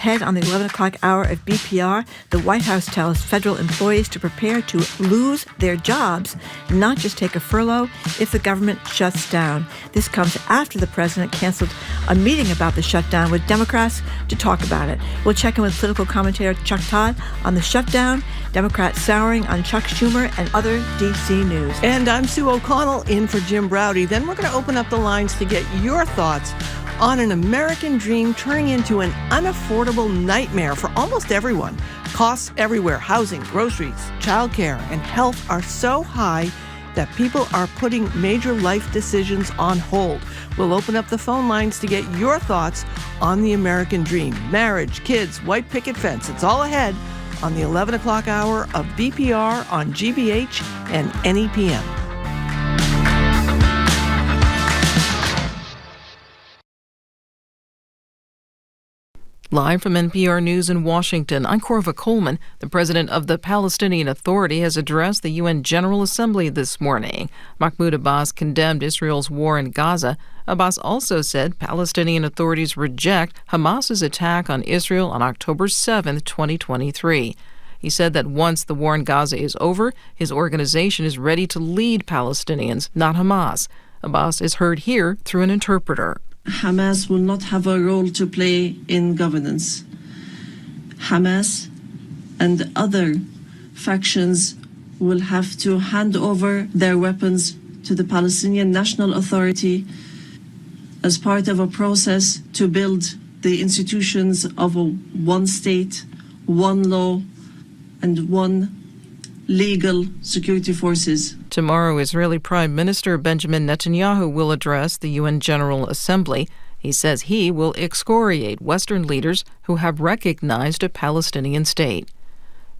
Ahead on the 11 o'clock hour of BPR, the White House tells federal employees to prepare to lose their jobs, not just take a furlough, if the government shuts down. This comes after the president canceled a meeting about the shutdown with Democrats to talk about it. We'll check in with political commentator Chuck Todd on the shutdown, Democrats souring on Chuck Schumer, and other D.C. news. And I'm Sue O'Connell in for Jim Browdy. Then we're going to open up the lines to get your thoughts on an American dream turning into an unaffordable nightmare for almost everyone. Costs everywhere, housing, groceries, childcare, and health are so high that people are putting major life decisions on hold. We'll open up the phone lines to get your thoughts on the American dream. Marriage, kids, white picket fence, it's all ahead on the 11 o'clock hour of BPR on GBH and NEPM. Live from NPR News in Washington, I'm Corva Coleman. The president of the Palestinian Authority has addressed the UN General Assembly this morning. Mahmoud Abbas condemned Israel's war in Gaza. Abbas also said Palestinian authorities reject Hamas's attack on Israel on October 7, 2023. He said that once the war in Gaza is over, his organization is ready to lead Palestinians, not Hamas. Abbas is heard here through an interpreter. Hamas will not have a role to play in governance. Hamas and other factions will have to hand over their weapons to the Palestinian National Authority as part of a process to build the institutions of a one state, one law, and one legal security forces. Tomorrow, Israeli Prime Minister Benjamin Netanyahu will address the UN General Assembly. He says he will excoriate Western leaders who have recognized a Palestinian state.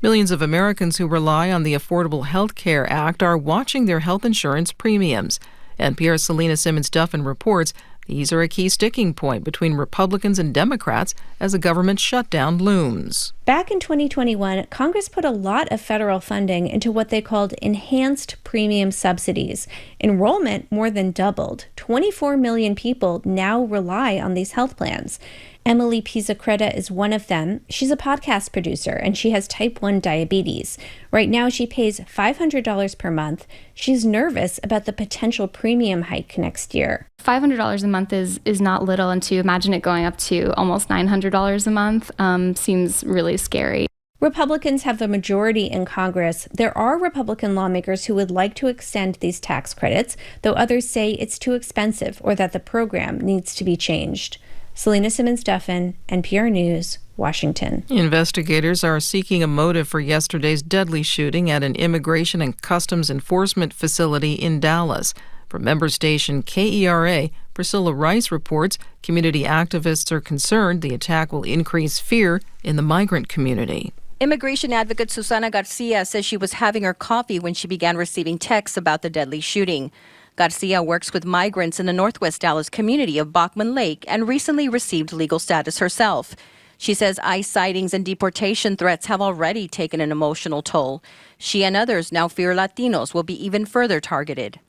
Millions of Americans who rely on the Affordable Health Care Act are watching their health insurance premiums. NPR's Selena Simmons-Duffin reports these are a key sticking point between Republicans and Democrats as a government shutdown looms. Back in 2021, Congress put a lot of federal funding into what they called enhanced premium subsidies. Enrollment more than doubled. 24 million people now rely on these health plans. Emily Pizzacreta is one of them. She's a podcast producer, and she has type 1 diabetes. Right now, she pays $500 per month. She's nervous about the potential premium hike next year. $500 a month is not little, and to imagine it going up to almost $900 a month seems really scary. Republicans have the majority in Congress. There are Republican lawmakers who would like to extend these tax credits, though others say it's too expensive or that the program needs to be changed. Selena Simmons-Duffin, NPR News, Washington. Investigators are seeking a motive for yesterday's deadly shooting at an immigration and customs enforcement facility in Dallas. From member station KERA, Priscilla Rice reports community activists are concerned the attack will increase fear in the migrant community. Immigration advocate Susana Garcia says she was having her coffee when she began receiving texts about the deadly shooting. Garcia works with migrants in the Northwest Dallas community of Bachman Lake and recently received legal status herself. She says ICE sightings and deportation threats have already taken an emotional toll. She and others now fear Latinos will be even further targeted.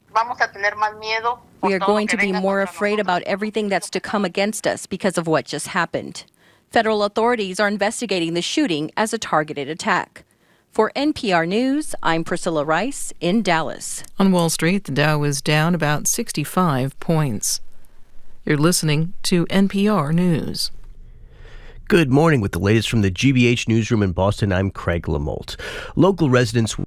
We are going to be more afraid about everything that's to come against us because of what just happened. Federal authorities are investigating the shooting as a targeted attack. For NPR News, I'm Priscilla Rice in Dallas. On Wall Street, the Dow is down about 65 points. You're listening to NPR News. Good morning. With the latest from the GBH newsroom in Boston, I'm Craig Lamolt. Local residents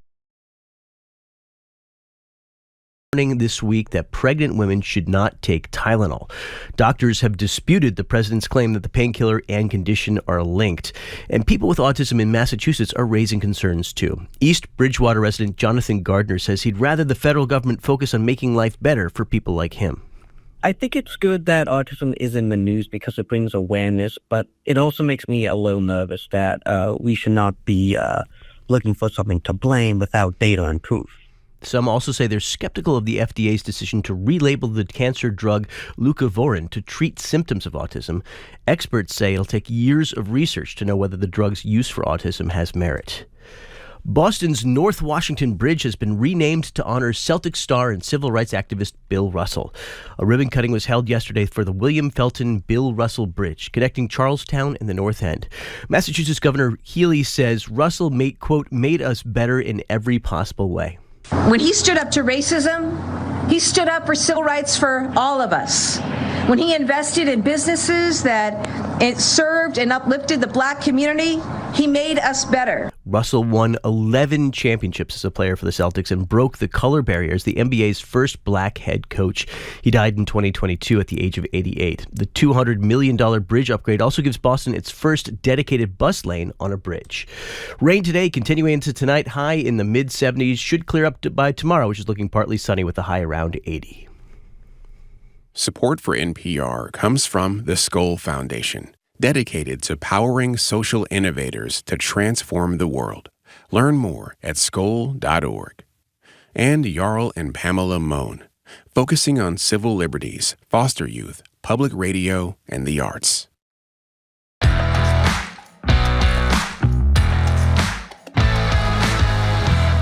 warning this week that pregnant women should not take Tylenol. Doctors have disputed the president's claim that the painkiller and condition are linked. And people with autism in Massachusetts are raising concerns too. East Bridgewater resident Jonathan Gardner says he'd rather the federal government focus on making life better for people like him. I think it's good that autism is in the news because it brings awareness, but it also makes me a little nervous that we should not be looking for something to blame without data and proof. Some also say they're skeptical of the FDA's decision to relabel the cancer drug leucovorin to treat symptoms of autism. Experts say it'll take years of research to know whether the drug's use for autism has merit. Boston's North Washington Bridge has been renamed to honor Celtic star and civil rights activist Bill Russell. A ribbon cutting was held yesterday for the William Felton Bill Russell Bridge, connecting Charlestown and the North End. Massachusetts Governor Healey says Russell made us better in every possible way. When he stood up to racism, he stood up for civil rights for all of us. When he invested in businesses that it served and uplifted the black community, he made us better. Russell won 11 championships as a player for the Celtics and broke the color barrier as the NBA's first black head coach. He died in 2022 at the age of 88. The $200 million bridge upgrade also gives Boston its first dedicated bus lane on a bridge. Rain today, continuing into tonight, high in the mid-70s. Should clear up by tomorrow, which is looking partly sunny with a high around 80. Support for NPR comes from the Skoll Foundation, dedicated to powering social innovators to transform the world. Learn more at skoll.org. And Jarl and Pamela Mohn, focusing on civil liberties, foster youth, public radio, and the arts.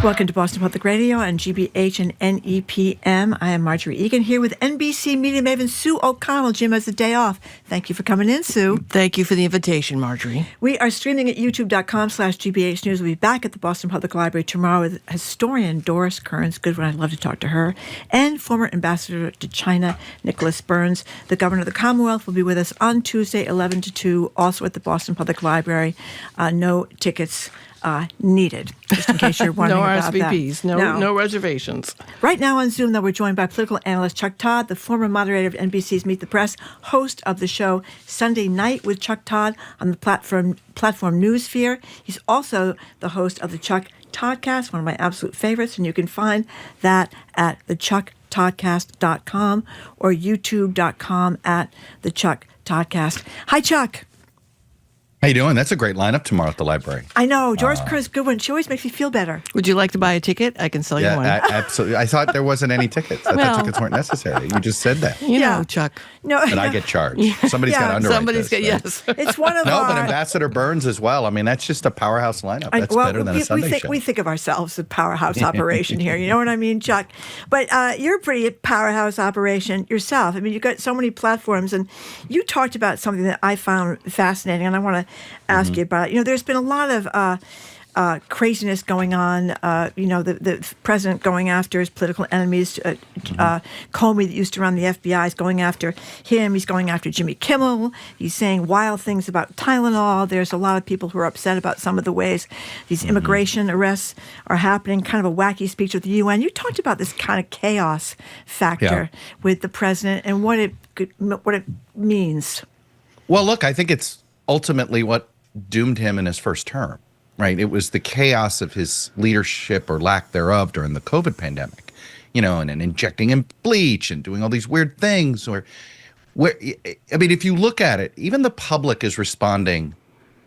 Welcome to Boston Public Radio on GBH and NEPM. I am Margery Egan here with NBC media maven Sue O'Connell. Jim has the day off. Thank you for coming in, Sue. Thank you for the invitation, Margery. We are streaming at youtube.com/GBH News. We'll be back at the Boston Public Library tomorrow with historian Doris Kearns. Good one. I'd love to talk to her. And former ambassador to China, Nicholas Burns. The governor of the Commonwealth will be with us on Tuesday, 11 to 2, also at the Boston Public Library. No tickets needed, just in case you're wondering about RSVPs, that. No reservations. Right now on Zoom, though, we're joined by political analyst Chuck Todd, the former moderator of NBC's Meet the Press, host of the show Sunday Night with Chuck Todd on the platform Newsphere. He's also the host of the Chuck Toddcast, one of my absolute favorites, and you can find that at thechucktoddcast.com or youtube.com at thechucktoddcast. Hi, Chuck. How you doing? That's a great lineup tomorrow at the library. I know. Doris Kearns, good one. She always makes me feel better. Would you like to buy a ticket? I can sell you one. Absolutely. I thought there wasn't any tickets. I thought tickets weren't necessary. You just said that. You know, Chuck. No, but I get charged. Somebody's got to underwrite this. Yes. It's one of but Ambassador Burns as well. I mean, that's just a powerhouse lineup. That's better than a Sunday show. We think of ourselves as a powerhouse operation here. You know what I mean, Chuck? But you're a pretty powerhouse operation yourself. I mean, you've got so many platforms, and you talked about something that I found fascinating, and I want to ask you about it. You know, there's been a lot of craziness going on. The president going after his political enemies. Comey, that used to run the FBI, is going after him. He's going after Jimmy Kimmel. He's saying wild things about Tylenol. There's a lot of people who are upset about some of the ways these immigration arrests are happening. Kind of a wacky speech with the UN. You talked about this kind of chaos factor with the president and what it means. Well, look, I think it's ultimately what doomed him in his first term. Right. It was the chaos of his leadership or lack thereof during the COVID pandemic, and injecting in bleach and doing all these weird things. If you look at it, even the public is responding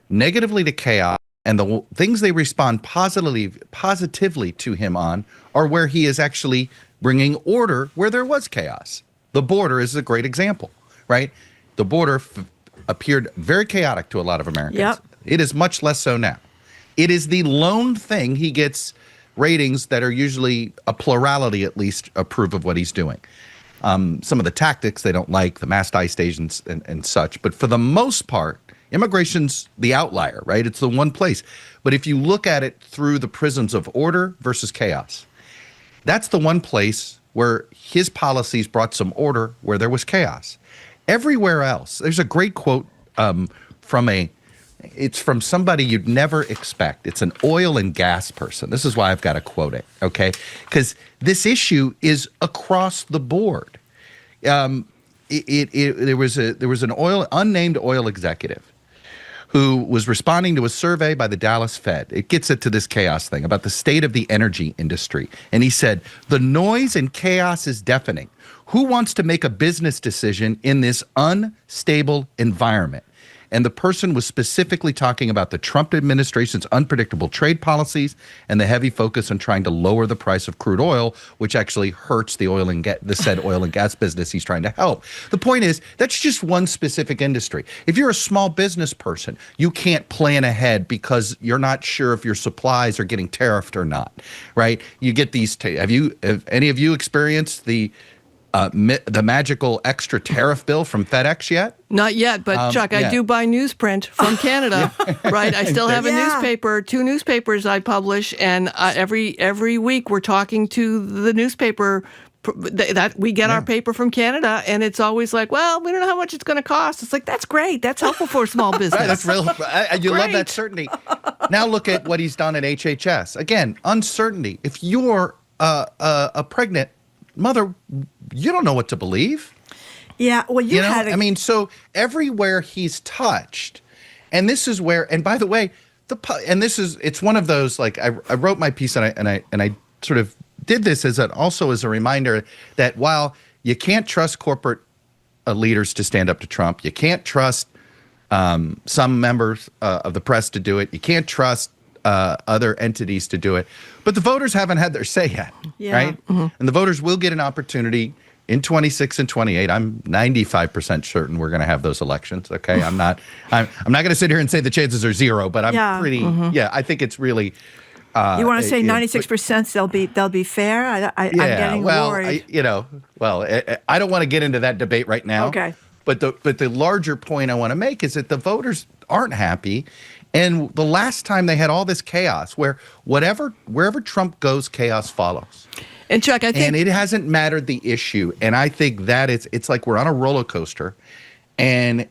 negatively to chaos, and the things they respond positively to him on are where he is actually bringing order where there was chaos. The border is a great example, right? The border appeared very chaotic to a lot of Americans. Yep. It is much less so now. It is the lone thing he gets ratings that are usually a plurality, at least, approve of what he's doing. Some of the tactics they don't like, the mass ICE stations and such. But for the most part, immigration's the outlier, right? It's the one place. But if you look at it through the prisms of order versus chaos, that's the one place where his policies brought some order where there was chaos. Everywhere else, there's a great quote it's from somebody you'd never expect. It's an oil and gas person. This is why I've got to quote it, okay? Because this issue is across the board. There was an unnamed oil executive who was responding to a survey by the Dallas Fed. It gets into this chaos thing about the state of the energy industry. And he said, the noise and chaos is deafening. Who wants to make a business decision in this unstable environment? And the person was specifically talking about the Trump administration's unpredictable trade policies and the heavy focus on trying to lower the price of crude oil, which actually hurts the said oil and gas business he's trying to help. The point is, that's just one specific industry. If you're a small business person, you can't plan ahead because you're not sure if your supplies are getting tariffed or not, right? You get these. Have any of you experienced the magical extra tariff bill from FedEx yet? Not yet, but Chuck, I do buy newsprint from Canada, right? I still have a newspaper, 2 newspapers I publish, and every week we're talking to the newspaper that we get our paper from Canada, and it's always like, well, we don't know how much it's going to cost. It's like, that's great. That's helpful for a small business. Right, that's real. You love that certainty. Now look at what he's done at HHS. Again, uncertainty. If you're a pregnant mother, you don't know what to believe. Yeah, well, you know? I mean, so everywhere he's touched, and this is where, and by the way, it's one of those, like, I wrote my piece and I sort of did this also as a reminder that while you can't trust corporate leaders to stand up to Trump, you can't trust some members of the press to do it, you can't trust other entities to do it, but the voters haven't had their say yet, right? Mm-hmm. And the voters will get an opportunity in 26 and 28. I'm 95% certain we're going to have those elections. Okay, I'm not going to sit here and say the chances are 0, but I'm pretty. Mm-hmm. Yeah, I think it's really. You want to say 96% they'll be fair? I'm getting worried. I don't want to get into that debate right now. Okay. But the larger point I want to make is that the voters aren't happy. And the last time they had all this chaos where wherever Trump goes, chaos follows. And Chuck, I think, and it hasn't mattered the issue. And I think that it's like we're on a roller coaster, and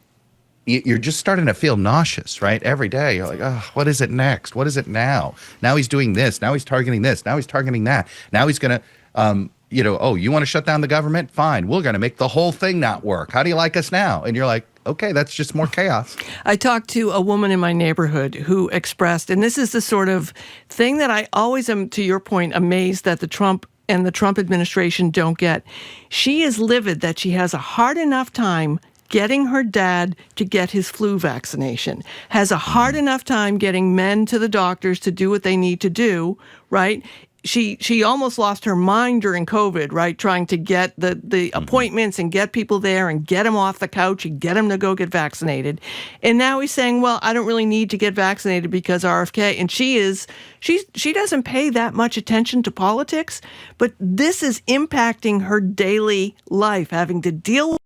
you're just starting to feel nauseous, right? Every day you're like, oh, what is it next? What is it now? Now he's doing this. Now he's targeting this. Now he's targeting that. Now he's going to, you want to shut down the government? Fine. We're going to make the whole thing not work. How do you like us now? And you're like, okay, that's just more chaos. I talked to a woman in my neighborhood who expressed, and this is the sort of thing that I always am, to your point, amazed that the Trump administration don't get. She is livid that she has a hard enough time getting her dad to get his flu vaccination, has a hard enough time getting men to the doctors to do what they need to do, right? She almost lost her mind during COVID, right? Trying to get the appointments and get people there and get them off the couch and get them to go get vaccinated. And now he's saying, well, I don't really need to get vaccinated because RFK. And she doesn't pay that much attention to politics, but this is impacting her daily life, having to deal with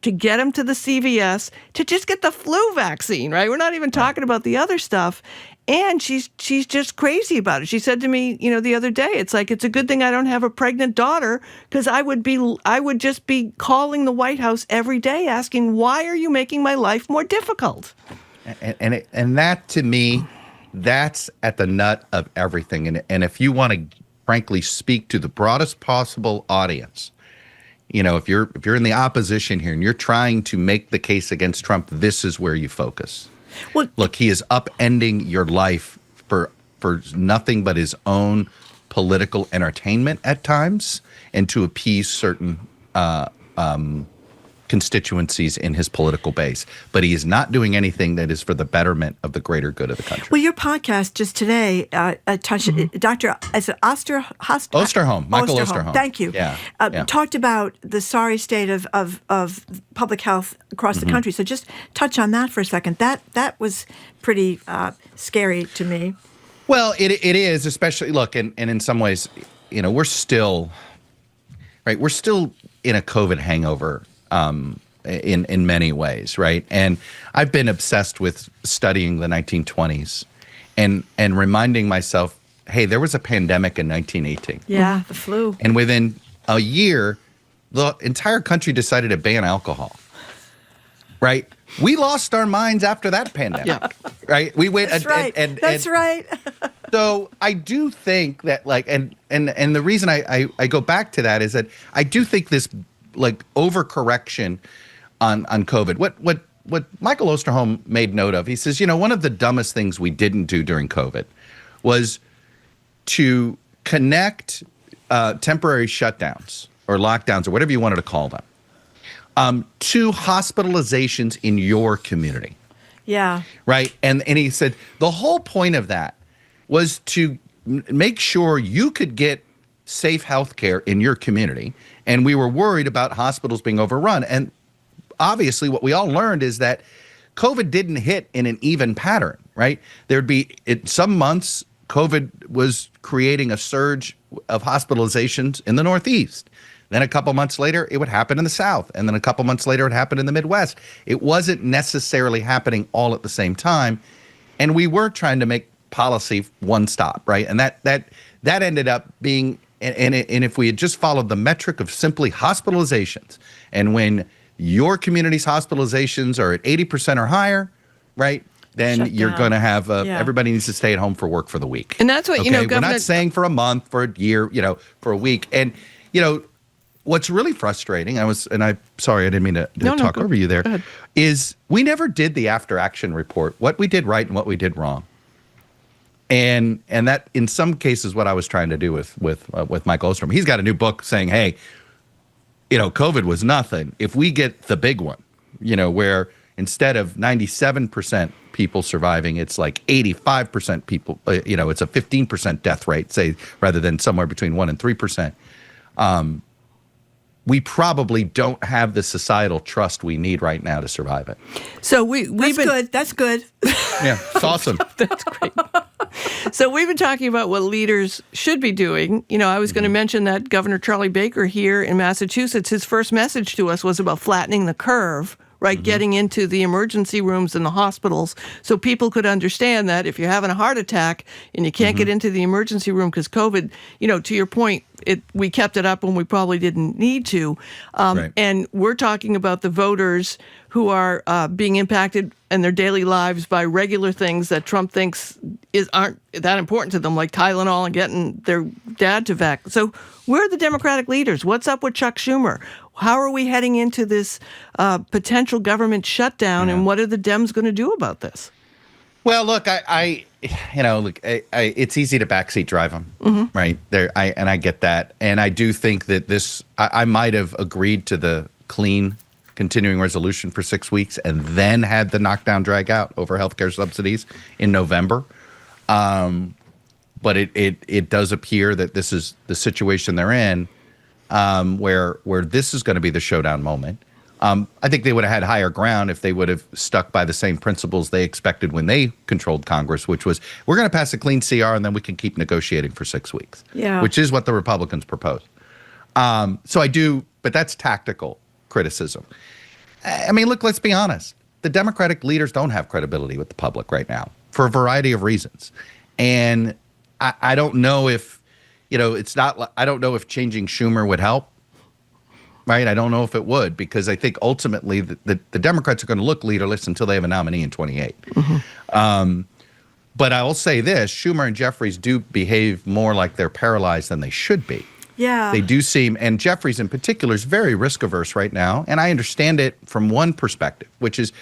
to get him to the CVS to just get the flu vaccine, right? We're not even talking about the other stuff. And she's just crazy about it. She said to me, the other day, it's like, it's a good thing I don't have a pregnant daughter, because I would just be calling the White House every day asking, why are you making my life more difficult? And that, to me, that's at the nut of everything. And if you want to, frankly, speak to the broadest possible audience, if you're in the opposition here and you're trying to make the case against Trump, this is where you focus. Well, look, he is upending your life for nothing but his own political entertainment at times, and to appease certain constituencies in his political base. But he is not doing anything that is for the betterment of the greater good of the country. Well, your podcast just today touched Dr. Osterholm, Michael Osterholm. Thank you. Talked about the sorry state of public health across the country. So just touch on that for a second. That was pretty scary to me. Well, it is, especially, look, and in some ways, we're still in a COVID hangover. In many ways, right? And I've been obsessed with studying the 1920s and reminding myself, hey, there was a pandemic in 1918. Yeah, the flu. And within a year, the entire country decided to ban alcohol, right? We lost our minds after that pandemic, right? We went. That's right. That's right. So I do think that, and the reason I go back to that is that I do think this, overcorrection on COVID. What Michael Osterholm made note of, he says, one of the dumbest things we didn't do during COVID was to connect temporary shutdowns or lockdowns or whatever you wanted to call them 2 hospitalizations in your community. Yeah. Right. And he said the whole point of that was to make sure you could get safe health care in your community. And we were worried about hospitals being overrun. And obviously what we all learned is that COVID didn't hit in an even pattern, right? There'd be some months COVID was creating a surge of hospitalizations in the Northeast. Then a couple months later, it would happen in the South. And then a couple months later, it happened in the Midwest. It wasn't necessarily happening all at the same time. And we were trying to make policy one stop, right? And that ended up being, and if we had just followed the metric of simply hospitalizations, and when your community's hospitalizations are at 80% or higher, right, then you're going to have everybody needs to stay at home for work for the week. And that's what, Governor, we're not saying for a month, for a year, for a week. And, what's really frustrating, I'm sorry, I didn't mean to talk over you there, is we never did the after action report, what we did right and what we did wrong. And that, in some cases, what I was trying to do with Mike Ostrom. He's got a new book saying, hey, COVID was nothing. If we get the big one, where instead of 97% people surviving, it's like 85% people, it's a 15% death rate, say, rather than somewhere between 1% and 3%. We probably don't have the societal trust we need right now to survive it. So That's good. Yeah, it's awesome. That's great. So we've been talking about what leaders should be doing. I was going to mention that Governor Charlie Baker here in Massachusetts, his first message to us was about flattening the curve, right? Getting into the emergency rooms in the hospitals so people could understand that if you're having a heart attack and you can't get into the emergency room because COVID, to your point, we kept it up when we probably didn't need to. Right. And we're talking about the voters who are being impacted in their daily lives by regular things that Trump thinks aren't that important to them, like Tylenol and getting their dad to vax. So where are the Democratic leaders? What's up with Chuck Schumer? How are we heading into this potential government shutdown, and what are the Dems going to do about this? Well, look, it's easy to backseat drive them, right? I get that, and I do think that I might have agreed to the clean continuing resolution for 6 weeks, and then had the knockdown drag out over healthcare subsidies in November. But it does appear that this is the situation they're in. Where this is going to be the showdown moment. I think they would have had higher ground if they would have stuck by the same principles they expected when they controlled Congress, which was, we're going to pass a clean CR and then we can keep negotiating for 6 weeks, which is what the Republicans proposed. So I do, but that's tactical criticism. I mean, look, let's be honest. The Democratic leaders don't have credibility with the public right now for a variety of reasons. And I don't know if, I don't know if changing Schumer would help, right? I don't know if it would, because I think ultimately the Democrats are going to look leaderless until they have a nominee in 28. But I will say this, Schumer and Jeffries do behave more like they're paralyzed than they should be. Yeah. They do seem, and Jeffries in particular is very risk averse right now. And I understand it from one perspective, which is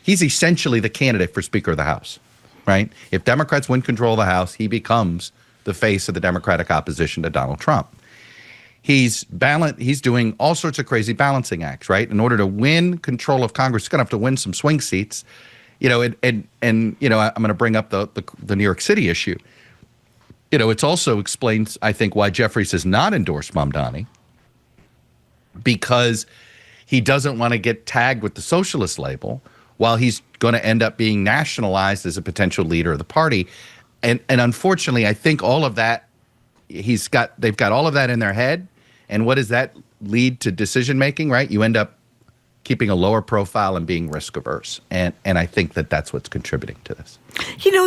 he's essentially the candidate for Speaker of the House, right? If Democrats win control of the House, he becomes the face of the Democratic opposition to Donald Trump. He's doing all sorts of crazy balancing acts, right? In order to win control of Congress, he's going to have to win some swing seats, and I'm going to bring up the New York City issue. It's also explains, I think, why Jeffries has not endorsed Mamdani, because he doesn't want to get tagged with the socialist label while he's going to end up being nationalized as a potential leader of the party. And unfortunately, I think all of that, they've got all of that in their head. And what does that lead to decision making, right? You end up keeping a lower profile and being risk averse. And I think that's what's contributing to this.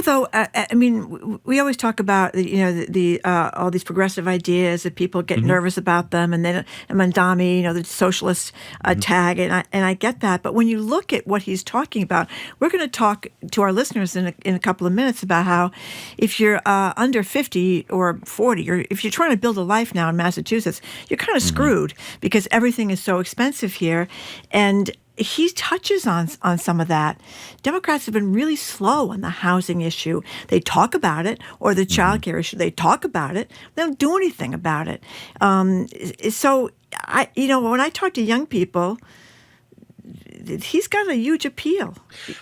Though, I mean, we always talk about, all these progressive ideas that people get nervous about them, and then Mamdani, the socialist tag, and I get that. But when you look at what he's talking about, we're going to talk to our listeners in a couple of minutes about how if you're under 50 or 40, or if you're trying to build a life now in Massachusetts, you're kind of screwed because everything is so expensive here. And he touches on some of that. Democrats have been really slow on the housing issue. They talk about it, or the child care issue. They talk about it. They don't do anything about it. So, when I talk to young people, he's got a huge appeal.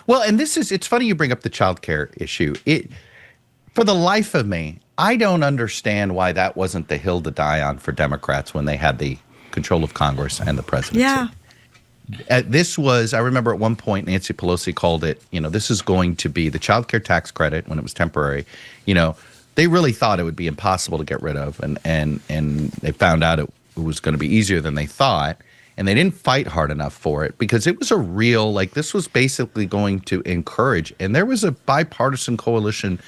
Well, and it's funny you bring up the child care issue. For the life of me, I don't understand why that wasn't the hill to die on for Democrats when they had the control of Congress and the presidency. Yeah. I remember at one point Nancy Pelosi called it, this is going to be the child care tax credit when it was temporary. They really thought it would be impossible to get rid of, and they found out it was going to be easier than they thought. And they didn't fight hard enough for it because it was a real, this was basically going to encourage. And there was a bipartisan coalition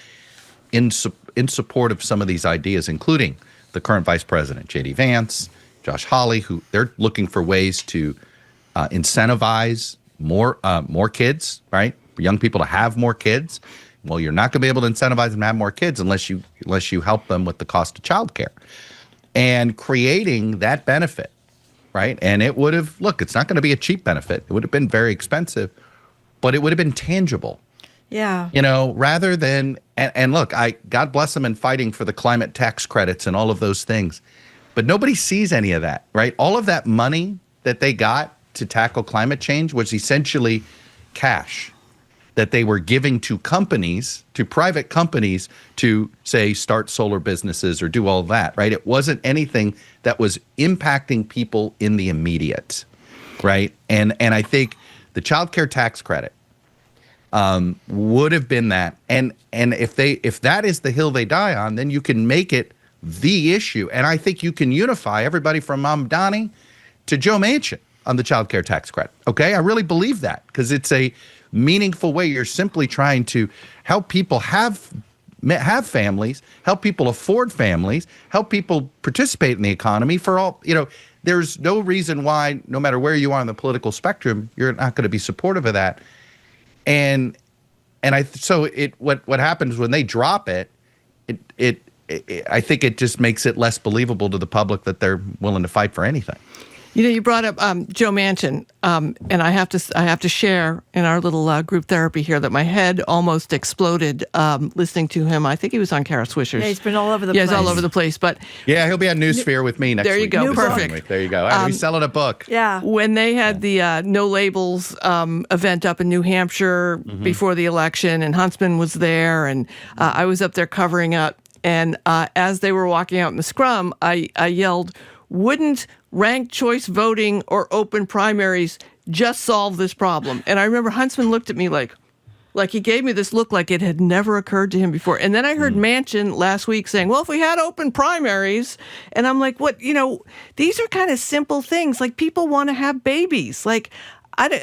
in support of some of these ideas, including the current vice president, J.D. Vance, Josh Hawley, who they're looking for ways to incentivize more kids, right? For young people to have more kids. Well, you're not going to be able to incentivize them to have more kids unless you help them with the cost of childcare. And creating that benefit, right? And it would have, it's not going to be a cheap benefit. It would have been very expensive, but it would have been tangible. Yeah. Rather than, and look, God bless them in fighting for the climate tax credits and all of those things. But nobody sees any of that, right? All of that money that they got to tackle climate change was essentially cash that they were giving to companies, to private companies, to say start solar businesses or do all that, right? It wasn't anything that was impacting people in the immediate, right? And I think the child care tax credit would have been that. And if that is the hill they die on, then you can make it the issue. And I think you can unify everybody from Mamdani to Joe Manchin on the child care tax credit. Okay, I really believe that because it's a meaningful way. You're simply trying to help people have families, help people afford families, help people participate in the economy for all, there's no reason why, no matter where you are on the political spectrum, you're not going to be supportive of that. And what happens when they drop it, I think it just makes it less believable to the public that they're willing to fight for anything. You brought up Joe Manchin, and I have to share in our little group therapy here that my head almost exploded listening to him. I think he was on Kara Swisher's. Yeah, he's been all over the place. Yeah, he's all over the place. But yeah, he'll be on Newsphere with me next week. There you go. Perfect. There you go. He's selling a book. Yeah. When they had the No Labels event up in New Hampshire before the election, and Huntsman was there, and I was up there covering it. And as they were walking out in the scrum, I yelled, "Wouldn't ranked choice voting or open primaries just solve this problem?" And I remember Huntsman looked at me like he gave me this look like it had never occurred to him before. And then I heard Manchin last week saying, well, if we had open primaries, and I'm like, what, these are kind of simple things. Like, people want to have babies. Like,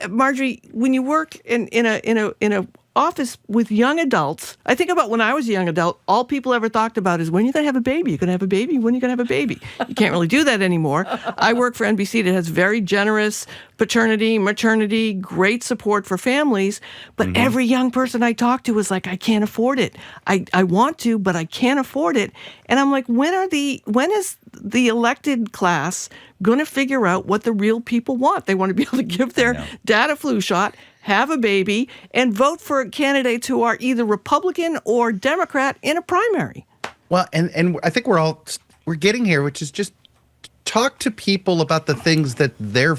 Margery, when you work in a office with young adults, I think about when I was a young adult, all people ever talked about is, when are you going to have a baby? You're going to have a baby? When are you going to have a baby? You can't really do that anymore. I work for NBC that has very generous paternity, maternity, great support for families. But every young person I talk to is like, I can't afford it. I want to, but I can't afford it. And I'm like, when is the elected class going to figure out what the real people want? They want to be able to give their dad a flu shot, have a baby, and vote for candidates who are either Republican or Democrat in a primary. Well, and I think we're getting here, which is just talk to people about the things that they're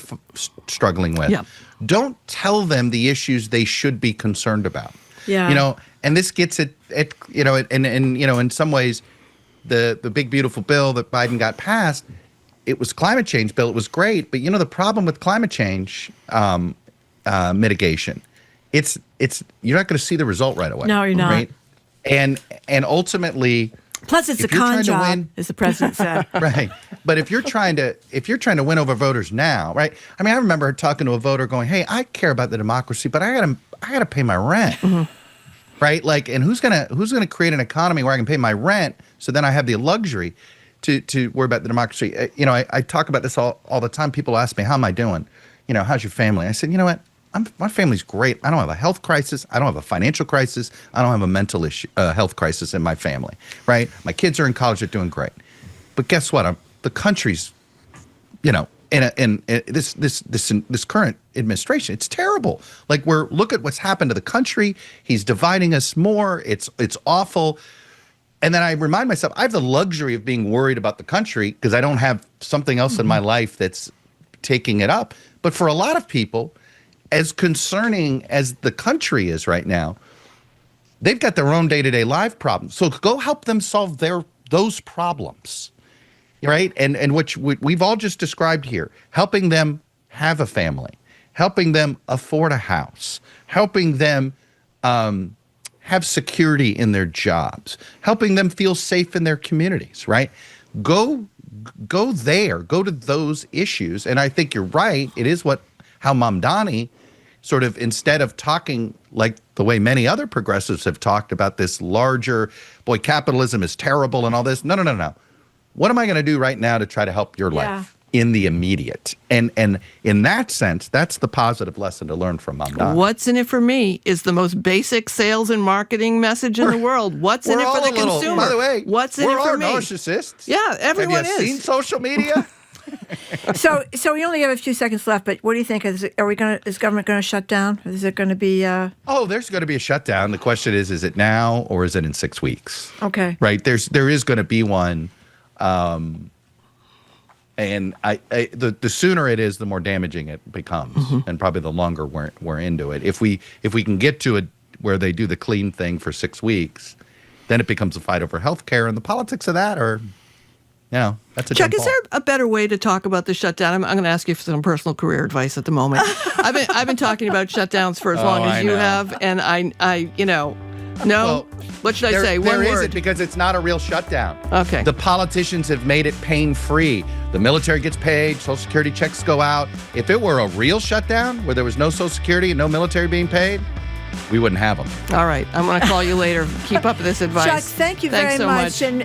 struggling with. Yeah. Don't tell them the issues they should be concerned about. Yeah. And this gets it, in some ways, the big beautiful bill that Biden got passed, it was climate change bill. It was great, but the problem with climate change mitigation, it's you're not going to see the result right away. No, you're not. Right? And ultimately, plus it's a con job, as the president said. Right. But if you're trying to win over voters now, right? I mean, I remember talking to a voter going, "Hey, I care about the democracy, but I gotta pay my rent." Right? Like, and who's gonna create an economy where I can pay my rent so then I have the luxury to worry about the democracy? I talk about this all the time. People ask me, "How am I doing? How's your family?" I said, "You know what? My family's great. I don't have a health crisis. I don't have a financial crisis. I don't have a mental health crisis in my family, right? My kids are in college. They're doing great. But guess what? The country's, in this current administration, it's terrible. Like, look at what's happened to the country. He's dividing us more. It's awful." And then I remind myself, I have the luxury of being worried about the country because I don't have something else in my life that's taking it up. But for a lot of people, as concerning as the country is right now, they've got their own day-to-day life problems. So go help them solve those problems, right? And which we've all just described here, helping them have a family, helping them afford a house, helping them have security in their jobs, helping them feel safe in their communities, right? Go there, go to those issues. And I think you're right. It is how Mamdani sort of, instead of talking like the way many other progressives have talked about this larger, boy, capitalism is terrible and all this. No. What am I going to do right now to try to help your life in the immediate? And in that sense, that's the positive lesson to learn from Mamdani. What's in it for me is the most basic sales and marketing message in the world. What's in it for the consumer? By the way, what's in it for me? We're all narcissists. Yeah, everyone Have you is. seen social media? So we only have a few seconds left, but what do you think? Is government going to shut down? Is it going to be? Oh, there's going to be a shutdown. The question is it now or is it in 6 weeks? Okay. Right. There is going to be one, and the sooner it is, the more damaging it becomes, and probably the longer we're into it. If we can get to it where they do the clean thing for 6 weeks, then it becomes a fight over health care, and the politics of that are. That's a Chuck, is there a better way to talk about the shutdown? I'm going to ask you for some personal career advice at the moment. I've been talking about shutdowns for as long as you have, and what should I say? One There word. isn't, because it's not a real shutdown. Okay. The politicians have made it pain-free. The military gets paid. Social Security checks go out. If it were a real shutdown where there was no Social Security and no military being paid, we wouldn't have them. All right. I'm going to call you later. Keep up with this advice. Chuck, thank you very much. And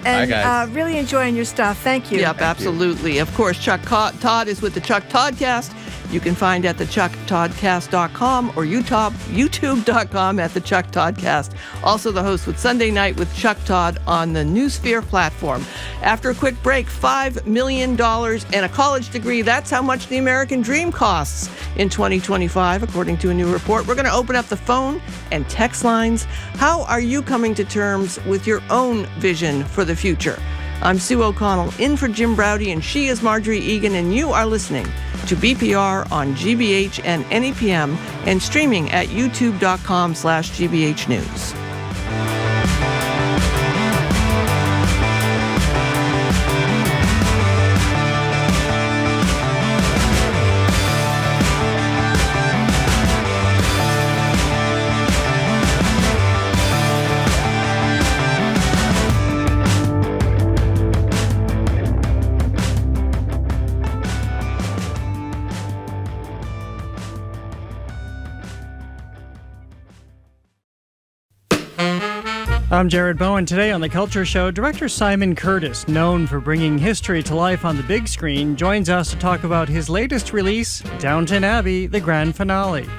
really enjoying your stuff. Thank you. Yep, absolutely. Of course, Chuck Todd is with the Chuck Toddcast. You can find at thechucktoddcast.com or youtube.com at the Chuck Toddcast. Also the host with Sunday Night with Chuck Todd on the Newsphere platform. After a quick break, $5 million and a college degree. That's how much the American dream costs in 2025, according to a new report. We're going to open up the phone and text lines. How are you coming to terms with your own vision for the future? I'm Sue O'Connell, in for Jim Browdy, and she is Margery Egan, and you are listening to BPR on GBH and NEPM and streaming at youtube.com/GBH News. I'm Jared Bowen. Today on The Culture Show, director Simon Curtis, known for bringing history to life on the big screen, joins us to talk about his latest release, Downton Abbey, the grand finale.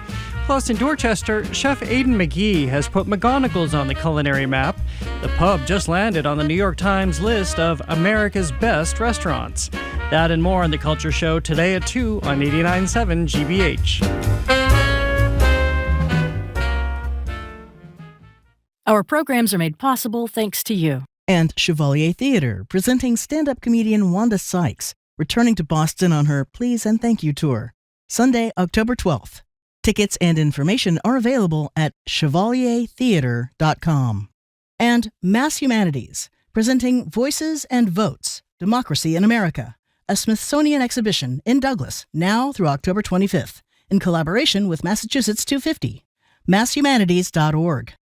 Plus, in Dorchester, Chef Aidan McGee has put McGonagall's on the culinary map. The pub just landed on the New York Times list of America's best restaurants. That and more on The Culture Show today at 2 on 89.7 GBH. Our programs are made possible thanks to you. And Chevalier Theater, presenting stand-up comedian Wanda Sykes, returning to Boston on her Please and Thank You tour. Sunday, October 12th. Tickets and information are available at chevaliertheater.com. And Mass Humanities, presenting Voices and Votes, Democracy in America, a Smithsonian exhibition in Douglas, now through October 25th, in collaboration with Massachusetts 250. masshumanities.org.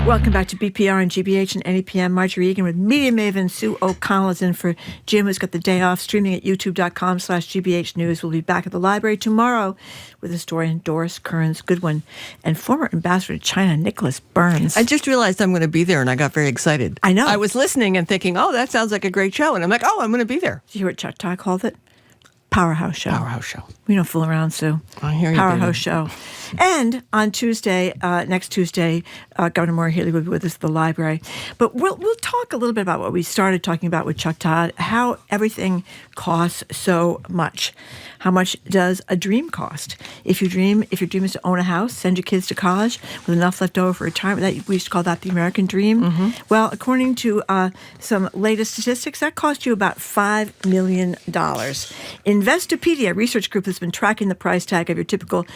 Welcome back to BPR and GBH and NEPM. Margery Egan with media maven Sue O'Connell is in for Jim, who's got the day off, streaming at youtube.com/GBH News. We'll be back at the library tomorrow with historian Doris Kearns Goodwin and former ambassador to China, Nicholas Burns. I just realized I'm going to be there, and I got very excited. I know. I was listening and thinking, oh, that sounds like a great show. And I'm like, oh, I'm going to be there. Did you hear what Chuck Todd called it? Powerhouse show. Powerhouse show. We don't fool around, Sue. I hear you, Powerhouse baby. show. And on Tuesday, next Tuesday, Governor Maura Healey will be with us at the library. But we'll talk a little bit about what we started talking about with Chuck Todd, how everything costs so much. How much does a dream cost? If your dream is to own a house, send your kids to college with enough left over for retirement, we used to call that the American dream. Mm-hmm. Well, according to some latest statistics, that cost you about $5 million. Investopedia, a research group that's been tracking the price tag of your typical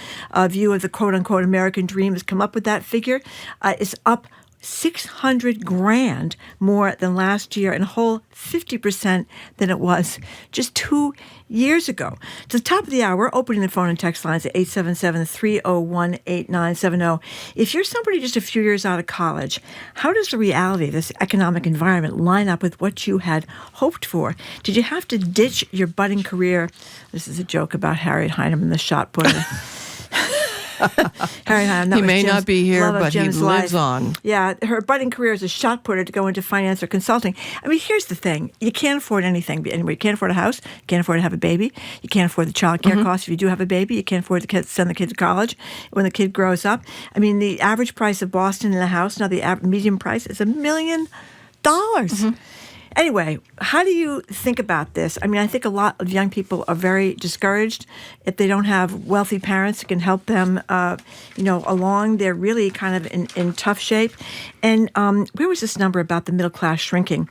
view of the quote-unquote American dream, has come up with that figure. It's up $600,000 more than last year and a whole 50% than it was just 2 years ago. To the top of the hour, we're opening the phone and text lines at 877-301-8970. If you're somebody just a few years out of college, how does the reality of this economic environment line up with what you had hoped for? Did you have to ditch your budding career? This is a joke about Harriet Heinemann, the shot putter. He may not be here, but he lives on. Yeah, her budding career as a shot putter to go into finance or consulting. I mean, here's the thing. You can't afford anything. Anyway, you can't afford a house. You can't afford to have a baby. You can't afford the child care costs. If you do have a baby, you can't afford to send the kid to college when the kid grows up. I mean, the average price of Boston in a house, now the median price is $1 million. Anyway, how do you think about this? I mean, I think a lot of young people are very discouraged if they don't have wealthy parents who can help them, along. They're really kind of in tough shape. And where was this number about the middle class shrinking?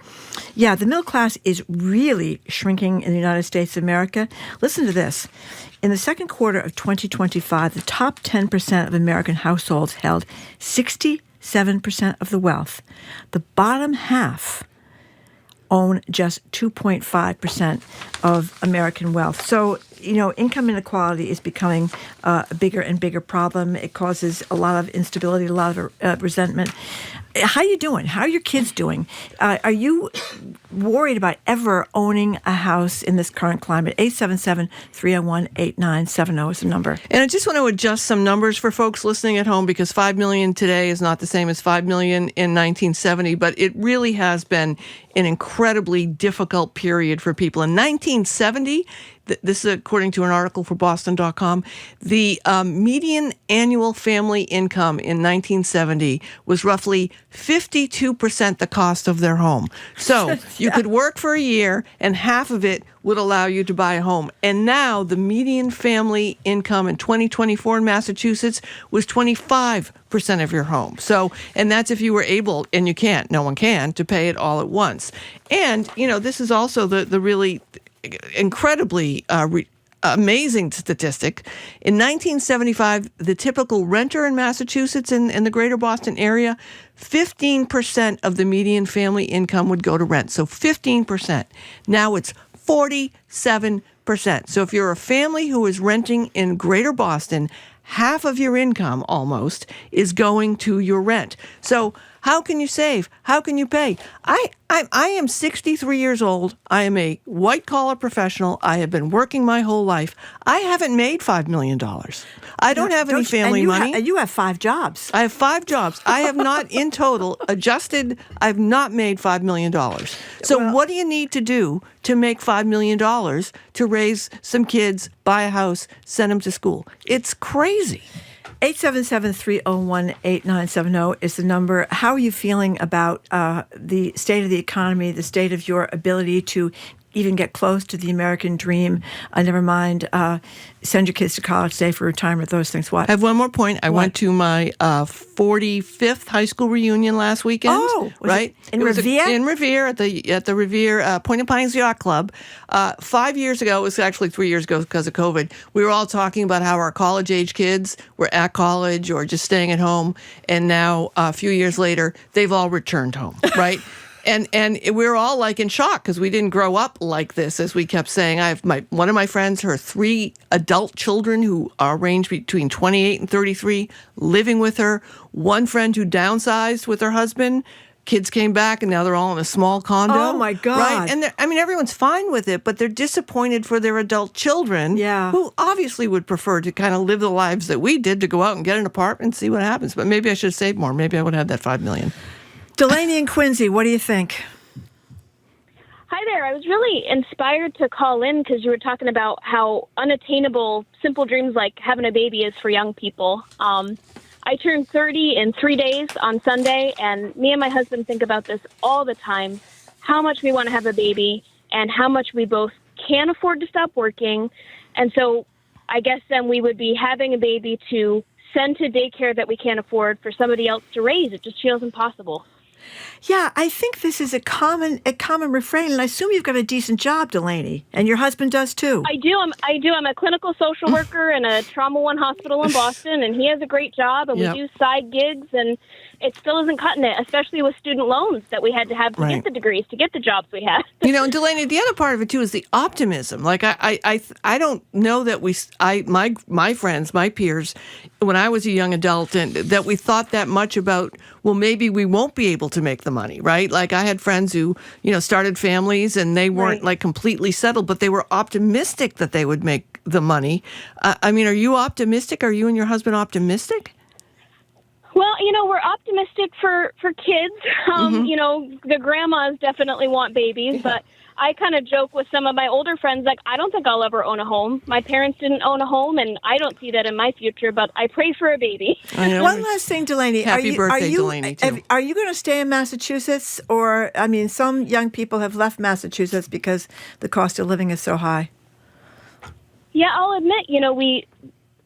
Yeah, the middle class is really shrinking in the United States of America. Listen to this. In the second quarter of 2025, the top 10% of American households held 67% of the wealth. The bottom half own just 2.5% of American wealth. So, income inequality is becoming a bigger and bigger problem. It causes a lot of instability, a lot of resentment. How are you doing? How are your kids doing? Are you worried about ever owning a house in this current climate? 877-301-8970 is the number. And I just want to adjust some numbers for folks listening at home, because 5 million today is not the same as 5 million in 1970, but it really has been an incredibly difficult period for people. In 1970, this is according to an article for Boston.com, the median annual family income in 1970 was roughly 52% the cost of their home. So you could work for a year and half of it would allow you to buy a home. And now the median family income in 2024 in Massachusetts was 25% of your home. So, and that's if you were able, and you can't, no one can, to pay it all at once. And, this is also the really incredibly amazing statistic. In 1975, the typical renter in Massachusetts in the greater Boston area, 15% of the median family income would go to rent. So 15%. Now it's 47%. So if you're a family who is renting in greater Boston, half of your income almost is going to your rent. So how can you save? How can you pay? I am 63 years old. I am a white-collar professional. I have been working my whole life. I haven't made $5 million. I don't have any family money. And you have 5 jobs. I have 5 jobs. I have not, in total, adjusted, I've not made $5 million. So what do you need to do to make $5 million to raise some kids, buy a house, send them to school? It's crazy. 877-301-8970 is the number. How are you feeling about the state of the economy, the state of your ability to even get close to the American dream? Never mind, send your kids to college, stay for retirement, those things. What? I have one more point. I went to my 45th high school reunion last weekend. Oh, right? In Revere? In Revere, at the Revere Point of Pines Yacht Club. 5 years ago, it was actually 3 years ago because of COVID, we were all talking about how our college-age kids were at college or just staying at home. And now, a few years later, they've all returned home, right? And we're all like in shock because we didn't grow up like this, as we kept saying. I have one of my friends, her 3 adult children who are ranged between 28 and 33, living with her. One friend who downsized with her husband. Kids came back and now they're all in a small condo. Oh my God. Right? And everyone's fine with it, but they're disappointed for their adult children who obviously would prefer to kind of live the lives that we did, to go out and get an apartment and see what happens. But maybe I should have saved more. Maybe I would have had that $5 million. Delaney and Quincy, what do you think? Hi there. I was really inspired to call in because you were talking about how unattainable simple dreams like having a baby is for young people. I turned 30 in 3 days on Sunday, and me and my husband think about this all the time, how much we want to have a baby and how much we both can't afford to stop working. And so I guess then we would be having a baby to send to daycare that we can't afford for somebody else to raise. It just feels impossible. Yeah, I think this is a common refrain, and I assume you've got a decent job, Delaney, and your husband does too. I do. I'm a clinical social worker in a Trauma One hospital in Boston, and he has a great job, and we do side gigs, and it still isn't cutting it, especially with student loans that we had to have to get the degrees, to get the jobs we had. And Delaney, the other part of it too is the optimism. Like I don't know that my friends, my peers, when I was a young adult, and that we thought that much about, well, maybe we won't be able to make the money, right? Like I had friends who, started families and they weren't like completely settled, but they were optimistic that they would make the money. Are you optimistic? Are you and your husband optimistic? Well, we're optimistic for kids. The grandmas definitely want babies, but I kind of joke with some of my older friends, like, I don't think I'll ever own a home. My parents didn't own a home, and I don't see that in my future, but I pray for a baby. One last thing, Delaney. Happy birthday, Delaney, too. Are you going to stay in Massachusetts? Or, some young people have left Massachusetts because the cost of living is so high. Yeah, I'll admit,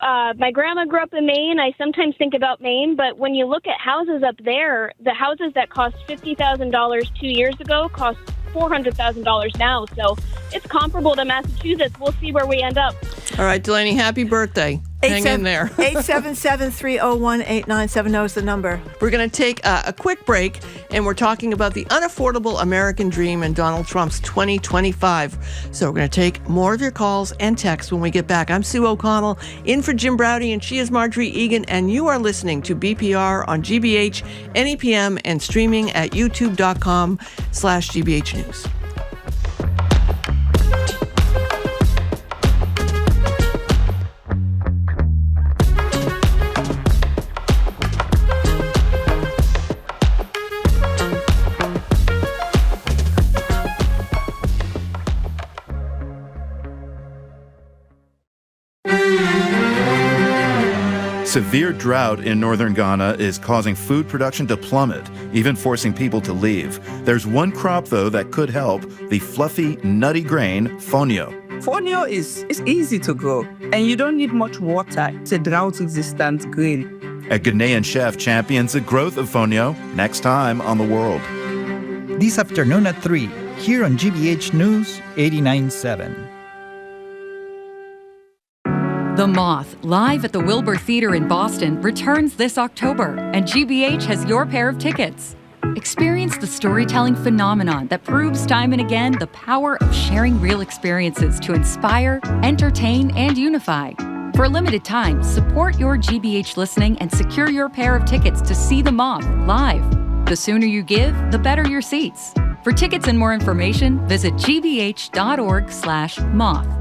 my grandma grew up in Maine. I sometimes think about Maine, but when you look at houses up there, the houses that cost $50,000 2 years ago cost $400,000 now. So it's comparable to Massachusetts. We'll see where we end up. All right, Delaney, happy birthday. Hang in there. 877-301-8970 is the number. We're going to take a quick break, and we're talking about the unaffordable American dream and Donald Trump's 2025. So we're going to take more of your calls and texts when we get back. I'm Sue O'Connell, in for Jim Browdy, and she is Margery Egan, and you are listening to BPR on GBH, NEPM, and streaming at youtube.com/GBH News. Severe drought in northern Ghana is causing food production to plummet, even forcing people to leave. There's one crop, though, that could help: the fluffy, nutty grain, fonio. Fonio is easy to grow, and you don't need much water. It's a drought-resistant grain. A Ghanaian chef champions the growth of fonio next time on The World. This afternoon at 3, here on GBH News 89.7. The Moth, live at the Wilbur Theater in Boston, returns this October, and GBH has your pair of tickets. Experience the storytelling phenomenon that proves time and again the power of sharing real experiences to inspire, entertain, and unify. For a limited time, support your GBH listening and secure your pair of tickets to see The Moth live. The sooner you give, the better your seats. For tickets and more information, visit gbh.org/moth.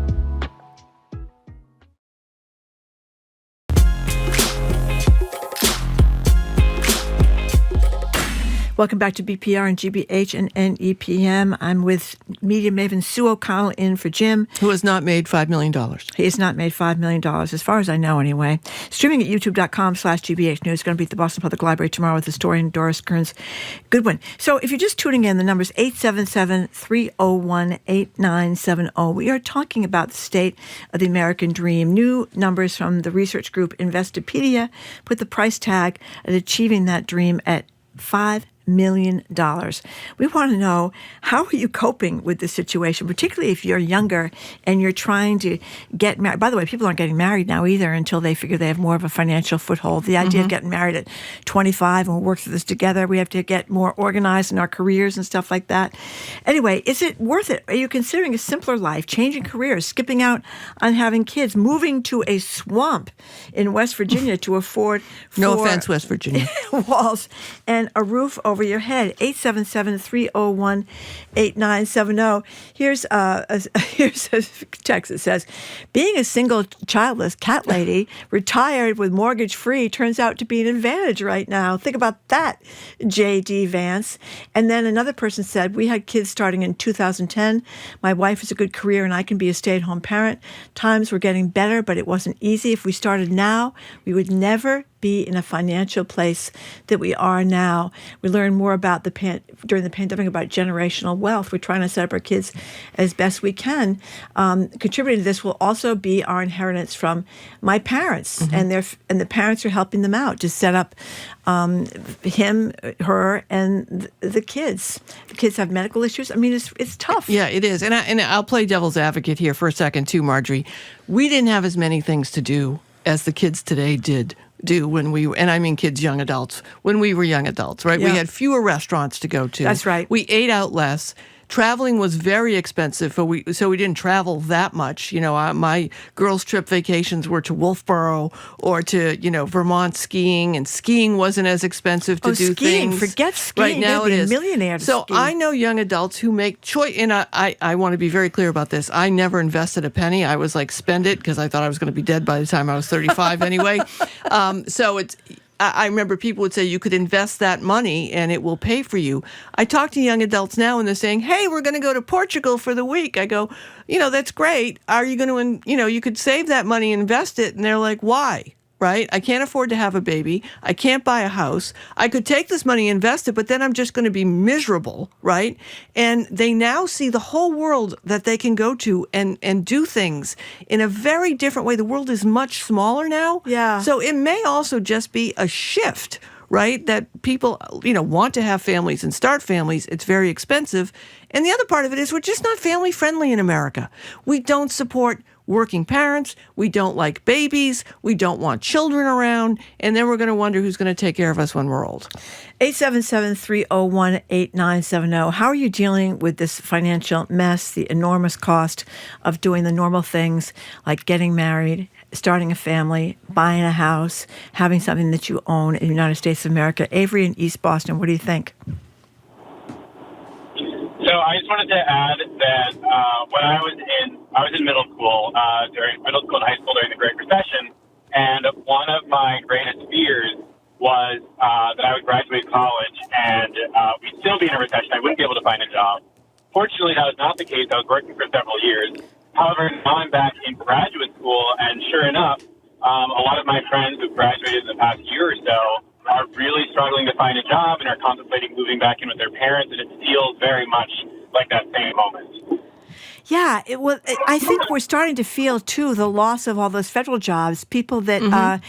Welcome back to BPR and GBH and NEPM. I'm with media maven Sue O'Connell, in for Jim. Who has not made $5 million. He has not made $5 million, as far as I know anyway. Streaming at youtube.com/GBH News. Going to be at the Boston Public Library tomorrow with historian Doris Kearns Goodwin. So if you're just tuning in, the number is 877-301-8970. We are talking about the state of the American dream. New numbers from the research group Investopedia put the price tag at achieving that dream at $5 million. We want to know, how are you coping with this situation, particularly if you're younger and you're trying to get married. By the way, people aren't getting married now either until they figure they have more of a financial foothold. The idea of getting married at 25 and we'll work through this together, we have to get more organized in our careers and stuff like that. Anyway, is it worth it? Are you considering a simpler life, changing careers, skipping out on having kids, moving to a swamp in West Virginia to afford no offense, West Virginia, walls and a roof over over your head. 877-301-8970. Here's a text that says, being a single childless cat lady, retired with mortgage free, turns out to be an advantage right now. Think about that, J.D. Vance. And then another person said, we had kids starting in 2010. My wife has a good career and I can be a stay-at-home parent. Times were getting better, but it wasn't easy. If we started now, we would never be in a financial place that we are now. We learned more about during the pandemic about generational wealth. We're trying to set up our kids as best we can. Contributing to this will also be our inheritance from my parents, and the parents are helping them out to set up him, her, and the kids. The kids have medical issues. I mean, it's tough. Yeah, it is. And I'll play devil's advocate here for a second too, Margery. We didn't have as many things to do as the kids today do when we, and I mean kids, young adults, when we were young adults, right? Yeah. We had fewer restaurants to go to. That's right. We ate out less. Traveling was very expensive, so we didn't travel that much. My girls' trip vacations were to Wolfboro or to, Vermont skiing, and skiing wasn't as expensive to do skiing. things. Forget skiing. Right now it is. Millionaire to so ski. I know young adults who make choice, and I want to be very clear about this. I never invested a penny. I was like, spend it, because I thought I was going to be dead by the time I was 35 anyway. I remember people would say you could invest that money and it will pay for you. I talk to young adults now and they're saying, hey, we're going to go to Portugal for the week. I go, that's great. Are you going to, you could save that money and invest it. And they're like, why? Right? I can't afford to have a baby. I can't buy a house. I could take this money and invest it, but then I'm just going to be miserable, right? And they now see the whole world that they can go to and do things in a very different way. The world is much smaller now. Yeah. So it may also just be a shift, right? That people, want to have families and start families. It's very expensive. And the other part of it is we're just not family friendly in America. We don't support working parents. We don't like babies. We don't want children around. And then we're going to wonder who's going to take care of us when we're old. 877-301-8970. How are you dealing with this financial mess, the enormous cost of doing the normal things like getting married, starting a family, buying a house, having something that you own in the United States of America? Avery in East Boston, what do you think? So I just wanted to add that when I was in middle school, during middle school and high school during the Great Recession, and one of my greatest fears was that I would graduate college and we'd still be in a recession. I wouldn't be able to find a job. Fortunately, that was not the case. I was working for several years. However, now I'm back in graduate school, and sure enough, a lot of my friends who've graduated in the past year or so are really struggling to find a job and are contemplating moving back in with their parents, and it feels very much like that same moment. Yeah, I think we're starting to feel too the loss of all those federal jobs. People that that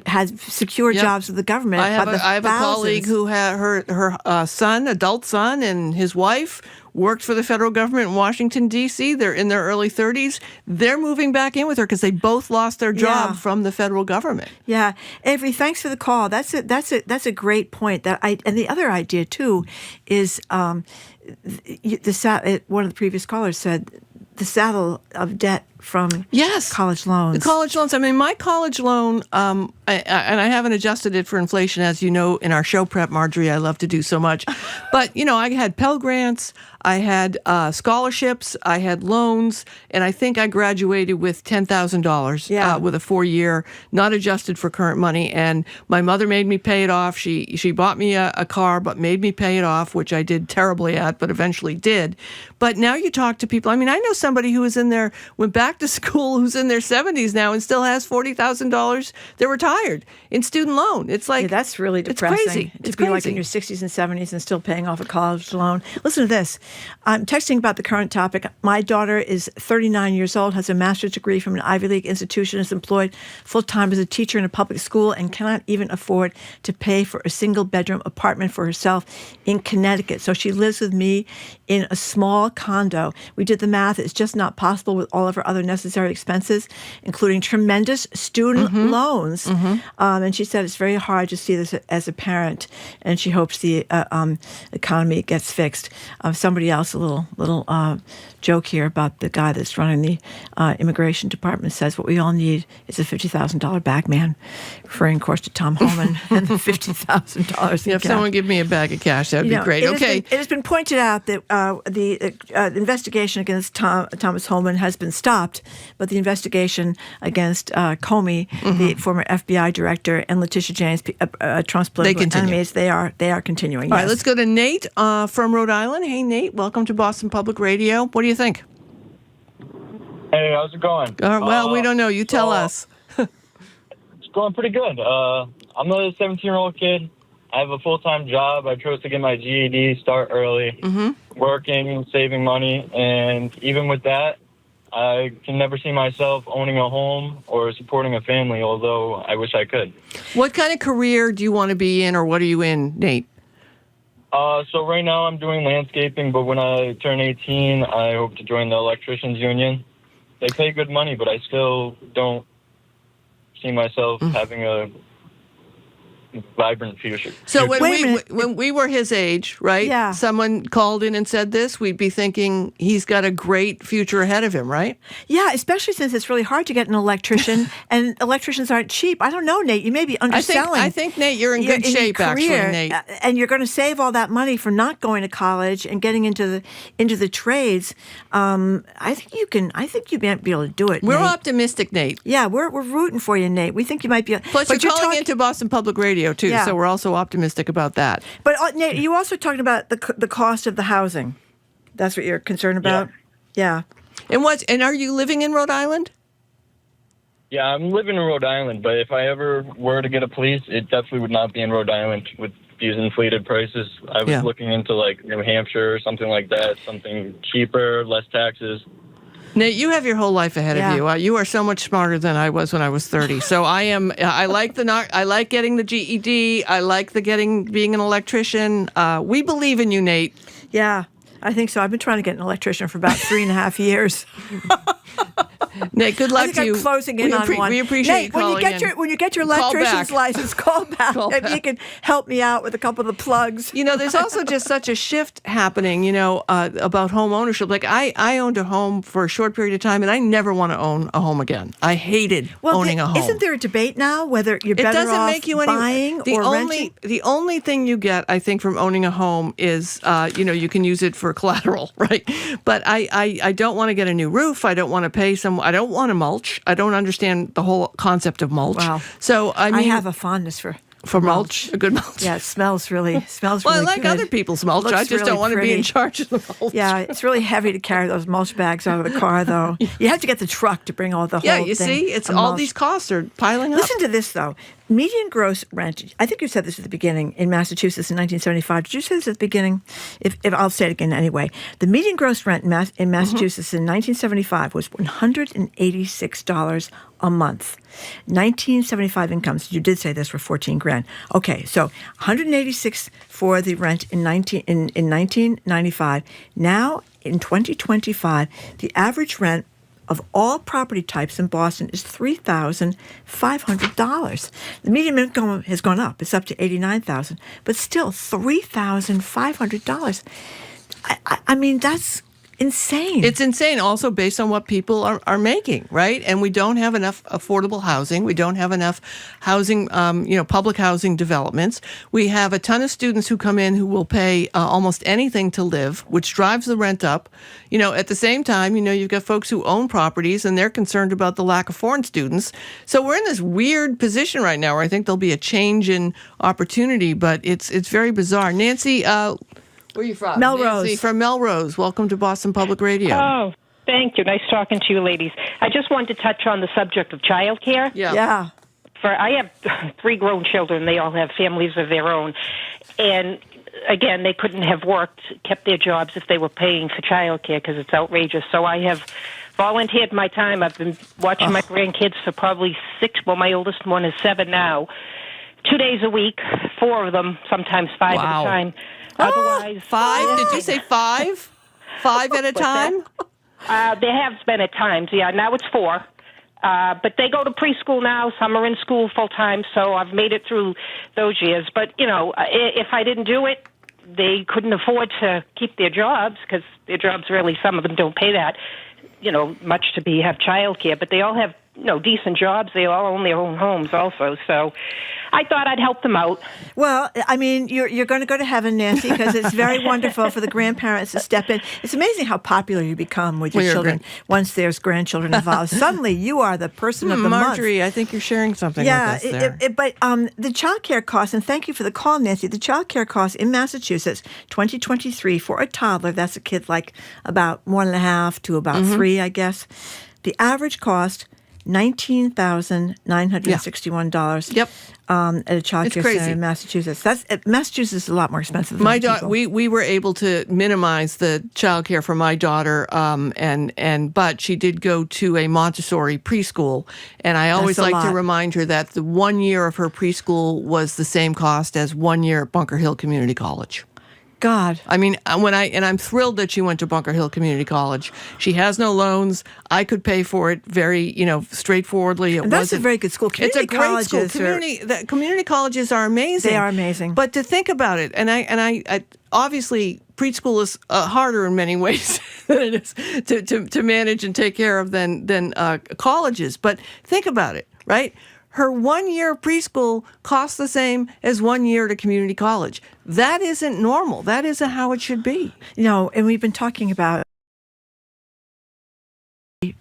has secure jobs with the government. I have a colleague who had her son, adult son, and his wife worked for the federal government in Washington, D.C. They're in their early 30s. They're moving back in with her because they both lost their job from the federal government. Yeah, Avery, thanks for the call. That's a great point. And the other idea too is one of the previous callers said the saddle of debt from college loans. The college loans. I mean, my college loan, and I haven't adjusted it for inflation, as you know, in our show prep, Margery, I love to do so much. But, I had Pell Grants, I had scholarships, I had loans, and I think I graduated with $10,000 with a 4-year, not adjusted for current money. And my mother made me pay it off. She bought me a car, but made me pay it off, which I did terribly at, but eventually did. But now you talk to people. I mean, I know somebody who was went back to school, who's in their 70s now and still has $40,000. They're retired in student loan. It's like that's really depressing. It's crazy. To be like in your 60s and 70s and still paying off a college loan. Listen to this. I'm texting about the current topic. My daughter is 39 years old, has a master's degree from an Ivy League institution, is employed full-time as a teacher in a public school, and cannot even afford to pay for a single-bedroom apartment for herself in Connecticut. So she lives with me in a small condo. We did the math. It's just not possible with all of her other other necessary expenses, including tremendous student loans. And she said it's very hard to see this as a parent, and she hopes the economy gets fixed. Somebody else, a little joke here about the guy that's running the immigration department, says what we all need is a $50,000 bag man, referring, of course, to Tom Homan and the $50,000. If someone give me a bag of cash, that would be great. It has been pointed out that the investigation against Thomas Homan has been stopped, but the investigation against Comey, the former FBI director, and Letitia James, Trump's political enemies, they are continuing. All right, let's go to Nate from Rhode Island. Hey, Nate, welcome to Boston Public Radio. What do you think? Hey, how's it going? Well, we don't know. You tell us. It's going pretty good. I'm a 17-year-old kid. I have a full-time job. I chose to get my GED, start early, working, saving money, and even with that, I can never see myself owning a home or supporting a family, although I wish I could. What kind of career do you want to be in, or what are you in, Nate? So right now I'm doing landscaping, but when I turn 18, I hope to join the electricians union. They pay good money, but I still don't see myself having a vibrant future. So when we were his age, right? Yeah. Someone called in and said this, we'd be thinking he's got a great future ahead of him, right? Yeah, especially since it's really hard to get an electrician, and electricians aren't cheap. I don't know, Nate. You may be underselling. I think Nate, you're in good shape, actually, Nate. And you're going to save all that money for not going to college and getting into the trades. I think you might be able to do it. We're Nate. Optimistic, Nate. Yeah, we're rooting for you, Nate. We think you might be. Plus, you're calling into Boston Public Radio too, so we're also optimistic about that. But Nate, you also talking about the cost of the housing. That's what you're concerned about. Yeah. And are you living in Rhode Island? Yeah, I'm living in Rhode Island, but if I ever were to get a place, it definitely would not be in Rhode Island with these inflated prices. I was looking into like New Hampshire or something like that, something cheaper, less taxes. Nate, you have your whole life ahead of you. You are so much smarter than I was when I was 30. So I like getting the GED. I like being an electrician. We believe in you, Nate. Yeah, I think so. I've been trying to get an electrician for about 3.5 years. Nate, good luck I think to you. I'm closing in on one. We appreciate Nate, you calling when you get your electrician's license, call back. Maybe you can help me out with a couple of the plugs. You know, there's also just such a shift happening, about home ownership. Like I owned a home for a short period of time, and I never want to own a home again. I hated owning a home. Isn't there a debate now whether you're better off buying or renting? The only thing you get, I think, from owning a home is, you can use it for collateral, right? But I don't want to get a new roof. I don't want to pay I don't want to mulch. I don't understand the whole concept of mulch. Wow. So I have a fondness for mulch, a good mulch. Yeah, it smells really well, really I like good. other people's mulch. I just don't want to be in charge of the mulch. Yeah, it's really heavy to carry those mulch bags out of the car, though. You have to get the truck to bring all the whole thing. Yeah, you see, it's all these costs are piling up. Listen to this, though. Median gross rent, I think you said this at the beginning, in Massachusetts in 1975. Did you say this at the beginning? If I'll say it again anyway. The median gross rent in Massachusetts in 1975 was $186 a month. 1975 incomes, you did say this, were $14,000. Okay, so $186 for the rent in 1995. Now, in 2025, the average rent of all property types in Boston is $3,500. The median income has gone up. It's up to $89,000, but still $3,500. I mean, that's insane. It's insane also based on what people are making, right? And we don't have enough affordable housing. We don't have enough housing, public housing developments. We have a ton of students who come in who will pay almost anything to live, which drives the rent up. At the same time, you've got folks who own properties and they're concerned about the lack of foreign students. So we're in this weird position right now where I think there'll be a change in opportunity, but it's very bizarre. Nancy, where are you from? Melrose. Nancy from Melrose. Welcome to Boston Public Radio. Oh, thank you. Nice talking to you, ladies. I just wanted to touch on the subject of childcare. Yeah. I have 3 grown children. They all have families of their own. And, again, they couldn't have kept their jobs if they were paying for childcare because it's outrageous. So I have volunteered my time. I've been watching my grandkids for probably 6. Well, my oldest one is 7 now. 2 days a week, 4 of them, sometimes 5 at a time. Otherwise, 5? Did you say 5? 5 at a time? There have been at times, yeah. Now it's 4. But they go to preschool now. Some are in school full time, so I've made it through those years. But, if I didn't do it, they couldn't afford to keep their jobs because their jobs really, some of them don't pay that, much to have childcare. But they all have, decent jobs. They all own their own homes also. So I thought I'd help them out. Well, I mean, you're going to go to heaven, Nancy, because it's very wonderful for the grandparents to step in. It's amazing how popular you become with your children once there's grandchildren involved. Suddenly, you are the person of the Margery, month. I think you're sharing something with us there. But the child care costs, and thank you for the call, Nancy, the child care costs in Massachusetts, 2023, for a toddler, that's a kid like about 1.5 to about 3, I guess. The average cost, $19,961. Yep. At a child care center in Massachusetts. Massachusetts is a lot more expensive than my daughter. We were able to minimize the child care for my daughter, but she did go to a Montessori preschool, and I always like to remind her that the 1 year of her preschool was the same cost as 1 year at Bunker Hill Community College. God. I mean, I'm thrilled that she went to Bunker Hill Community College. She has no loans. I could pay for it very, straightforwardly. That's a very good school. It's a great school. Community colleges are amazing. They are amazing. But to think about it, and I obviously preschool is harder in many ways than it is to manage and take care of than colleges. But think about it, right? Her 1 year preschool costs the same as 1 year at a community college. That isn't normal. That isn't how it should be. And we've been talking about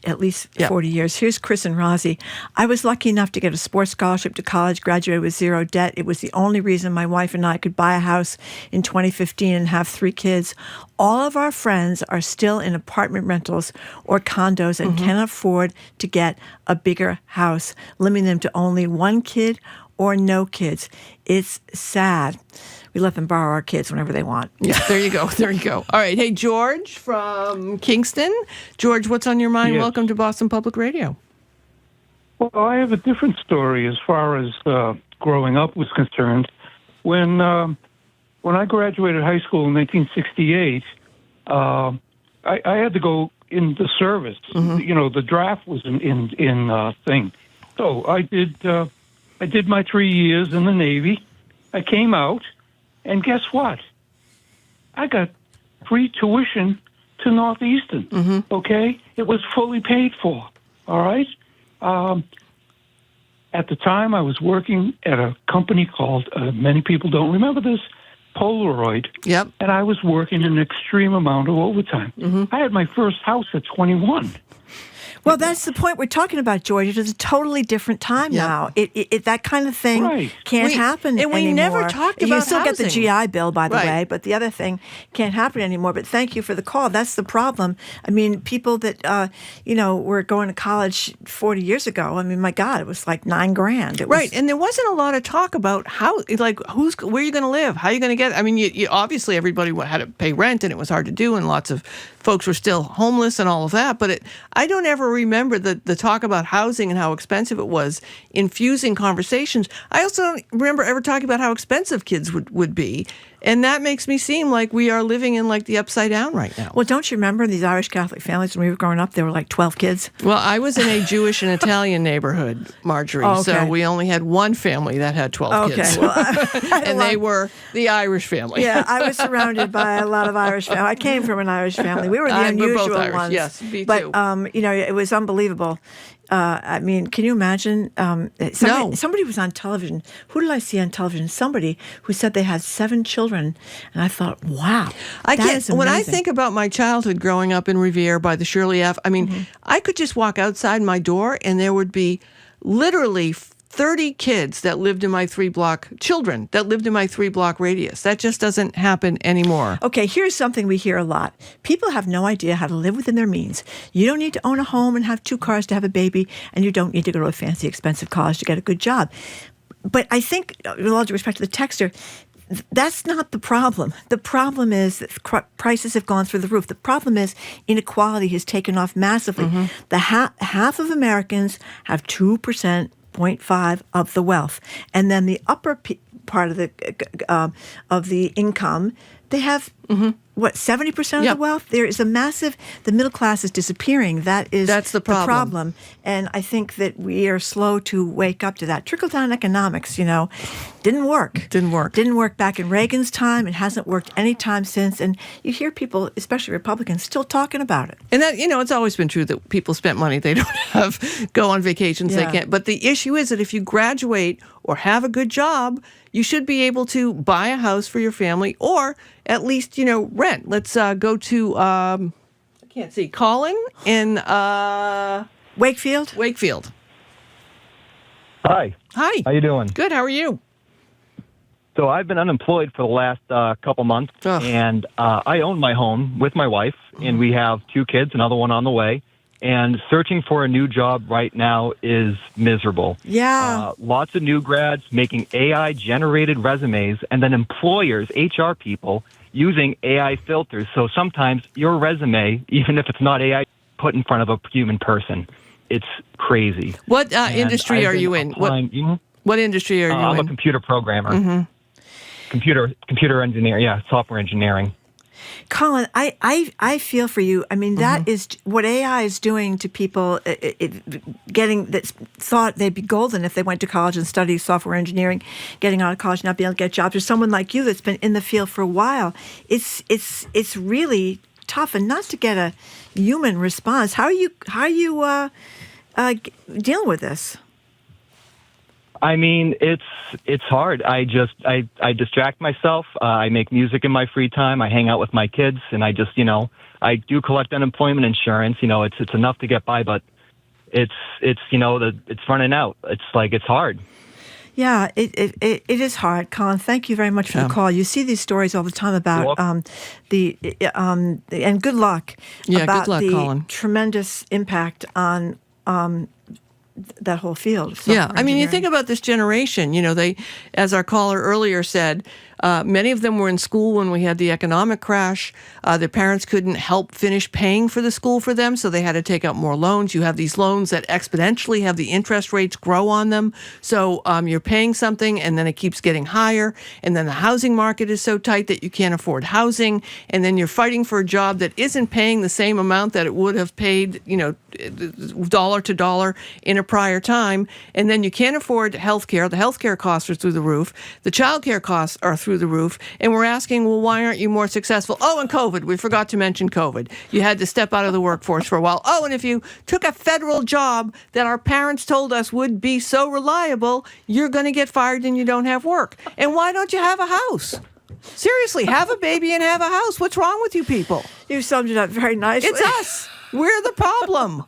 at least 40 years. Here's Chris and Rosie. I was lucky enough to get a sports scholarship to college, graduated with 0 debt. It was the only reason my wife and I could buy a house in 2015 and have 3 kids. All of our friends are still in apartment rentals or condos and can't afford to get a bigger house, limiting them to only 1 kid or no kids. It's sad. We let them borrow our kids whenever they want. Yeah, there you go. There you go. All right. Hey, George from Kingston. George, what's on your mind? Yes. Welcome to Boston Public Radio. Well, I have a different story as far as growing up was concerned. When I graduated high school in 1968, I had to go into service. The draft was in thing. So I did my 3 years in the Navy. I came out. And guess what? I got free tuition to Northeastern, okay? It was fully paid for, all right? At the time, I was working at a company called, many people don't remember this, Polaroid. Yep. And I was working an extreme amount of overtime. I had my first house at 21. Well, that's the point we're talking about, George. It is a totally different time now. That kind of thing can't happen anymore. And we never talked about You still housing. get the GI Bill, by the way, but the other thing can't happen anymore. But thank you for the call. That's the problem. I mean, people that, were going to college 40 years ago, I mean, my God, it was like $9,000. Right, and there wasn't a lot of talk about how, where are you going to live? How are you going to get, I mean, you obviously everybody had to pay rent, and it was hard to do, and lots of folks were still homeless and all of that, but I don't ever remember the talk about housing and how expensive it was infusing conversations. I also don't remember ever talking about how expensive kids would be. And that makes me seem like we are living in like the upside down right now. Well, don't you remember these Irish Catholic families when we were growing up? There were like 12 kids. Well, I was in a Jewish and Italian neighborhood, Margery. Oh, okay. So we only had one family that had 12 kids. Well, and they were the Irish family. Yeah, I was surrounded by a lot of Irish families. I came from an Irish family. We were the unusual both Irish. ones. Yes, me but, too. it was unbelievable. I mean, can you imagine? Somebody was on television. Who did I see on television? Somebody who said they had 7 children. And I thought, wow, that is amazing. When I think about my childhood growing up in Revere by the Shirley F., I mean, I could just walk outside my door and there would be literally 30 kids that lived in my 3-block, children that lived in my 3-block radius. That just doesn't happen anymore. Okay, here's something we hear a lot. People have no idea how to live within their means. You don't need to own a home and have 2 cars to have a baby, and you don't need to go to a fancy, expensive college to get a good job. But I think, with all due respect to the texter, that's not the problem. The problem is that prices have gone through the roof. The problem is inequality has taken off massively. The half of Americans have 2.5% of the wealth, and then the upper part of the income, they have 70% of the wealth? There is a massive, the middle class is disappearing. That's the problem. And I think that we are slow to wake up to that. Trickle-down economics, didn't work. Didn't work back in Reagan's time. It hasn't worked any time since. And you hear people, especially Republicans, still talking about it. And that, it's always been true that people spent money they don't have, go on vacations they can't. But the issue is that if you graduate or have a good job, you should be able to buy a house for your family or at least, rent. Let's go to, I can't see, Colin in Wakefield. Hi. How you doing? Good. How are you? So I've been unemployed for the last couple months, and I own my home with my wife, and we have 2 kids, another one on the way. And searching for a new job right now is miserable. Yeah. Lots of new grads making AI-generated resumes, and then employers, HR people, using AI filters. So sometimes your resume, even if it's not AI, put in front of a human person. It's crazy. What industry are you in? What industry are you in? I'm a computer programmer. Mm-hmm. Computer engineer, software engineering. Colin, I feel for you. I mean, that is what AI is doing to people, getting that thought they'd be golden if they went to college and studied software engineering, getting out of college, not being able to get jobs. Or someone like you that's been in the field for a while. It's really tough, and not to get a human response. How are you dealing with this? I mean, it's hard. I distract myself. I make music in my free time. I hang out with my kids, and I just, I do collect unemployment insurance. It's enough to get by, but it's running out. It's hard. Yeah, it is hard, Colin. Thank you very much for the call. You see these stories all the time about and good luck. Yeah, about good luck, the Colin. Tremendous impact on that whole field. Yeah, I mean, you think about this generation, they, as our caller earlier said, many of them were in school when we had the economic crash. Their parents couldn't help finish paying for the school for them, so they had to take out more loans. You have these loans that exponentially have the interest rates grow on them. So you're paying something, and then it keeps getting higher, and then the housing market is so tight that you can't afford housing, and then you're fighting for a job that isn't paying the same amount that it would have paid, dollar to dollar in a prior time, and then you can't afford health care. The health care costs are through the roof. The child care costs are through the roof. And we're asking, well, why aren't you more successful? Oh, and COVID. We forgot to mention COVID. You had to step out of the workforce for a while. Oh, and if you took a federal job that our parents told us would be so reliable, you're going to get fired and you don't have work. And why don't you have a house? Seriously, have a baby and have a house. What's wrong with you people? You summed it up very nicely. It's us. We're the problem.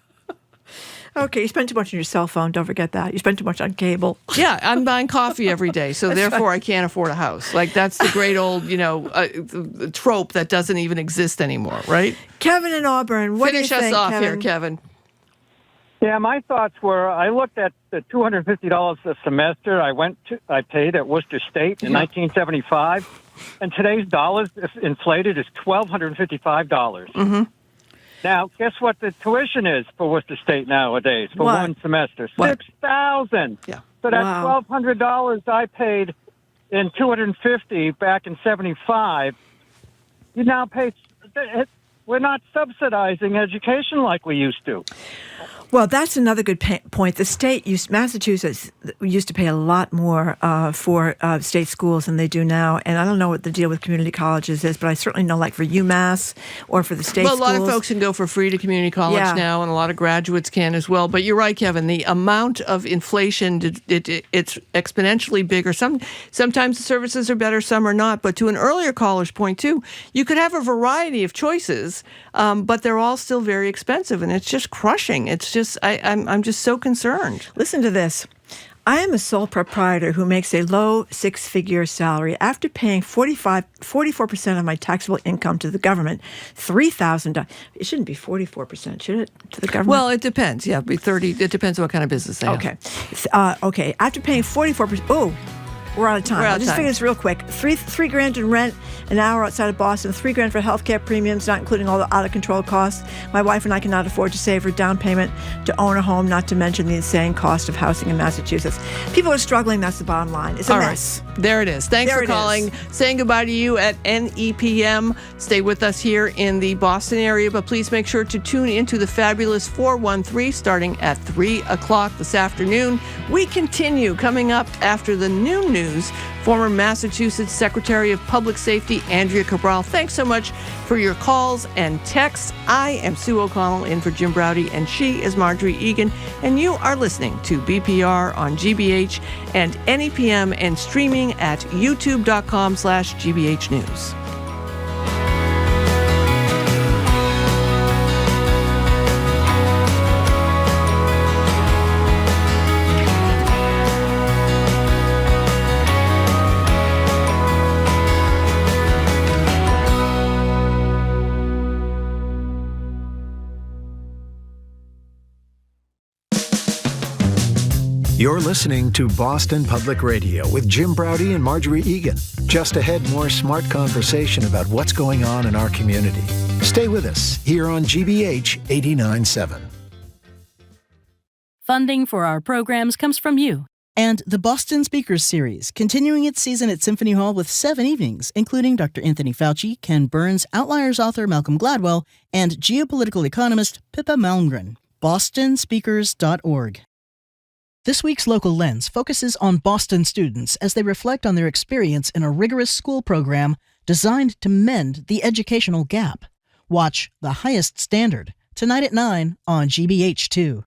Okay, you spend too much on your cell phone. Don't forget that. You spend too much on cable. Yeah, I'm buying coffee every day, so therefore I can't afford a house. Like, that's the great old, trope that doesn't even exist anymore, right? Kevin in Auburn, what Finish do you think, us off Kevin? here, Kevin. Yeah, my thoughts were, I looked at the $250 a semester I paid at Worcester State in 1975, and today's dollars, if inflated, is $1,255. Mm-hmm. Now, guess what the tuition is for Worcester State nowadays for one semester? $6,000. Yeah. So that's $1,200 I paid in $250 back in '75. You now pay. We're not subsidizing education like we used to. Well, that's another good point. The state, Massachusetts, used to pay a lot more for state schools than they do now. And I don't know what the deal with community colleges is, but I certainly know, like for UMass or for the state schools. Well, a lot of folks can go for free to community college now, and a lot of graduates can as well. But you're right, Kevin. The amount of inflation, it's exponentially bigger. Sometimes the services are better, some are not. But to an earlier caller's point, too, you could have a variety of choices, but they're all still very expensive, and it's just crushing. It's just I'm just so concerned. Listen to this. I am a sole proprietor who makes a low six-figure salary. After paying 44% of my taxable income to the government, $3,000. It shouldn't be 44%, should it, to the government? Well, it depends. Yeah, it'd be 30. It depends on what kind of business they have. Okay. Okay. After paying 44%. Oh, We're out of time. We're out I'll of just time. figure this real quick. $3 grand in rent an hour outside of Boston, $3 grand for healthcare premiums, not including all the out-of-control costs. My wife and I cannot afford to save for down payment to own a home, not to mention the insane cost of housing in Massachusetts. People are struggling. That's the bottom line. It's a mess. Right. There it is. Thanks for calling. Saying goodbye to you at NEPM. Stay with us here in the Boston area, but please make sure to tune into the fabulous 413 starting at 3 o'clock this afternoon. We continue coming up after the noon news. Former Massachusetts Secretary of Public Safety, Andrea Cabral. Thanks so much for your calls and texts. I am Sue O'Connell in for Jim Browdy, and she is Margery Egan. And you are listening to BPR on GBH and NEPM and streaming at youtube.com/GBH News. You're listening to Boston Public Radio with Jim Browdy and Margery Egan. Just ahead, more smart conversation about what's going on in our community. Stay with us here on GBH 89.7. Funding for our programs comes from you. And the Boston Speakers Series, continuing its season at Symphony Hall with 7 evenings, including Dr. Anthony Fauci, Ken Burns, Outliers author Malcolm Gladwell, and geopolitical economist Pippa Malmgren. BostonSpeakers.org. This week's Local Lens focuses on Boston students as they reflect on their experience in a rigorous school program designed to mend the educational gap. Watch The Highest Standard tonight at 9 on GBH2.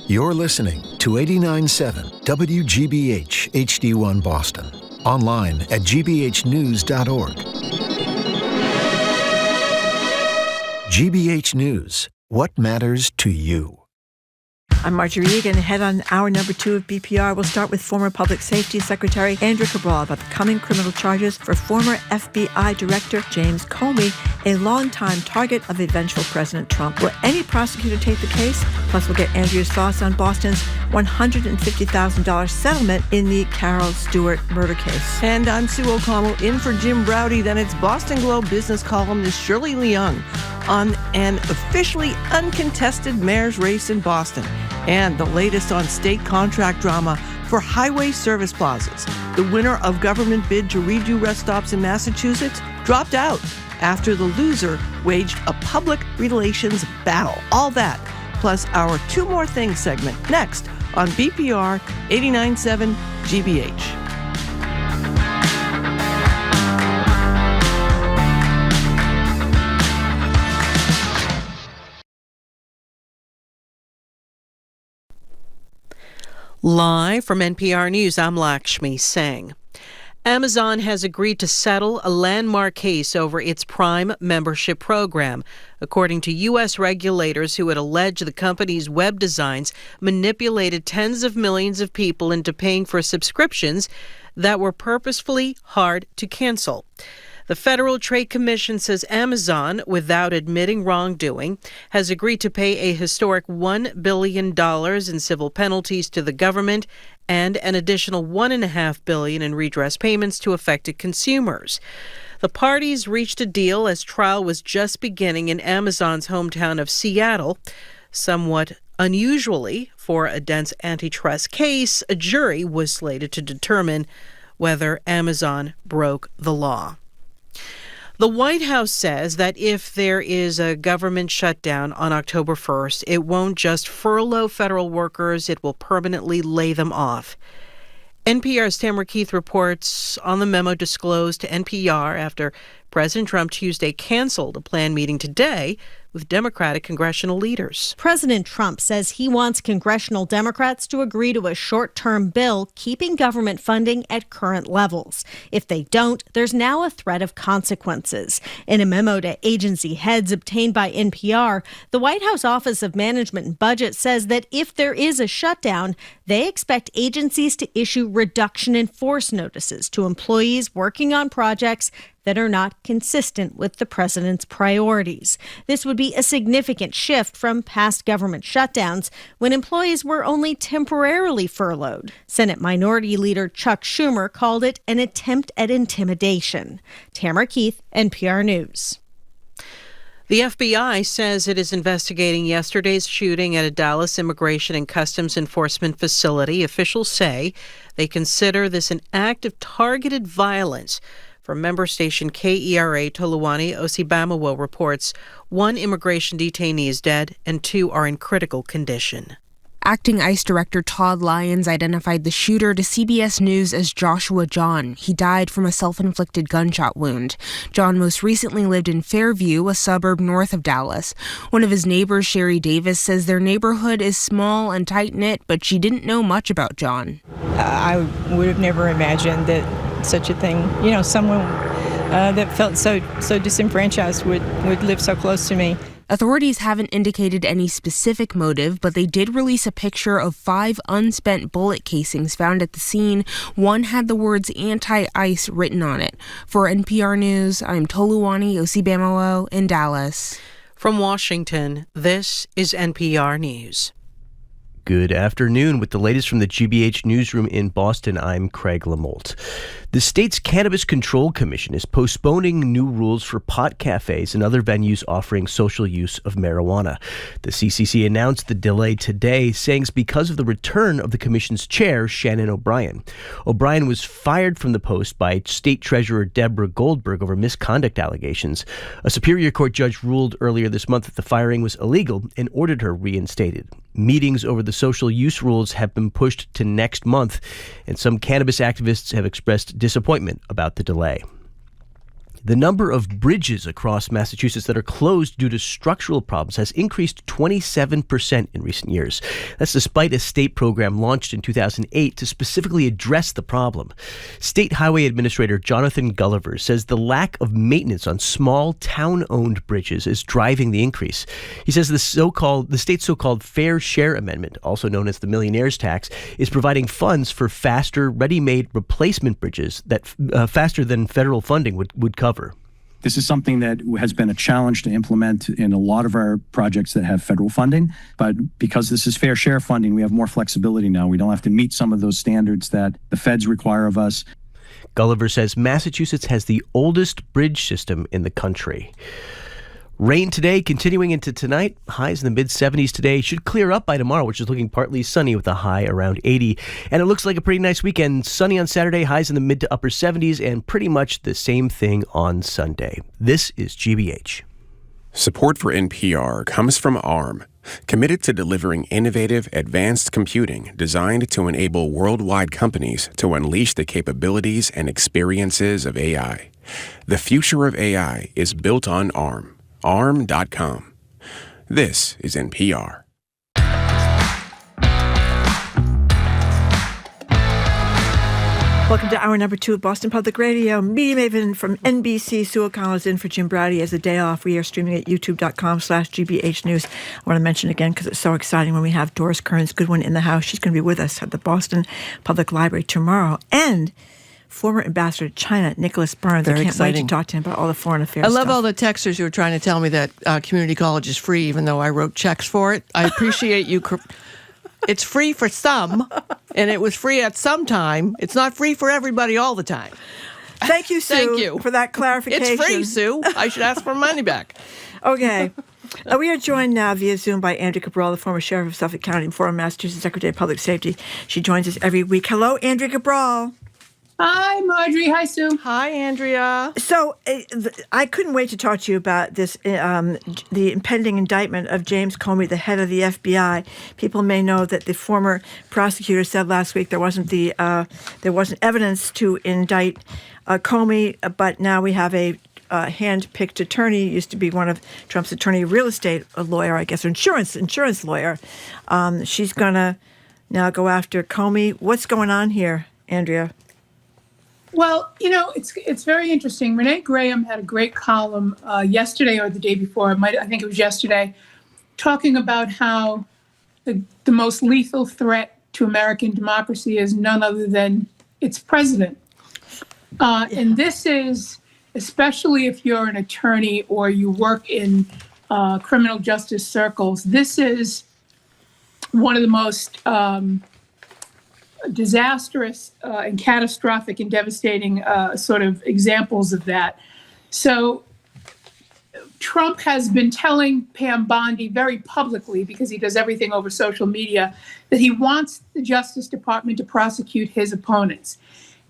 You're listening to 89.7 WGBH HD1 Boston. Online at gbhnews.org. GBH News. What matters to you? I'm Margery Egan. Ahead on hour number 2 of BPR, we'll start with former Public Safety Secretary Andrea Cabral about the coming criminal charges for former FBI Director James Comey, a longtime target of eventual President Trump. Will any prosecutor take the case? Plus, we'll get Andrea's thoughts on Boston's $150,000 settlement in the Carol Stewart murder case. And I'm Sue O'Connell in for Jim Browdy. Then it's Boston Globe business columnist Shirley Leung on an officially uncontested mayor's race in Boston and the latest on state contract drama for highway service plazas. The winner of government bid to redo rest stops in Massachusetts dropped out after the loser waged a public relations battle. All that, plus our Two More Things segment next on BPR 89.7 GBH. Live from NPR News, I'm Lakshmi Singh. Amazon has agreed to settle a landmark case over its Prime membership program, according to U.S. regulators who had alleged the company's web designs manipulated tens of millions of people into paying for subscriptions that were purposefully hard to cancel. The Federal Trade Commission says Amazon, without admitting wrongdoing, has agreed to pay a historic $1 billion in civil penalties to the government and an additional $1.5 billion in redress payments to affected consumers. The parties reached a deal as trial was just beginning in Amazon's hometown of Seattle. Somewhat unusually, for a dense antitrust case, a jury was slated to determine whether Amazon broke the law. The White House says that if there is a government shutdown on October 1st, it won't just furlough federal workers, it will permanently lay them off. NPR's Tamara Keith reports on the memo disclosed to NPR after President Trump Tuesday canceled a planned meeting today with Democratic congressional leaders. President Trump says he wants congressional Democrats to agree to a short-term bill keeping government funding at current levels. If they don't, there's now a threat of consequences. In a memo to agency heads obtained by NPR, the White House Office of Management and Budget says that if there is a shutdown, they expect agencies to issue reduction in force notices to employees working on projects that are not consistent with the president's priorities. This would be a significant shift from past government shutdowns when employees were only temporarily furloughed. Senate Minority Leader Chuck Schumer called it an attempt at intimidation. Tamara Keith, NPR News. The FBI says it is investigating yesterday's shooting at a Dallas Immigration and Customs Enforcement facility. Officials say they consider this an act of targeted violence. From member station KERA, Toluwani Osibamawo reports 1 immigration detainee is dead and 2 are in critical condition. Acting ICE Director Todd Lyons identified the shooter to CBS News as Joshua John. He died from a self-inflicted gunshot wound. John most recently lived in Fairview, a suburb north of Dallas. One of his neighbors, Sherry Davis, says their neighborhood is small and tight-knit, but she didn't know much about John. I would have never imagined that such a thing, someone that felt so disenfranchised would live so close to me. Authorities haven't indicated any specific motive, but they did release a picture of 5 unspent bullet casings found at the scene. One had the words anti-ICE written on it. For NPR News, I'm Toluwani Osibamawo in Dallas. From Washington, this is NPR News. Good afternoon. With the latest from the GBH newsroom in Boston, I'm Craig Lamolt. The state's Cannabis Control Commission is postponing new rules for pot cafes and other venues offering social use of marijuana. The CCC announced the delay today, saying it's because of the return of the commission's chair, Shannon O'Brien. O'Brien was fired from the post by State Treasurer Deborah Goldberg over misconduct allegations. A Superior Court judge ruled earlier this month that the firing was illegal and ordered her reinstated. Meetings over the social use rules have been pushed to next month, and some cannabis activists have expressed disappointment about the delay. The number of bridges across Massachusetts that are closed due to structural problems has increased 27% in recent years. That's despite a state program launched in 2008 to specifically address the problem. State Highway Administrator Jonathan Gulliver says the lack of maintenance on small town-owned bridges is driving the increase. He says the state's so-called Fair Share Amendment, also known as the Millionaire's Tax, is providing funds for faster, ready-made replacement bridges that faster than federal funding would cover. This is something that has been a challenge to implement in a lot of our projects that have federal funding. But because this is fair share funding, we have more flexibility now. We don't have to meet some of those standards that the feds require of us. Gulliver says Massachusetts has the oldest bridge system in the country. Rain today, continuing into tonight. Highs in the mid-70s today. Should clear up by tomorrow, which is looking partly sunny with a high around 80. And it looks like a pretty nice weekend. Sunny on Saturday, highs in the mid to upper 70s, and pretty much the same thing on Sunday. This is GBH. Support for NPR comes from ARM, committed to delivering innovative, advanced computing designed to enable worldwide companies to unleash the capabilities and experiences of AI. The future of AI is built on ARM. ARM.com. This is NPR. Welcome to hour number 2 of Boston Public Radio. Media Maven from NBC, Sue O'Connell is in for Jim Browdy as a day off. We are streaming at youtube.com/GBH News. I want to mention again, because it's so exciting when we have Doris Kearns Goodwin in the house. She's going to be with us at the Boston Public Library tomorrow. And former ambassador to China, Nicholas Burns. Very I can't exciting. wait to talk to him about all the foreign affairs I love stuff. all the texters who are trying to tell me that community college is free, even though I wrote checks for it. I appreciate you. It's free for some, and it was free at some time. It's not free for everybody all the time. Thank you, Sue, Thank you. for that clarification. It's free, Sue. I should ask for money back. Okay. We are joined now via Zoom by Andrea Cabral, the former sheriff of Suffolk County and former Massachusetts Secretary of Public Safety. She joins us every week. Hello, Andrea Cabral. Hi, Margery. Hi, Sue. Hi, Andrea. So I couldn't wait to talk to you about this, the impending indictment of James Comey, the head of the FBI. People may know that the former prosecutor said last week there wasn't evidence to indict Comey, but now we have a hand-picked attorney. Used to be one of Trump's attorney, real estate lawyer, I guess, or insurance lawyer. She's gonna now go after Comey. What's going on here, Andrea? Well, it's very interesting. Renee Graham had a great column yesterday or the day before. I think it was yesterday, talking about how the most lethal threat to American democracy is none other than its president. And this is especially if you're an attorney or you work in criminal justice circles, this is one of the most disastrous and catastrophic and devastating sort of examples of that. So Trump has been telling Pam Bondi very publicly, because he does everything over social media, that he wants the Justice Department to prosecute his opponents.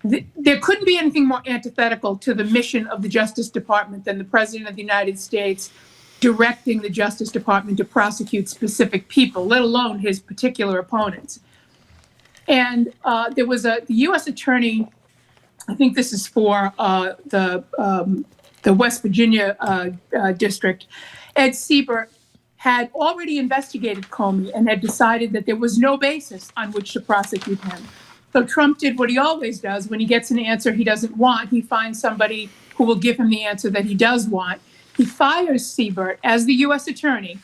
There couldn't be anything more antithetical to the mission of the Justice Department than the President of the United States directing the Justice Department to prosecute specific people, let alone his particular opponents. And there was the U.S. attorney, I think this is for the West Virginia district, Ed Siebert, had already investigated Comey and had decided that there was no basis on which to prosecute him. So Trump did what he always does. When he gets an answer he doesn't want, he finds somebody who will give him the answer that he does want. He fires Siebert as the U.S. attorney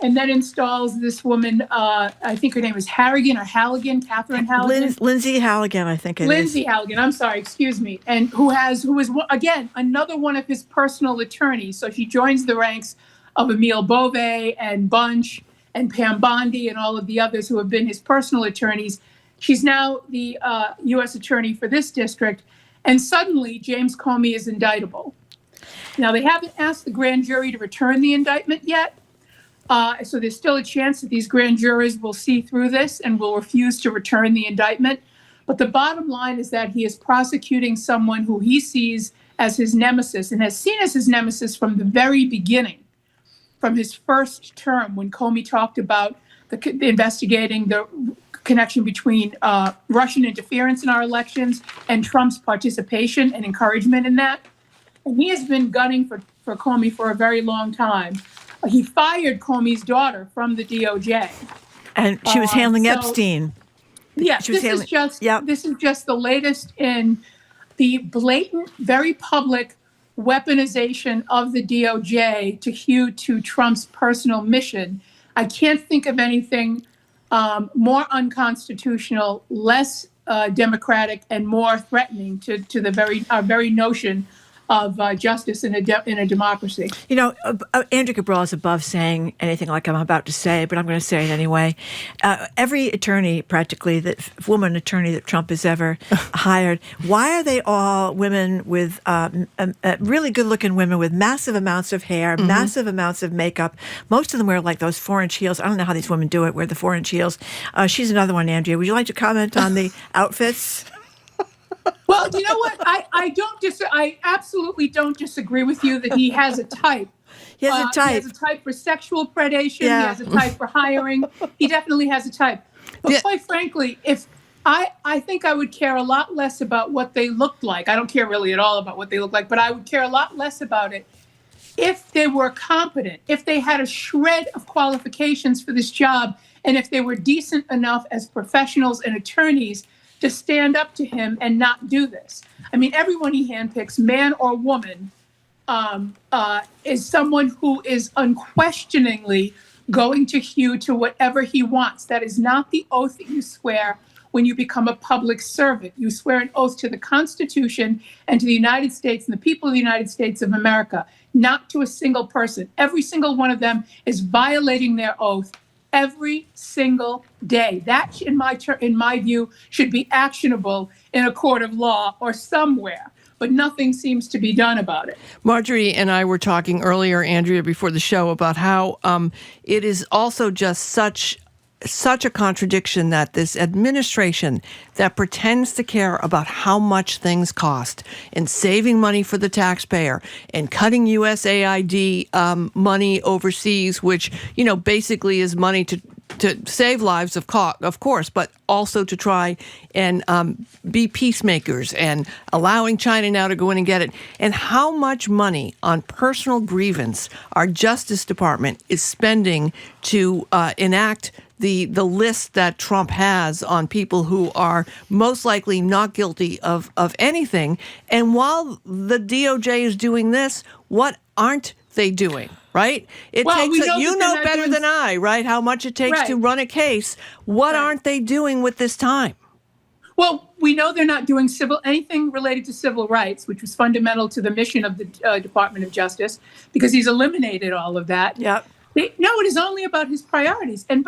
and then installs this woman, I think her name is Harrigan or Halligan, Catherine Halligan. Lindsay Halligan, I think it is. Lindsay Halligan, I'm sorry, excuse me. And who is, again, another one of his personal attorneys. So she joins the ranks of Emil Bove and Bunch and Pam Bondi and all of the others who have been his personal attorneys. She's now the U.S. attorney for this district. And suddenly, James Comey is indictable. Now, they haven't asked the grand jury to return the indictment yet. So there's still a chance that these grand jurors will see through this and will refuse to return the indictment. But the bottom line is that he is prosecuting someone who he sees as his nemesis and has seen as his nemesis from the very beginning, from his first term, when Comey talked about investigating the connection between Russian interference in our elections and Trump's participation and encouragement in that. And he has been gunning for Comey for a very long time. He fired Comey's daughter from the DOJ. And she was handling Epstein. Yeah, this is just the latest in the blatant, very public weaponization of the DOJ to hew to Trump's personal mission. I can't think of anything more unconstitutional, less democratic, and more threatening to our very notion of justice in a democracy. You know, Andrea Cabral is above saying anything like I'm about to say, but I'm going to say it anyway. Every attorney, practically, woman attorney that Trump has ever hired, why are they all women with really good-looking women with massive amounts of hair, massive amounts of makeup? Most of them wear like those 4-inch heels. I don't know how these women do it, wear the 4-inch heels. She's another one, Andrea. Would you like to comment on the outfits? Well, you know what? I absolutely don't disagree with you that he has a type. He has a type. He has a type for sexual predation. Yeah. He has a type for hiring. He definitely has a type. But quite frankly, if I think I would care a lot less about what they looked like. I don't care really at all about what they look like, but I would care a lot less about it if they were competent, if they had a shred of qualifications for this job, and if they were decent enough as professionals and attorneys to stand up to him and not do this. I mean, everyone he handpicks, man or woman, is someone who is unquestioningly going to hew to whatever he wants. That is not the oath that you swear when you become a public servant. You swear an oath to the Constitution and to the United States and the people of the United States of America, not to a single person. Every single one of them is violating their oath every single day. That, in my view, should be actionable in a court of law or somewhere, but nothing seems to be done about it. Margery and I were talking earlier, Andrea, before the show, about how it is also just such a contradiction that this administration that pretends to care about how much things cost and saving money for the taxpayer and cutting USAID money overseas, which, you know, basically is money to save lives, of course, but also to try and be peacemakers and allowing China now to go in and get it. And how much money on personal grievance our Justice Department is spending to enact the list that Trump has on people who are most likely not guilty of anything. And while the DOJ is doing this, what aren't they doing? Right? You know better than I, right? How much it takes to run a case. What aren't they doing with this time? Well, we know they're not doing anything related to civil rights, which was fundamental to the mission of the Department of Justice, because he's eliminated all of that. Yep. No, it is only about his priorities. And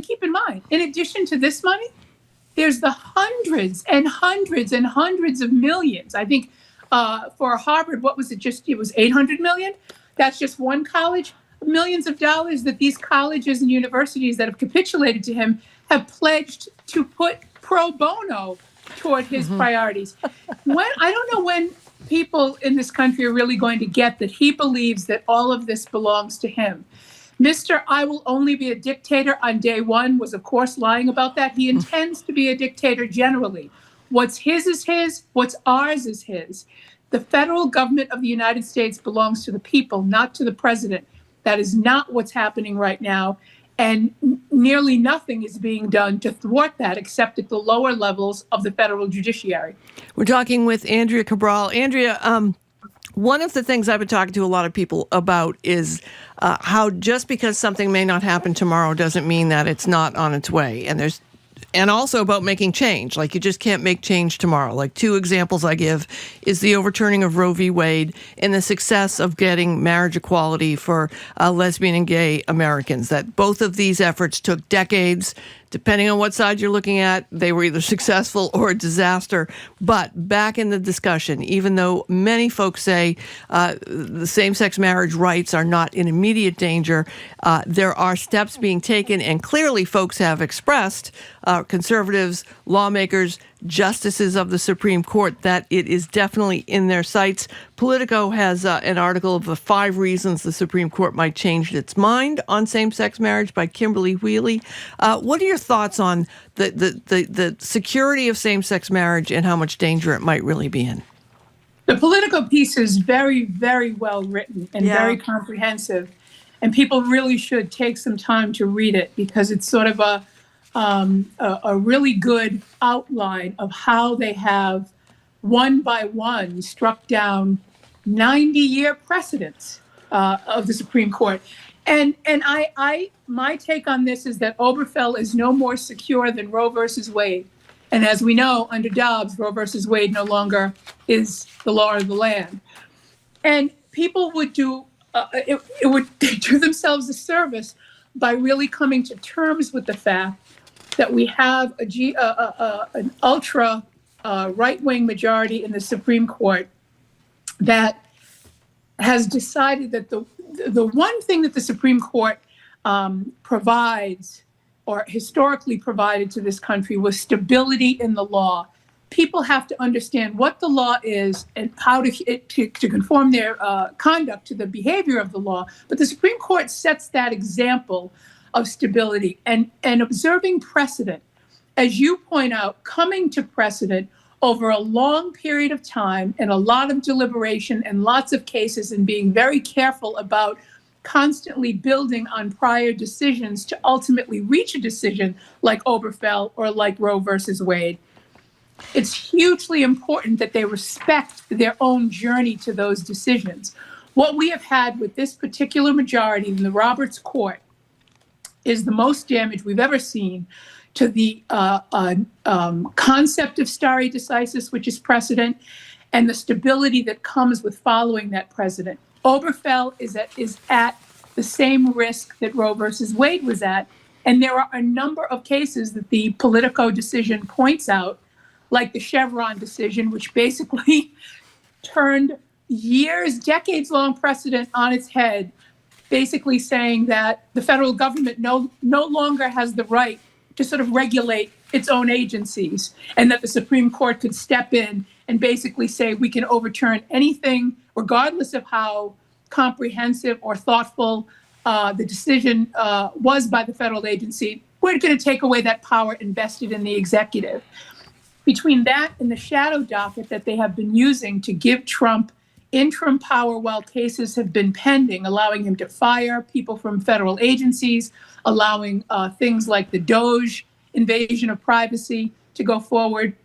keep in mind, in addition to this money, there's the hundreds and hundreds and hundreds of millions. I think for Harvard, what was it? It was 800 million. That's just one college. Millions of dollars that these colleges and universities that have capitulated to him have pledged to put pro bono toward his priorities. I don't know when people in this country are really going to get that he believes that all of this belongs to him. Mr. I will only be a dictator on day one was, of course, lying about that. He intends to be a dictator generally. What's his is his. What's ours is his. The federal government of the United States belongs to the people, not to the president. That is not what's happening right now. And nearly nothing is being done to thwart that except at the lower levels of the federal judiciary. We're talking with Andrea Cabral. Andrea, one of the things I've been talking to a lot of people about is how just because something may not happen tomorrow doesn't mean that it's not on its way. And also about making change. Like, you just can't make change tomorrow. Like, two examples I give is the overturning of Roe v. Wade and the success of getting marriage equality for lesbian and gay Americans. That both of these efforts took decades. Depending on what side you're looking at, they were either successful or a disaster. But back in the discussion, even though many folks say the same-sex marriage rights are not in immediate danger, there are steps being taken, and clearly folks have expressed, conservatives, lawmakers, justices of the Supreme Court, that it is definitely in their sights. Politico has an article of the 5 reasons the Supreme Court might change its mind on same-sex marriage by Kimberly Wheely. What are your thoughts on the security of same-sex marriage and how much danger it might really be in? The Politico piece is very, very well written and very comprehensive, and people really should take some time to read it because it's sort of a really good outline of how they have one by one struck down 90-year precedents of the Supreme Court. And my take on this is that Obergefell is no more secure than Roe versus Wade. And as we know, under Dobbs, Roe versus Wade no longer is the law of the land. And people would do themselves a service by really coming to terms with the fact that we have an ultra right-wing majority in the Supreme Court that has decided that the one thing that the Supreme Court provides or historically provided to this country was stability in the law. People have to understand what the law is and how to conform their conduct to the behavior of the law. But the Supreme Court sets that example of stability and observing precedent, as you point out, coming to precedent over a long period of time and a lot of deliberation and lots of cases, and being very careful about constantly building on prior decisions to ultimately reach a decision like Obergefell or like Roe versus Wade. It's hugely important that they respect their own journey to those decisions. What we have had with this particular majority in the Roberts Court is the most damage we've ever seen to the concept of stare decisis, which is precedent, and the stability that comes with following that precedent. Obergefell is at the same risk that Roe versus Wade was at, and there are a number of cases that the Politico decision points out, like the Chevron decision, which basically turned decades-long precedent on its head, basically saying that the federal government no longer has the right to sort of regulate its own agencies, and that the Supreme Court could step in and basically say we can overturn anything, regardless of how comprehensive or thoughtful the decision was by the federal agency. We're going to take away that power invested in the executive. Between that and the shadow docket that they have been using to give Trump interim power while cases have been pending, allowing him to fire people from federal agencies, allowing things like the DOJ invasion of privacy to go forward.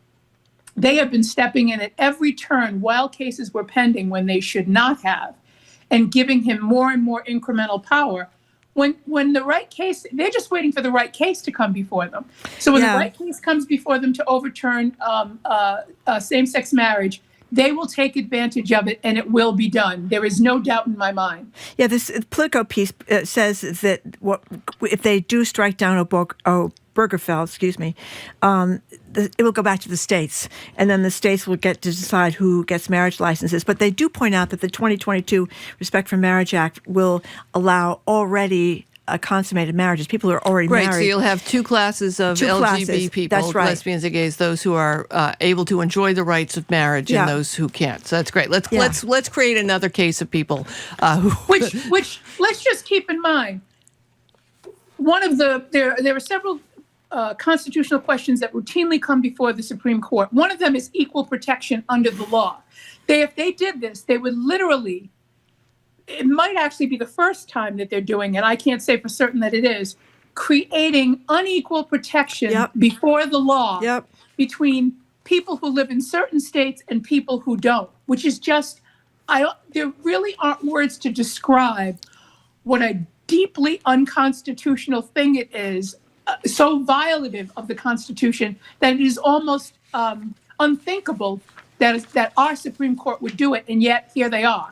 They have been stepping in at every turn while cases were pending when they should not have, and giving him more and more incremental power. when the right case, they're just waiting for the right case to come before them. So when the right case comes before them to overturn same-sex marriage, they will take advantage of it, and it will be done. There is no doubt in my mind. Yeah, this Politico piece says that if they do strike down Obergefell, it will go back to the states, and then the states will get to decide who gets marriage licenses. But they do point out that the 2022 Respect for Marriage Act will allow already consummated marriages, people who are already married. Right, so you'll have two classes of LGBT people, that's right. lesbians and gays, those who are able to enjoy the rights of marriage and those who can't. So that's great. Let's create another case of people which let's just keep in mind. One of there are several constitutional questions that routinely come before the Supreme Court. One of them is equal protection under the law. If they did this, they would literally, it might actually be the first time that they're doing it, I can't say for certain that it is, creating unequal protection before the law between people who live in certain states and people who don't, which is just, there really aren't words to describe what a deeply unconstitutional thing it is, so violative of the Constitution that it is almost unthinkable that our Supreme Court would do it, and yet here they are.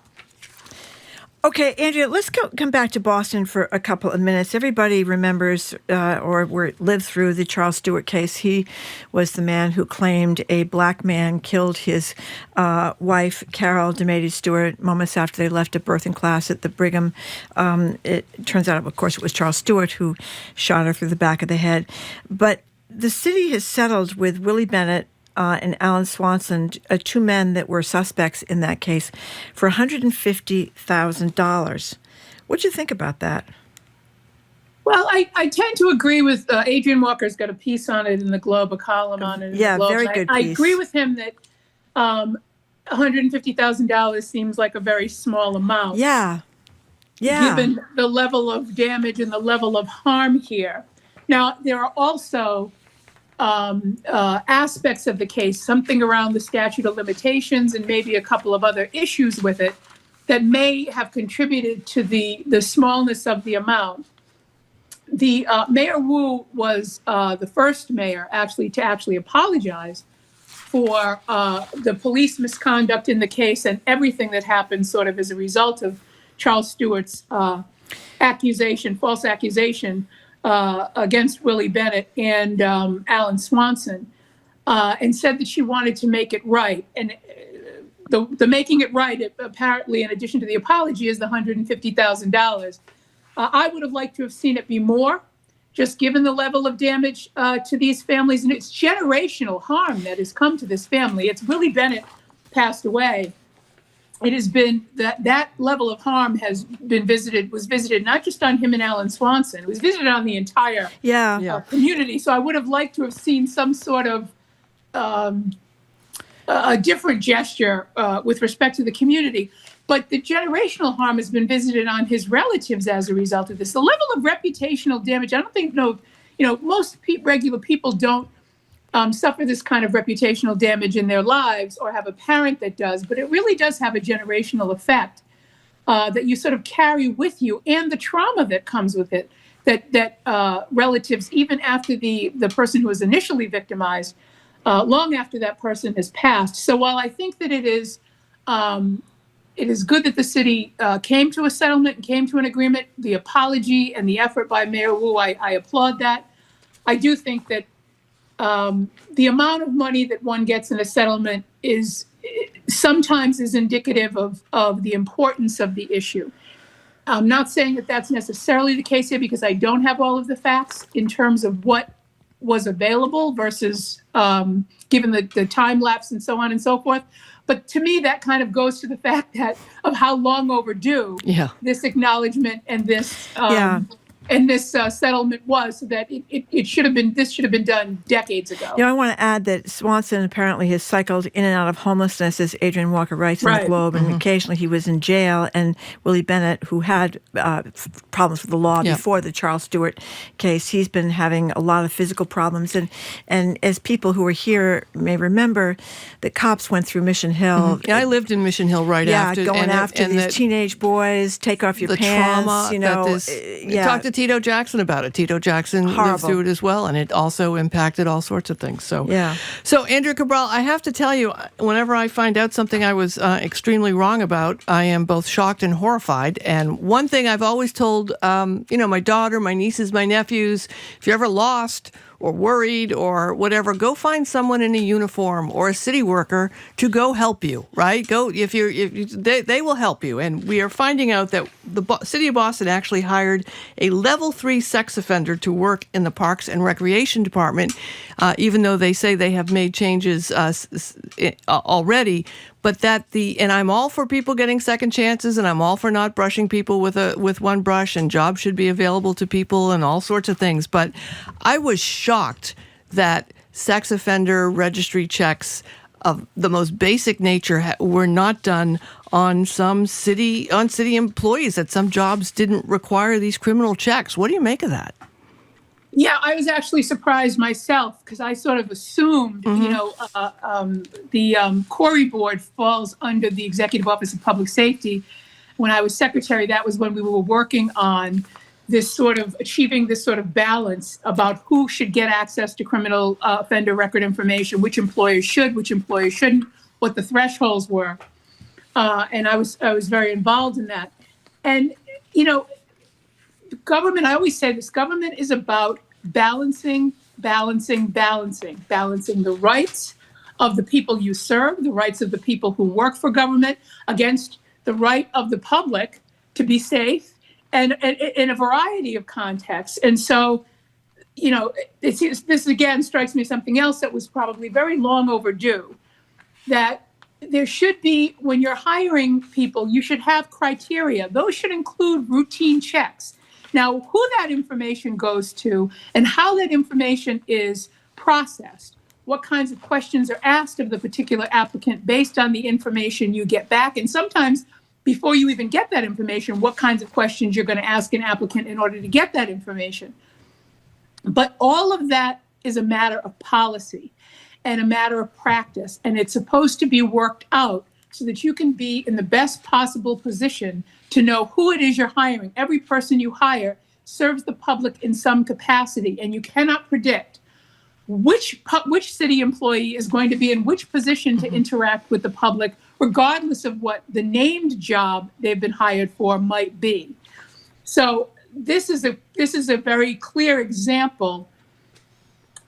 Okay, Andrea, let's come back to Boston for a couple of minutes. Everybody remembers lived through the Charles Stewart case. He was the man who claimed a black man killed his wife, Carol DeMady Stewart, moments after they left a birthing class at the Brigham. It turns out, of course, it was Charles Stewart who shot her through the back of the head. But the city has settled with Willie Bennett and Alan Swanson, two men that were suspects in that case, for $150,000. What'd you think about that? Well, I tend to agree with Adrian Walker's got a piece on it in the Globe, a column on it in the Globe. Very good piece. I agree with him that $150,000 seems like a very small amount. Yeah. Given the level of damage and the level of harm here. Now, there are also aspects of the case, something around the statute of limitations and maybe a couple of other issues with it that may have contributed to the smallness of the amount. The Mayor Wu was the first mayor to apologize for the police misconduct in the case and everything that happened sort of as a result of Charles Stewart's false accusation against Willie Bennett and Alan Swanson, and said that she wanted to make it right. And the making it right, apparently, in addition to the apology, is the $150,000. I would have liked to have seen it be more, just given the level of damage to these families. And it's generational harm that has come to this family. It's Willie Bennett passed away. It has been that level of harm was visited not just on him and Alan Swanson, it was visited on the entire community. So I would have liked to have seen some sort of a different gesture with respect to the community. But the generational harm has been visited on his relatives as a result of this. The level of reputational damage, I don't think, most regular people don't suffer this kind of reputational damage in their lives or have a parent that does, but it really does have a generational effect that you sort of carry with you, and the trauma that comes with it, that relatives, even after the person who was initially victimized, long after that person has passed. So while I think that it is good that the city came to a settlement and came to an agreement, the apology and the effort by Mayor Wu, I applaud that. I do think that the amount of money that one gets in a settlement sometimes is indicative of the importance of the issue. I'm not saying that that's necessarily the case here because I don't have all of the facts in terms of what was available versus given the time lapse and so on and so forth. But to me, that kind of goes to the fact of how long overdue this acknowledgement and this settlement was, so that this should have been done decades ago. I want to add that Swanson apparently has cycled in and out of homelessness, as Adrian Walker writes in the Globe, and occasionally he was in jail. And Willie Bennett, who had problems with the law before the Charles Stewart case, he's been having a lot of physical problems. And as people who were here may remember, the cops went through Mission Hill. Yeah, I lived in Mission Hill after. Going after these teenage boys, take off your pants. Trauma. Talk to Tito Jackson about it. Tito Jackson lived through it as well, and it also impacted all sorts of things. So Andrea Cabral, I have to tell you, whenever I find out something I was extremely wrong about, I am both shocked and horrified. And one thing I've always told, my daughter, my nieces, my nephews, if you're ever lost or worried or whatever, go find someone in a uniform or a city worker to go help you, right? They will help you. And we are finding out that the city of Boston actually hired a level 3 sex offender to work in the Parks and Recreation Department, even though they say they have made changes already. But and I'm all for people getting second chances, and I'm all for not brushing people with one brush, and jobs should be available to people and all sorts of things. But I was shocked that sex offender registry checks of the most basic nature were not done on city employees, that some jobs didn't require these criminal checks. What do you make of that? Yeah, I was actually surprised myself, because I sort of assumed, the Corey board falls under the Executive Office of Public Safety. When I was secretary, that was when we were working on achieving this sort of balance about who should get access to criminal offender record information, which employers should, which employers shouldn't, what the thresholds were. And I was very involved in that. And, government, I always say this, government is about balancing the rights of the people you serve, the rights of the people who work for government, against the right of the public to be safe, and in a variety of contexts. And so, this again strikes me as something else that was probably very long overdue, that there should be, when you're hiring people, you should have criteria. Those should include routine checks. Now, who that information goes to and how that information is processed, what kinds of questions are asked of the particular applicant based on the information you get back, and sometimes before you even get that information, what kinds of questions you're going to ask an applicant in order to get that information. But all of that is a matter of policy and a matter of practice, and it's supposed to be worked out so that you can be in the best possible position to know who it is you're hiring. Every person you hire serves the public in some capacity, and you cannot predict which city employee is going to be in which position to interact with the public, regardless of what the named job they've been hired for might be. So this is a very clear example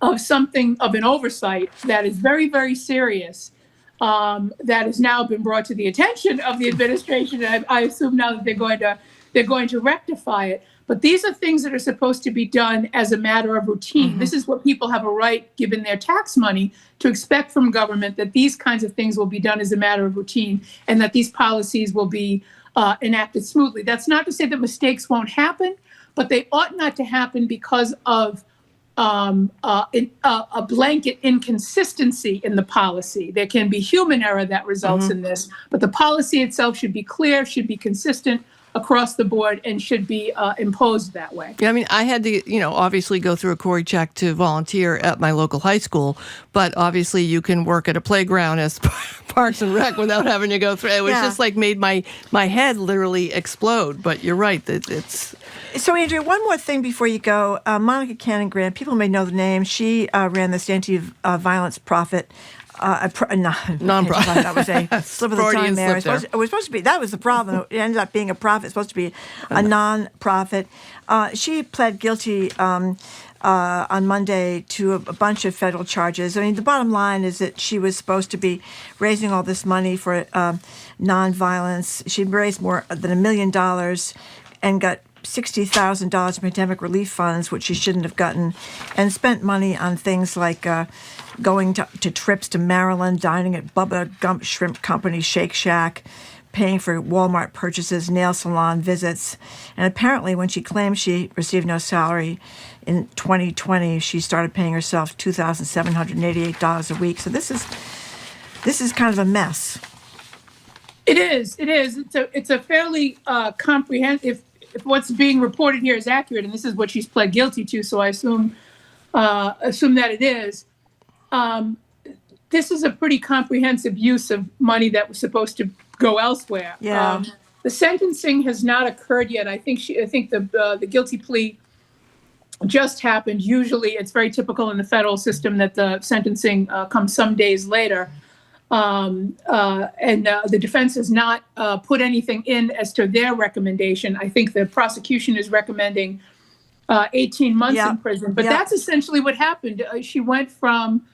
of an oversight that is very, very serious, that has now been brought to the attention of the administration. And I assume now that they're going to rectify it. But these are things that are supposed to be done as a matter of routine. Mm-hmm. This is what people have a right, given their tax money, to expect from government, that these kinds of things will be done as a matter of routine, and that these policies will be enacted smoothly. That's not to say that mistakes won't happen, but they ought not to happen because of a blanket inconsistency in the policy. There can be human error that results in this, but the policy itself should be clear, should be consistent across the board, and should be imposed that way. Yeah, I mean, I had to, obviously go through a Corey check to volunteer at my local high school, but obviously you can work at a playground as Parks and Rec without having to go through. It was just like made my head literally explode. But you're right, it's. So, Andrea, one more thing before you go. Monica Cannon-Grant, people may know the name. She ran this anti-violence profit. Non-profit. That was a slip of the tongue there. It was supposed to be. That was the problem. It ended up being a profit. It's supposed to be a non-profit. She pled guilty on Monday to a bunch of federal charges. I mean, the bottom line is that she was supposed to be raising all this money for nonviolence. She raised more than $1 million and got $60,000 in pandemic relief funds, which she shouldn't have gotten, and spent money on things like going to trips to Maryland, dining at Bubba Gump Shrimp Company, Shake Shack, paying for Walmart purchases, nail salon visits. And apparently when she claimed she received no salary in 2020, she started paying herself $2,788 a week. So this is kind of a mess. It is. It's a fairly comprehensive. If what's being reported here is accurate, and this is what she's pled guilty to, so I assume that it is. This is a pretty comprehensive use of money that was supposed to go elsewhere. Yeah. The sentencing has not occurred yet. I think the guilty plea just happened. Usually, it's very typical in the federal system that the sentencing comes some days later. And the defense has not put anything in as to their recommendation. I think the prosecution is recommending 18 months in prison. But that's essentially what happened. She went from,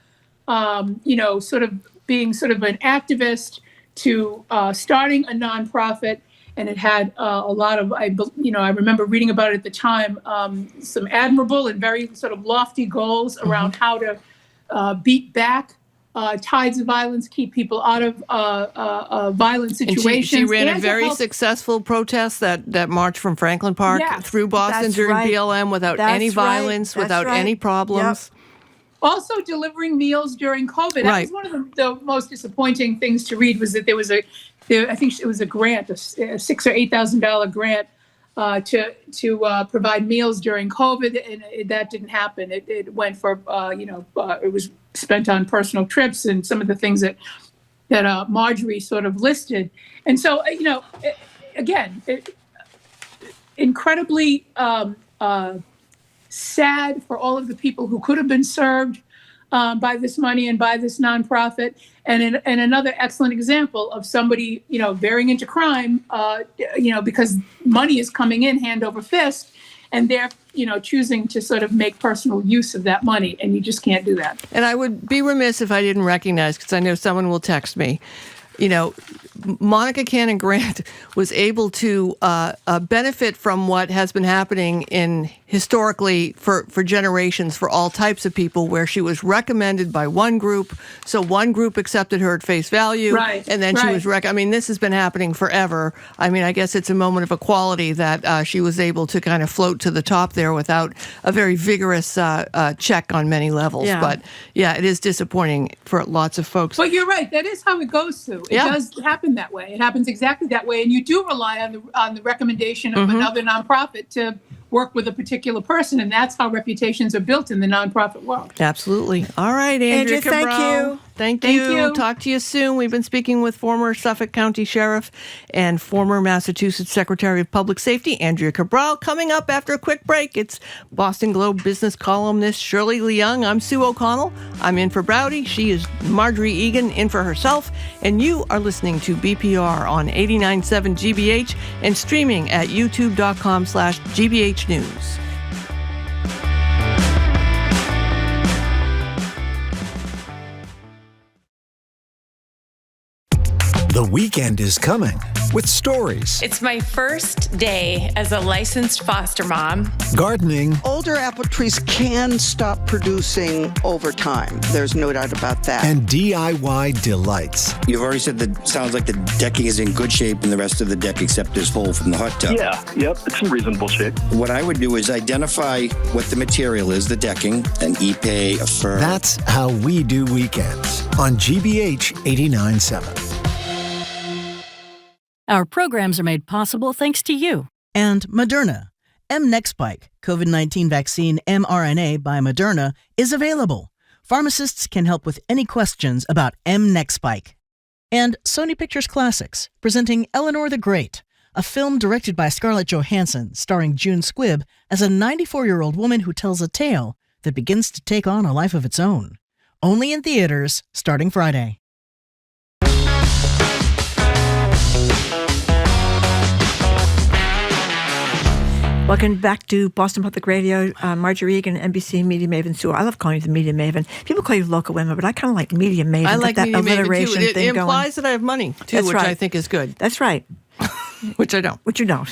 sort of being sort of an activist to starting a nonprofit. And it had a lot of, I remember reading about it at the time, some admirable and very sort of lofty goals around how to beat back tides of violence, keep people out of violent situations. She ran a very successful protest that marched from Franklin Park through Boston during BLM without any violence, without any problems. Yep. Also delivering meals during COVID. That was one of the most disappointing things to read, was that there was I think it was a grant, a $6,000 or $8,000 grant to provide meals during COVID, and that didn't happen. It went for it was spent on personal trips and some of the things that Margery sort of listed. And so incredibly sad for all of the people who could have been served by this money and by this nonprofit, and another excellent example of somebody veering into crime because money is coming in hand over fist, and they're choosing to sort of make personal use of that money, and you just can't do that. And I would be remiss if I didn't recognize, because I know someone will text me, Monica Cannon Grant was able to benefit from what has been happening historically for generations for all types of people, where she was recommended by one group, so one group accepted her at face value, and then she was this has been happening forever. I guess it's a moment of equality that she was able to kind of float to the top there without a very vigorous check on many levels. Yeah. But it is disappointing for lots of folks. But you're right. That is how it goes, Sue. It does happen that way. It happens exactly that way, and you do rely on the recommendation of another nonprofit to work with a particular person, and that's how reputations are built in the nonprofit world. Absolutely. All right, Andrea Cabral. Thank you. Talk to you soon. We've been speaking with former Suffolk County Sheriff and former Massachusetts Secretary of Public Safety, Andrea Cabral. Coming up after a quick break, it's Boston Globe business columnist Shirley Leung. I'm Sue O'Connell. I'm in for Browdy. She is Margery Egan, in for herself. And you are listening to BPR on 89.7 GBH and streaming at youtube.com/GBH News. The weekend is coming with stories, It's my first day as a licensed foster mom. gardening, Older apple trees can stop producing over time. There's no doubt about that. and DIY delights. You've already said that sounds like the decking is in good shape and the rest of the deck except this hole from the hot tub. It's in reasonable shape. What I would do is identify what the material is, the decking, an ipe, a fir. That's how we do weekends on GBH 89.7. Our programs are made possible thanks to you. And Moderna. mNEXSpike, COVID-19 vaccine mRNA by Moderna, is available. Pharmacists can help with any questions about mNEXSpike. And Sony Pictures Classics, presenting Eleanor the Great, a film directed by Scarlett Johansson, starring June Squibb as a 94-year-old woman who tells a tale that begins to take on a life of its own. Only in theaters, starting Friday. Welcome back to Boston Public Radio. Margery Egan, NBC Media Maven. Sue, I love calling you the Media Maven. People call you local women, but I kind of like Media Maven. I like that Media Maven, too. alliteration It thing implies going. that I have money, too, That's which right. I think is good. That's right. Which I don't. Which you don't.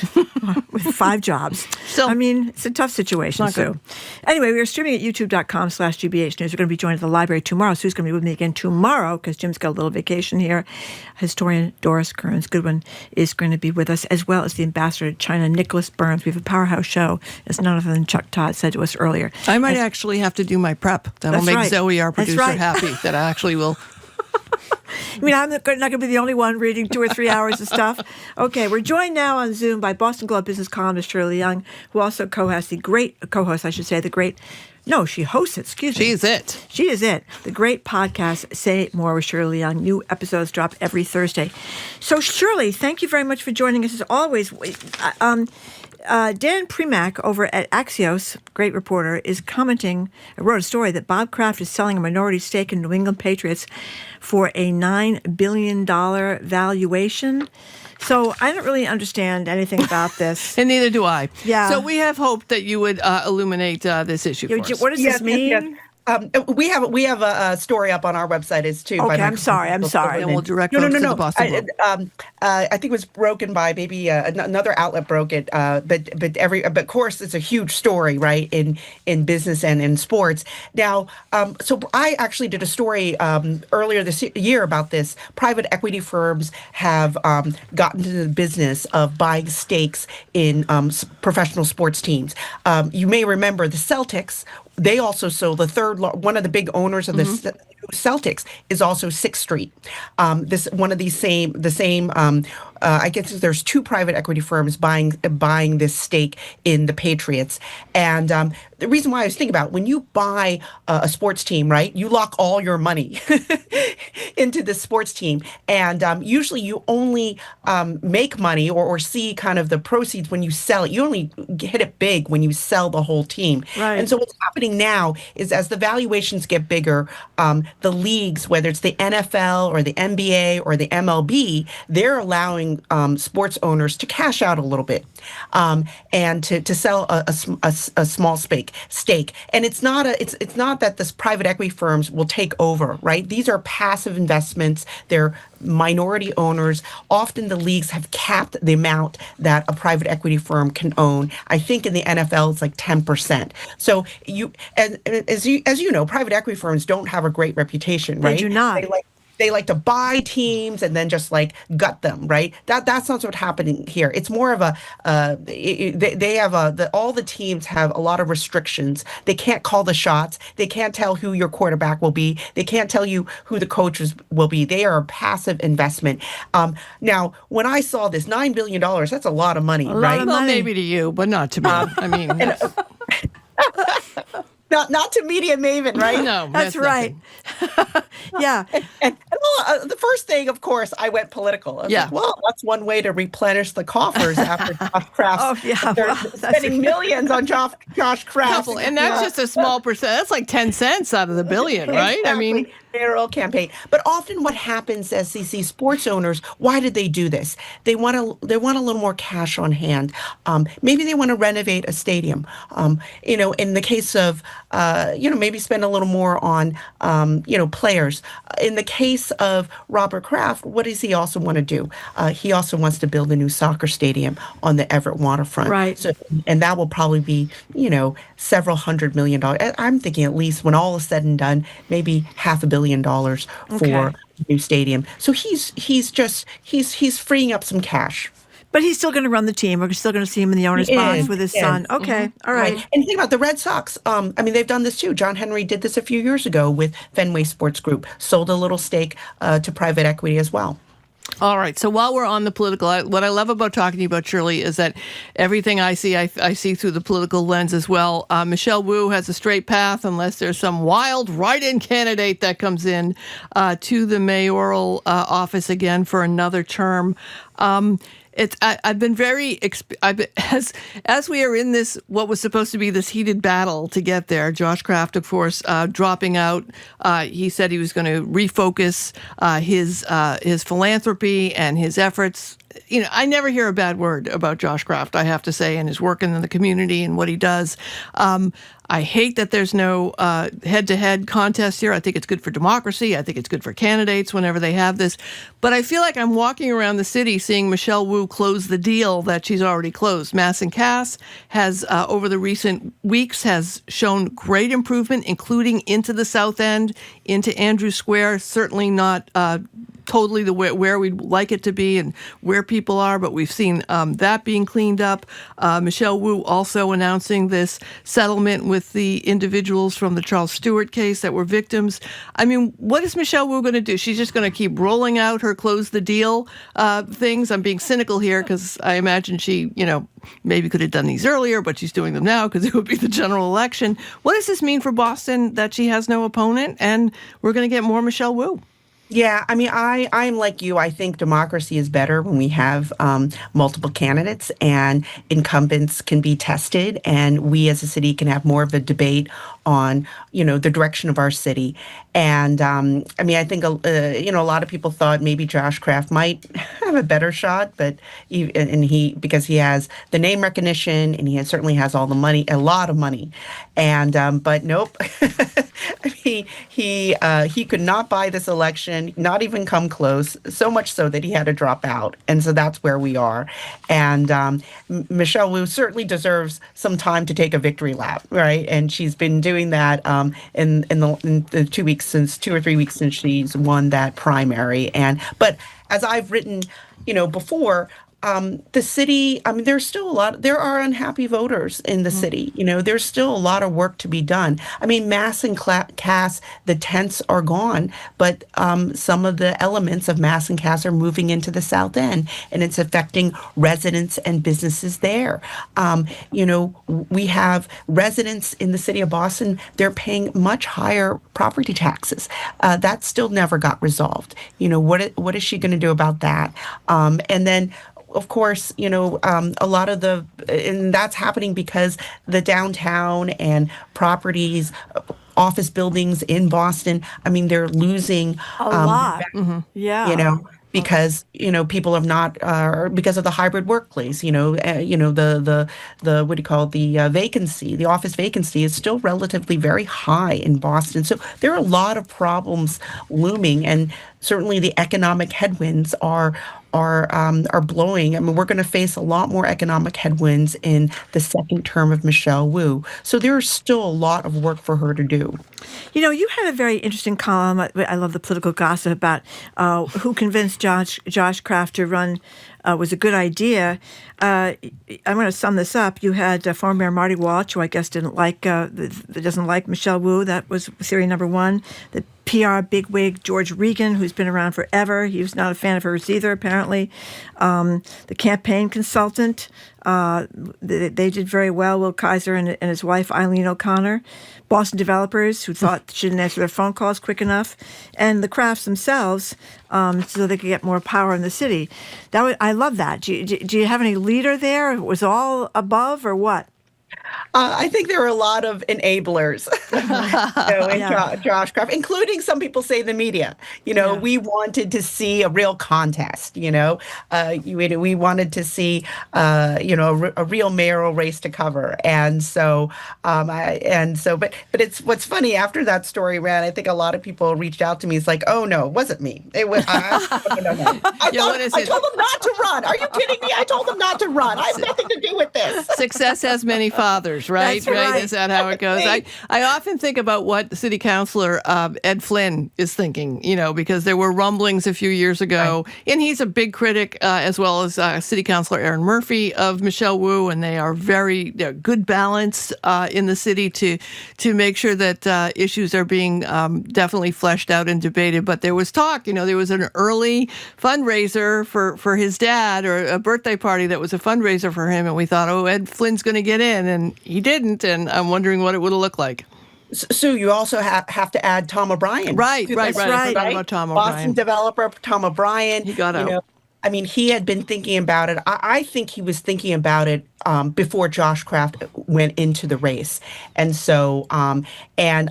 With 5 jobs. So, I mean, it's a tough situation, Sue. Anyway, we are streaming at youtube.com/GBH News. We're going to be joined at the library tomorrow. Sue's going to be with me again tomorrow because Jim's got a little vacation here. Historian Doris Kearns Goodwin is going to be with us, as well as the ambassador to China, Nicholas Burns. We have a powerhouse show, as none other than Chuck Todd said to us earlier. I might actually have to do my prep. That'll make Zoe, our producer, happy that I actually will. I mean, I'm not going to be the only one reading 2 or 3 hours of stuff. Okay, we're joined now on Zoom by Boston Globe business columnist Shirley Leung, who also hosts it, excuse me. She's it. She is it. The great podcast, Say More with Shirley Leung. New episodes drop every Thursday. So, Shirley, thank you very much for joining us as always. Dan Primack over at Axios, great reporter, is wrote a story that Bob Kraft is selling a minority stake in New England Patriots for a $9 billion valuation. So I don't really understand anything about this. And neither do I. Yeah. So we have hoped that you would illuminate this issue for us. What does this mean? Yes. We have a story up on our website as too. Okay, I'm sorry. And we'll direct folks to the Boston Globe. I think it was broken by maybe another outlet broke it. But of course it's a huge story, right? In business and in sports. Now, so I actually did a story earlier this year about this. Private equity firms have gotten into the business of buying stakes in professional sports teams. You may remember the Celtics. They also sold one of the big owners of the Celtics is also 6th Street. I guess there's 2 private equity firms buying this stake in the Patriots. And the reason why I was thinking about when you buy a sports team, right, you lock all your money into the sports team. And usually you only make money or see kind of the proceeds when you sell it. You only hit it big when you sell the whole team. Right. And so what's happening now is as the valuations get bigger, the leagues, whether it's the NFL or the NBA or the MLB, they're allowing sports owners to cash out a little bit and to sell a small stake. And it's not that this private equity firms will take over, right? These are passive investments. They're minority owners. Often the leagues have capped the amount that a private equity firm can own. I think in the NFL it's like 10%. So as you know, private equity firms don't have a great reputation, right? They do not. They like to buy teams and then just like gut them, right? That's not what's happening here. It's more of all the teams have a lot of restrictions. They can't call the shots. They can't tell who your quarterback will be. They can't tell you who the coaches will be. They are a passive investment. Now, when I saw this $9 billion, that's a lot of money, right? Well, maybe to you, but not to me. I mean. Not to media maven, right? No, that's right. Yeah. And the first thing, of course, I went political. I was like, well, that's one way to replenish the coffers after Josh Kraft. Spending millions on Josh Kraft. And that's just a small percent. That's like 10 cents out of the billion, right? Exactly. I mean, mayoral campaign. But often what happens as these sports owners, why did they do this? They want a little more cash on hand. Maybe they want to renovate a stadium. In the case of maybe spend a little more on players. In the case of Robert Kraft, what does he also want to do? He also wants to build a new soccer stadium on the Everett waterfront. Right. So, and that will probably be, several $100 million. I'm thinking at least when all is said and done, maybe $500 million for a new stadium. So he's freeing up some cash. But he's still going to run the team. We're still going to see him in the owner's box with his son. Okay, all right. And think about the Red Sox. They've done this too. John Henry did this a few years ago with Fenway Sports Group, sold a little stake to private equity as well. All right. So while we're on the political, what I love about talking to you about, Shirley, is that everything I see through the political lens as well. Michelle Wu has a straight path unless there's some wild write-in candidate that comes in to the mayoral office again for another term. I've been as we are in this, what was supposed to be this heated battle to get there. Josh Kraft, of course, dropping out. He said he was going to refocus his philanthropy and his efforts I never hear a bad word about Josh Kraft, I have to say, and his work in the community and what he does. I hate that there's no head-to-head contest here. I think it's good for democracy. I think it's good for candidates whenever they have this. But I feel like I'm walking around the city seeing Michelle Wu close the deal that she's already closed. Mass and Cass has, over the recent weeks, has shown great improvement, including into the South End, into Andrew Square. Certainly not totally where we'd like it to be and where people are, but we've seen that being cleaned up. Michelle Wu also announcing this settlement with the individuals from the Charles Stewart case that were victims. I mean, what is Michelle Wu going to do? She's just going to keep rolling out her close the deal things. I'm being cynical here because I imagine she, maybe could have done these earlier, but she's doing them now because it would be the general election. What does this mean for Boston that she has no opponent and we're going to get more Michelle Wu? Yeah, I mean, I'm like you. I think democracy is better when we have multiple candidates and incumbents can be tested, and we as a city can have more of a debate on, the direction of our city. And I mean, I think, a lot of people thought maybe Josh Kraft might have a better shot, but because he has the name recognition and he certainly has all the money, a lot of money. And but nope. I mean, he could not buy this election, not even come close, so much so that he had to drop out. And so that's where we are. And Michelle Wu certainly deserves some time to take a victory lap, right? And she's been doing that in the 2 or 3 weeks since she's won that primary. But as I've written, before, the city, I mean, there are unhappy voters in the city. There's still a lot of work to be done. I mean, Mass and Cass, the tents are gone, but some of the elements of Mass and Cass are moving into the South End, and it's affecting residents and businesses there. We have residents in the city of Boston, they're paying much higher property taxes. That still never got resolved. What is she going to do about that? And then, of course, a lot of and that's happening because the downtown and properties, office buildings in Boston, I mean, they're losing a lot. Yeah. Because people have not because of the hybrid workplace. The what do you call it? The vacancy, the office vacancy is still relatively very high in Boston. So there are a lot of problems looming, and certainly the economic headwinds are blowing. I mean, we're going to face a lot more economic headwinds in the second term of Michelle Wu. So there's still a lot of work for her to do. You had a very interesting column. I love the political gossip about who convinced Josh Kraft to run was a good idea. I'm going to sum this up. You had former Mayor Marty Walsh, who I guess doesn't like Michelle Wu. That was theory number one. The PR bigwig George Regan, who's been around forever. He was not a fan of hers either, apparently. The campaign consultant, they did very well, Will Kaiser and his wife, Eileen O'Connor. Boston developers who thought she didn't answer their phone calls quick enough. And the Krafts themselves, so they could get more power in the city. I love that. Do you have any leader there? It was all above or what? I think there are a lot of enablers in Josh Kraft, including some people say the media. We wanted to see a real contest. We wanted to see a real mayoral race to cover, and so but it's what's funny after that story ran. I think a lot of people reached out to me. It's like, oh no, it wasn't me. It was no. I told them not to run. Are you kidding me? I told them not to run. I have nothing to do with this. Success has many fathers. Right? Is that how it goes? I often think about what City Councilor Ed Flynn is thinking, because there were rumblings a few years ago, and he's a big critic, as well as City Councilor Aaron Murphy of Michelle Wu, and they are very good balance in the city to make sure that issues are being definitely fleshed out and debated. But there was talk, there was an early fundraiser for his dad, or a birthday party that was a fundraiser for him, and we thought, oh, Ed Flynn's going to get in, and he didn't, and I'm wondering what it would have looked like. Sue, you also have to add Tom O'Brien. Right. I forgot about Tom O'Brien. Boston developer Tom O'Brien. He got out. I mean, he had been thinking about it. I think he was thinking about it before Josh Kraft went into the race. And so, and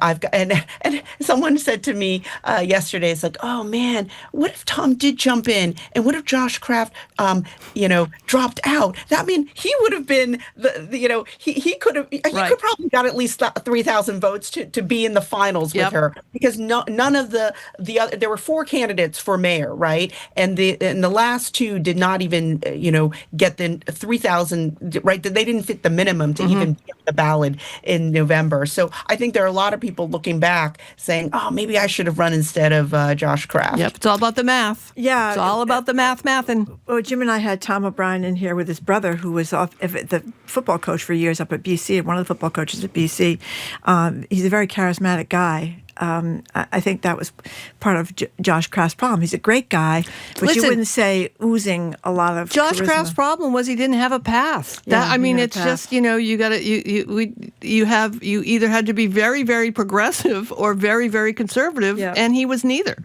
someone said to me yesterday, it's like, oh man, what if Tom did jump in, and what if Josh Kraft, dropped out? That mean he would have been he could have, he could probably got at least 3,000 votes to be in the finals with her, because none of the other, there were 4 candidates for mayor, right? And the last 2 did not even, get the 3,000, right? They didn't fit the minimum to even get the ballot in November. So I think there are a lot of people looking back saying, oh, maybe I should have run instead of Josh Kraft. Yep, it's all about the math. Yeah. It's all about the mathin'. Well, Jim and I had Tom O'Brien in here with his brother, who was the football coach for years up at BC, one of the football coaches at BC. He's a very charismatic guy. I think that was part of Josh Kraft's problem. He's a great guy, but you wouldn't say oozing a lot of Josh charisma. Kraft's problem was he didn't have a path. Yeah, it's just, you either had to be very, very progressive or very, very conservative, and he was neither.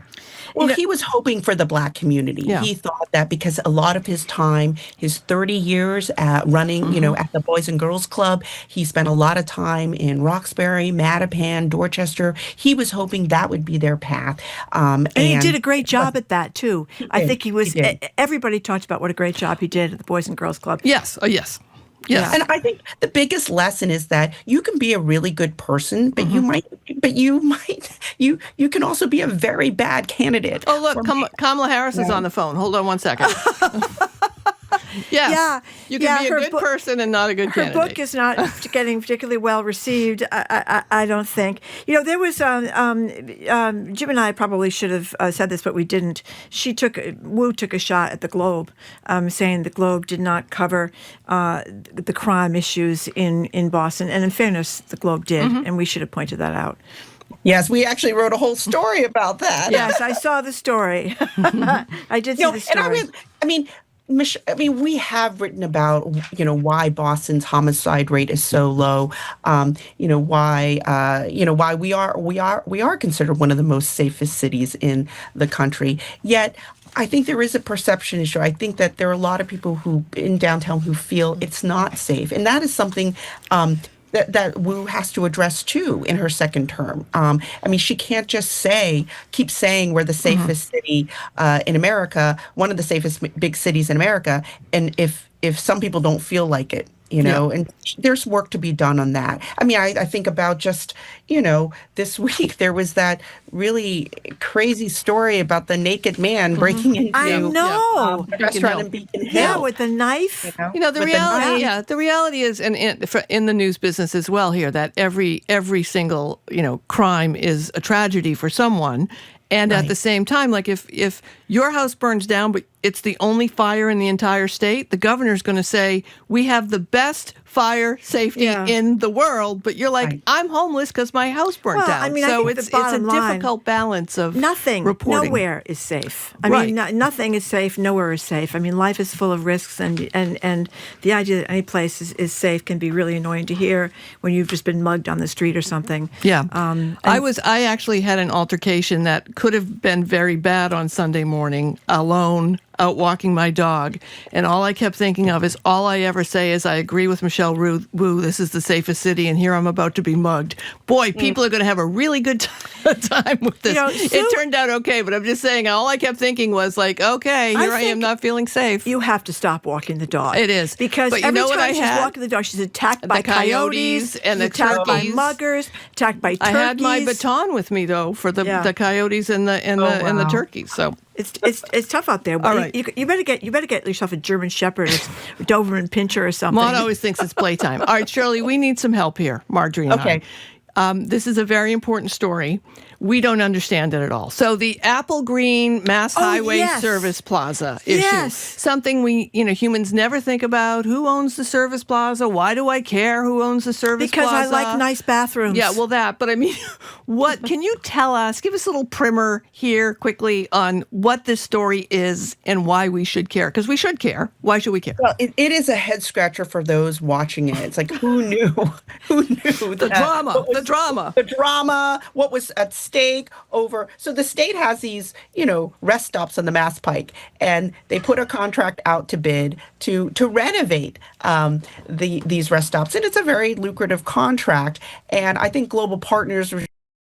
Well, he was hoping for the Black community. Yeah. He thought that because a lot of his time, his 30 years at running, at the Boys and Girls Club, he spent a lot of time in Roxbury, Mattapan, Dorchester. He was hoping that would be their path. And he did a great job at that, too. I think he was, everybody talked about what a great job he did at the Boys and Girls Club. Yes. Oh, yes. Yes. And I think the biggest lesson is that you can be a really good person, but you can also be a very bad candidate. Oh, look, Kamala Harris is on the phone. Hold on one second. Yes. Yeah. You can be a good person and not a good candidate. Her book is not getting particularly well received, I don't think. There was, Jim and I probably should have said this, but we didn't. Wu took a shot at the Globe, saying the Globe did not cover the crime issues in Boston. And in fairness, the Globe did, and we should have pointed that out. Yes, we actually wrote a whole story about that. Yes, I saw the story. I did see the story. We have written about, why Boston's homicide rate is so low. Why we are considered one of the most safest cities in the country. Yet, I think there is a perception issue. I think that there are a lot of people who in downtown who feel it's not safe, and that is something that Wu has to address too in her second term. She can't just keep saying we're the safest city in America, one of the safest big cities in America, and if some people don't feel like it, and there's work to be done on that. I think about just, this week there was that really crazy story about the naked man breaking into a restaurant in Beacon Hill. Yeah, with the knife. The reality is, and in the news business as well here, that every single, crime is a tragedy for someone. And at the same time, like if your house burns down, but it's the only fire in the entire state, the governor's going to say, we have the best fire safety in the world, but you're like, I'm homeless because my house burnt down. So it's a difficult balance of reporting. Nowhere is safe. Nothing is safe. Nowhere is safe. Life is full of risks, and the idea that any place is safe can be really annoying to hear when you've just been mugged on the street or something. Yeah. I actually had an altercation that could have been very bad on Sunday morning, alone, out walking my dog, and all I kept thinking of is, all I ever say is, I agree with Michelle Wu, this is the safest city, and here I'm about to be mugged. Boy, people are going to have a really good time with this. It turned out okay, but I'm just saying, all I kept thinking was like, okay, here I am not feeling safe. You have to stop walking the dog. It is. Because every time she's walking the dog, she's attacked by coyotes and the attacked by muggers, attacked by turkeys. I had my baton with me, though, for the coyotes and the turkeys, so... It's tough out there. All right. You better get yourself a German Shepherd or Doberman Pinscher or something. Maud always thinks it's playtime. All right, Shirley, we need some help here, Margery and I. This is a very important story. We don't understand it at all. So the Apple Green Mass Highway Service Plaza issue, something we, humans never think about. Who owns the service plaza? Why do I care who owns the service plaza? Because I like nice bathrooms. Yeah, well, but what can you tell us? Give us a little primer here quickly on what this story is and why we should care. Because we should care. Why should we care? Well, it is a head scratcher for those watching it. It's like, who knew? Who knew? The drama. What was at stake mistake over. So the state has these, rest stops on the Mass Pike, and they put a contract out to bid to renovate these rest stops, and it's a very lucrative contract. And I think Global Partners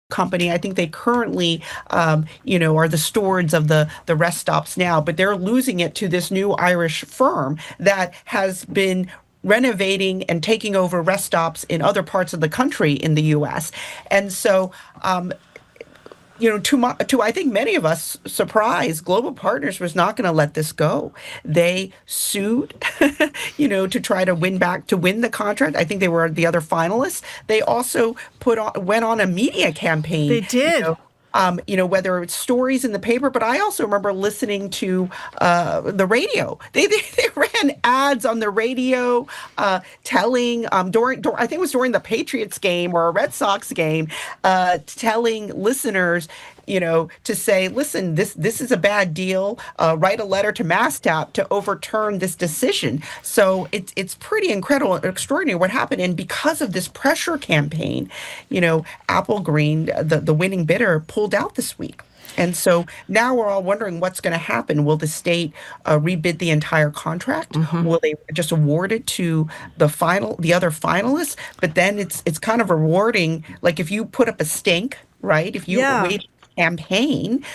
company, I think they currently, are the stewards of the rest stops now, but they're losing it to this new Irish firm that has been renovating and taking over rest stops in other parts of the country in the U.S. And so, to I think many of us surprised, Global Partners was not going to let this go. They sued, to try to win the contract. I think they were the other finalists. They also went on a media campaign. They did. Whether it's stories in the paper, but I also remember listening to the radio. They ran ads on the radio telling, I think it was during the Patriots game or a Red Sox game, telling listeners, to say, listen, this is a bad deal. Write a letter to MassTap to overturn this decision. So it's pretty incredible and extraordinary what happened. And because of this pressure campaign, Apple Green, the winning bidder, pulled out this week. And so now we're all wondering what's going to happen. Will the state rebid the entire contract? Mm-hmm. Will they just award it to the other finalists? But then it's kind of rewarding. Like if you put up a stink, right? If you wait campaign,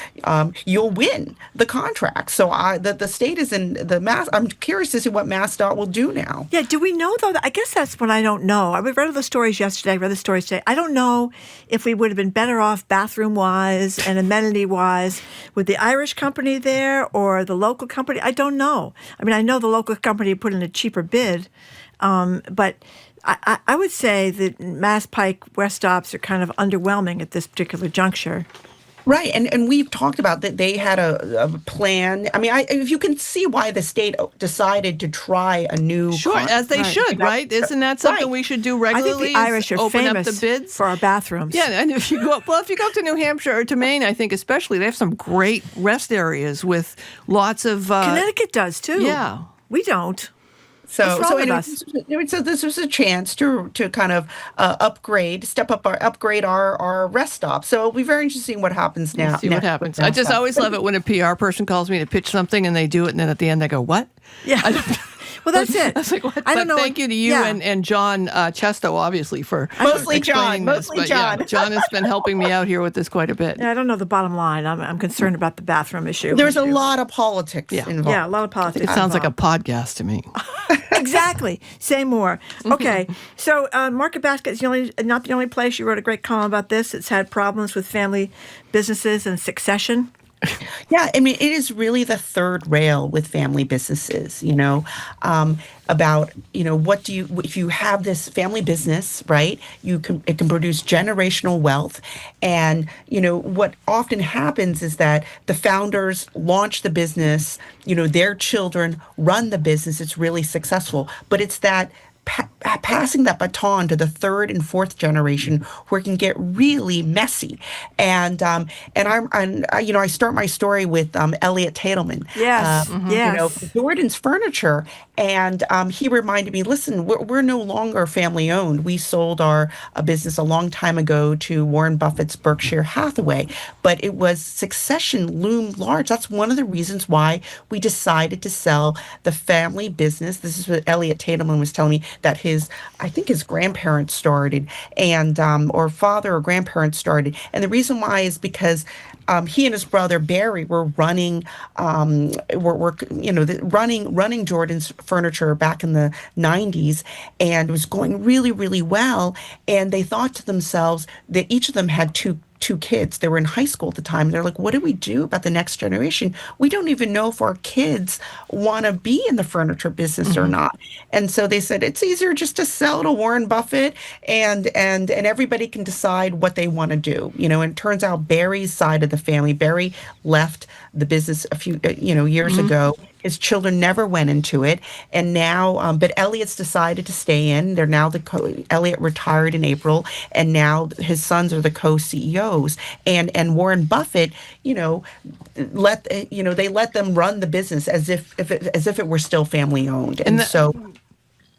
you'll win the contract. So the state is in the mass. I'm curious to see what MassDOT will do now. Yeah, do we know though? I guess that's what I don't know. I read the stories yesterday. I read the stories today. I don't know if we would have been better off bathroom-wise and amenity-wise with the Irish company there or the local company. I don't know. I mean, I know the local company put in a cheaper bid, but I would say that Mass Pike rest stops are kind of underwhelming at this particular juncture. Right, and we've talked about that they had a plan. I mean, if you can see why the state decided to try a new as they should, right? Isn't that something we should do regularly? I think the Irish are open famous up the bids for our bathrooms. Yeah, and if you go to New Hampshire or to Maine, I think especially they have some great rest areas with lots of. Connecticut does too. Yeah, we don't. So this was a chance to kind of upgrade our rest stop. So it'll be very interesting what happens now. We'll see what happens. I just always love it when a PR person calls me to pitch something and they do it, and then at the end they go, "What?" Yeah. Well, that's it. I was like, what? I don't know. Thank you to you and John Chesto, obviously, for explaining this. Mostly John. Yeah, John has been helping me out here with this quite a bit. Yeah, I don't know the bottom line. I'm concerned about the bathroom issue. There's a lot of politics involved. Yeah, a lot of politics. It sounds like a podcast to me. Exactly. Say more. Okay. So Market Basket is not the only place. You wrote a great column about this. It's had problems with family businesses and succession. Yeah, I mean, it is really the third rail with family businesses, about, if you have this family business, right, it can produce generational wealth. And, what often happens is that the founders launch the business, their children run the business. It's really successful. But it's that passing that baton to the third and fourth generation where it can get really messy. And I start my story with Elliot Tatelman. Yes. Jordan's Furniture. And he reminded me, listen, we're no longer family owned. We sold our business a long time ago to Warren Buffett's Berkshire Hathaway, but it was succession loomed large. That's one of the reasons why we decided to sell the family business. This is what Elliot Tatelman was telling me, that his grandparents started, and or father or grandparents started. And the reason why is because he and his brother Barry were running running Jordan's Furniture back in the 90s, and it was going really, really well. And they thought to themselves that each of them had two kids. They were in high school at the time. They're like, what do we do about the next generation? We don't even know if our kids want to be in the furniture business or not. And so they said, it's easier just to sell to Warren Buffett and everybody can decide what they want to do. And it turns out Barry's side of the family, Barry left the business a few, years ago. His children never went into it. And now, but Elliot's decided to stay in. They're now Elliot retired in April, and now his sons are the co-CEOs. And Warren Buffett, they let them run the business as if it were still family owned. And so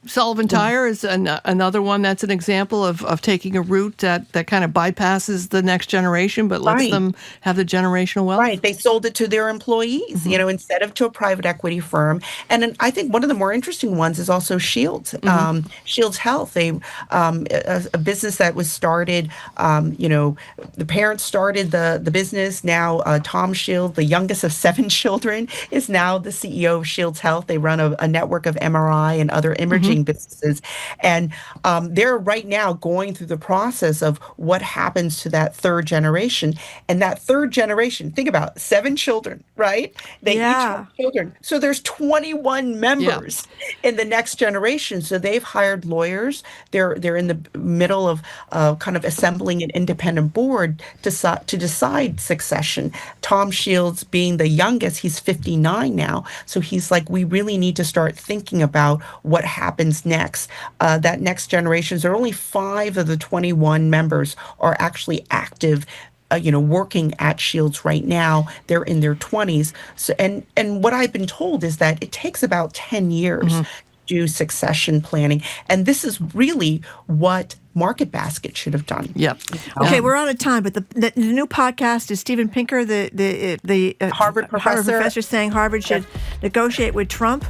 Sullivan Tire is another one that's an example of taking a route that kind of bypasses the next generation, but lets them have the generational wealth. Right. They sold it to their employees, instead of to a private equity firm. And then I think one of the more interesting ones is also Shields, Shields Health, a business that was started, the parents started the business. Now, Tom Shields, the youngest of 7 children, is now the CEO of Shields Health. They run a network of MRI and other imaging businesses. And they're right now going through the process of what happens to that third generation. And that third generation, think about 7 children, right? They each have children. So there's 21 members in the next generation. So they've hired lawyers. They're in the middle of kind of assembling an independent board to decide succession. Tom Shields being the youngest, he's 59 now. So he's like, we really need to start thinking about what happens next. That next generation, there are only 5 of the 21 members are actually active, working at Shields right now. They're in their 20s. So, and what I've been told is that it takes about 10 years to do succession planning. And this is really what Market Basket should have done. Yep. Okay, we're out of time, but the new podcast is Steven Pinker, the Harvard professor saying Harvard should negotiate with Trump.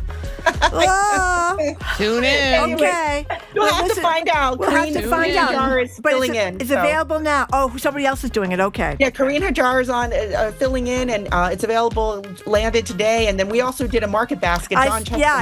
Tune in. Okay. We'll have to find out. We'll have to find out. But it's available now. Oh, somebody else is doing it. Okay. Yeah, Karine Hajar is on filling in, and it's available, landed today. And then we also did a Market Basket. I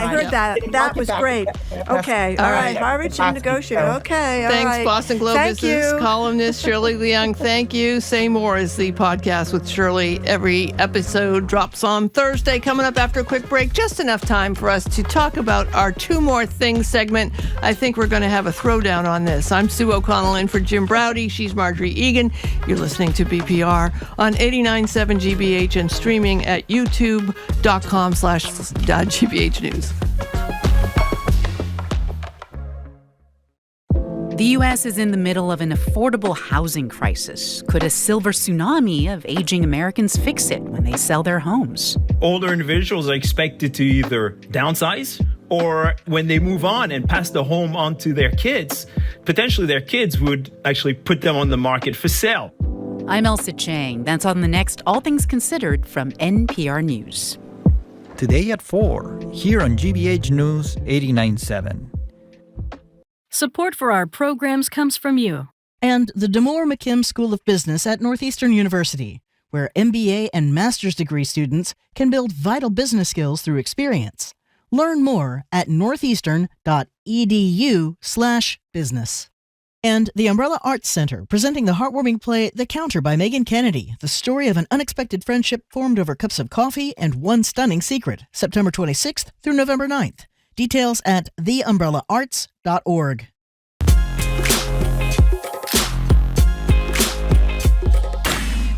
heard that. That was great. Okay. All right. Harvard should negotiate. Okay. All right. Thanks, Boston Globe business columnist Shirley Leung. Thank you. Say More is the podcast with Shirley. Every episode drops on Thursday. Coming up after a quick break, just enough time for us to talk about our Two More Things segment. I think we're going to have a throwdown on this. I'm Sue O'Connell in for Jim Browdy. She's Margery Egan. You're listening to BPR on 89.7 GBH and streaming at youtube.com/GBH News. The U.S. is in the middle of an affordable housing crisis. Could a silver tsunami of aging Americans fix it when they sell their homes? Older individuals are expected to either downsize or when they move on and pass the home on to their kids, potentially their kids would actually put them on the market for sale. I'm Elsa Chang. That's on the next All Things Considered from NPR News. Today at 4, here on GBH News 89.7. Support for our programs comes from you. And the DeMoore McKim School of Business at Northeastern University, where MBA and master's degree students can build vital business skills through experience. Learn more at northeastern.edu/business. And the Umbrella Arts Center, presenting the heartwarming play The Counter by Megan Kennedy, the story of an unexpected friendship formed over cups of coffee and one stunning secret, September 26th through November 9th. Details at theumbrellaarts.org.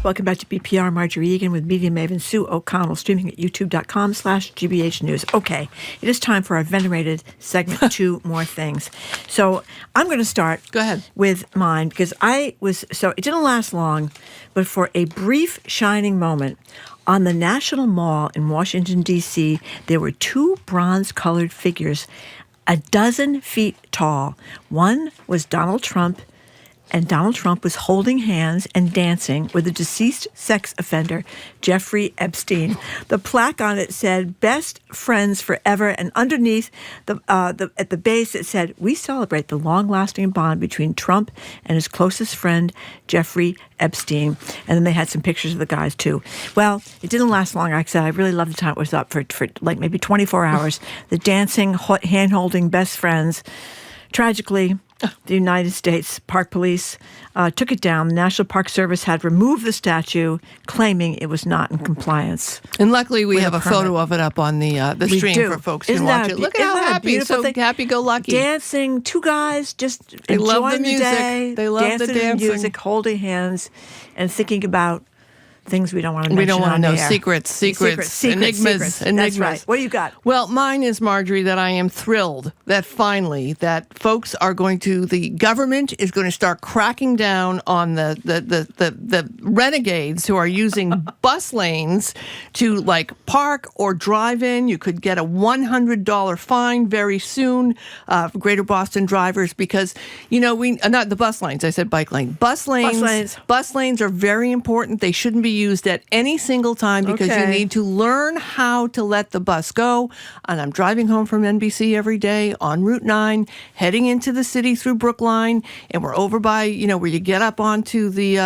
Welcome back to BPR. Margery Egan with media maven Sue O'Connell, streaming at youtube.com/GBH News. Okay, it is time for our venerated segment, Two More Things. So I'm going to start with mine because it didn't last long, but for a brief shining moment, on the National Mall in Washington, D.C., there were 2 bronze-colored figures, 12 feet tall. One was Donald Trump, and Donald Trump was holding hands and dancing with a deceased sex offender, Jeffrey Epstein. The plaque on it said, "Best Friends Forever," and underneath at the base it said, "We celebrate the long-lasting bond between Trump and his closest friend, Jeffrey Epstein." And then they had some pictures of the guys, too. Well, it didn't last long. Like I said, I really loved the time it was up for like maybe 24 hours. The dancing, hand-holding best friends. Tragically, the United States Park Police took it down. The National Park Service had removed the statue, claiming it was not in compliance. And luckily, we have a photo of it up on the stream for folks who can watch it. Look at how happy, so happy-go-lucky. Dancing, 2 guys just they enjoying love the music. Day, love dancing the dancing. to music, holding hands, and thinking about things we don't want to mention. We don't want to know air. Secrets, enigmas. That's right. What do you got? Well, mine is, Margery, that I am thrilled that finally that folks are the government is going to start cracking down on the renegades who are using bus lanes to park or drive in. You could get a $100 fine very soon, Greater Boston drivers, because, not the bus lanes. I said bike lane. Bus lanes are very important. They shouldn't be used at any single time because you need to learn how to let the bus go. And I'm driving home from NBC every day on Route 9, heading into the city through Brookline, and we're over by, where you get up onto the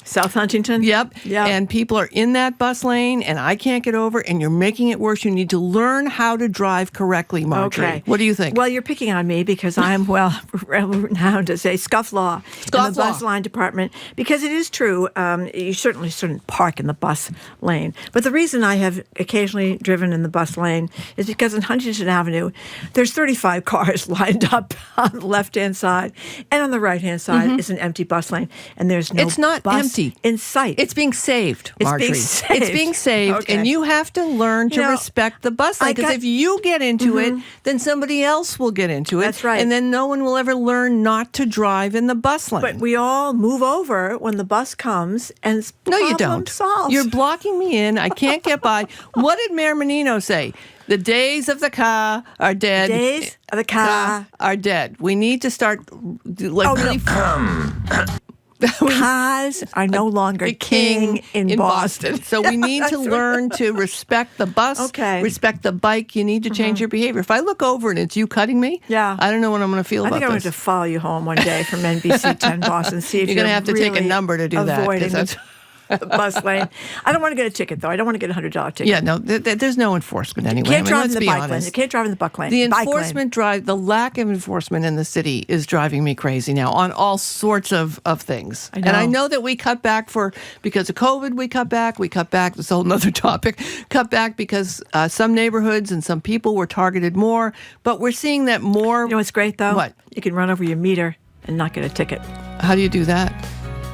South Huntington. Yep. And people are in that bus lane, and I can't get over, and you're making it worse. You need to learn how to drive correctly, Margery. Okay. What do you think? Well, you're picking on me because I'm renowned as a scofflaw in the bus line department, because it is true. You certainly shouldn't park in the bus lane. But the reason I have occasionally driven in the bus lane is because in Huntington Avenue, there's 35 cars lined up on the left-hand side, and on the right-hand side is an empty bus lane, and there's no It's not bus empty. in sight. It's being saved, Margery. It's being saved, and you have to learn to respect the bus lane, because if you get into it, then somebody else will get into it. That's right. And then no one will ever learn not to drive in the bus lane. But we all move over when the bus comes, and no, you don't. Solved. You're blocking me in. I can't get by. What did Mayor Menino say? The days of the car are dead. Days of the car are dead. We need to start Cars are no longer king in Boston. So we need to learn to respect the bus, respect the bike. You need to change your behavior. If I look over and it's you cutting me, I don't know what I'm going to feel about this. I think I'm going to follow you home one day from NBC 10 Boston. See if you're going to have to really take a number to do that. Avoiding the bus lane. I don't want to get a ticket, though. I don't want to get a $100 ticket. Yeah, no, there's no enforcement anyway. You can't drive in the bike lane. You can't drive in the bike lane. The enforcement the lack of enforcement in the city is driving me crazy now on all sorts of things. I know. And I know that we cut back because of COVID, we cut back, that's a whole other topic, cut back because some neighborhoods and some people were targeted more, but we're seeing that more. You know what's great, though? What? You can run over your meter and not get a ticket. How do you do that?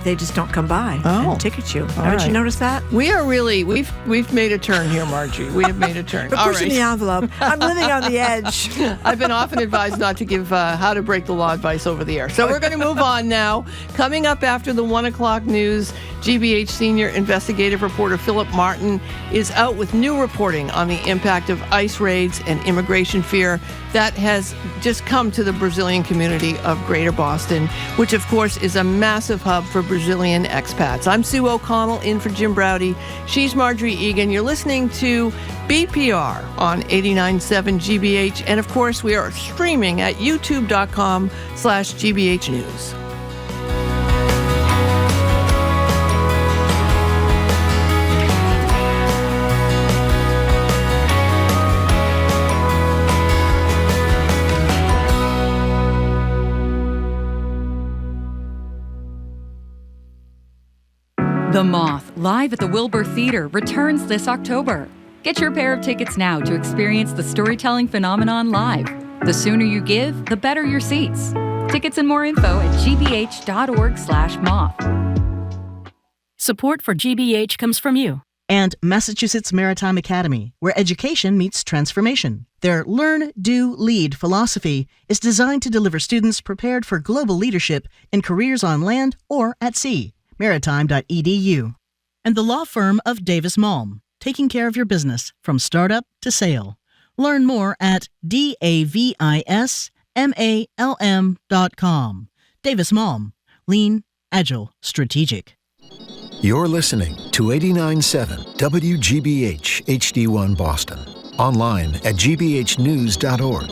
They just don't come by and ticket you. Haven't you noticed that? We are really, we've made a turn here, Margery. We have made a turn. We're pushing the envelope. I'm living on the edge. I've been often advised not to give how to break the law advice over the air. So we're going to move on now. Coming up after the 1 o'clock news, GBH senior investigative reporter Phillip Martin is out with new reporting on the impact of ICE raids and immigration fear that has just come to the Brazilian community of Greater Boston, which of course is a massive hub for Brazilian expats. I'm Sue O'Connell in for Jim Browdy. She's Margery Egan. You're listening to BPR on 89.7 GBH. And of course, we are streaming at youtube.com/GBH News. The Moth, live at the Wilbur Theater, returns this October. Get your pair of tickets now to experience the storytelling phenomenon live. The sooner you give, the better your seats. Tickets and more info at gbh.org/moth. Support for GBH comes from you. And Massachusetts Maritime Academy, where education meets transformation. Their Learn, Do, Lead philosophy is designed to deliver students prepared for global leadership in careers on land or at sea. Maritime.edu. And the law firm of Davis Malm, taking care of your business from startup to sale. Learn more at davismalm.com. Davis Malm. Lean, agile, strategic. You're listening to 89.7 WGBH HD1 Boston. Online at gbhnews.org.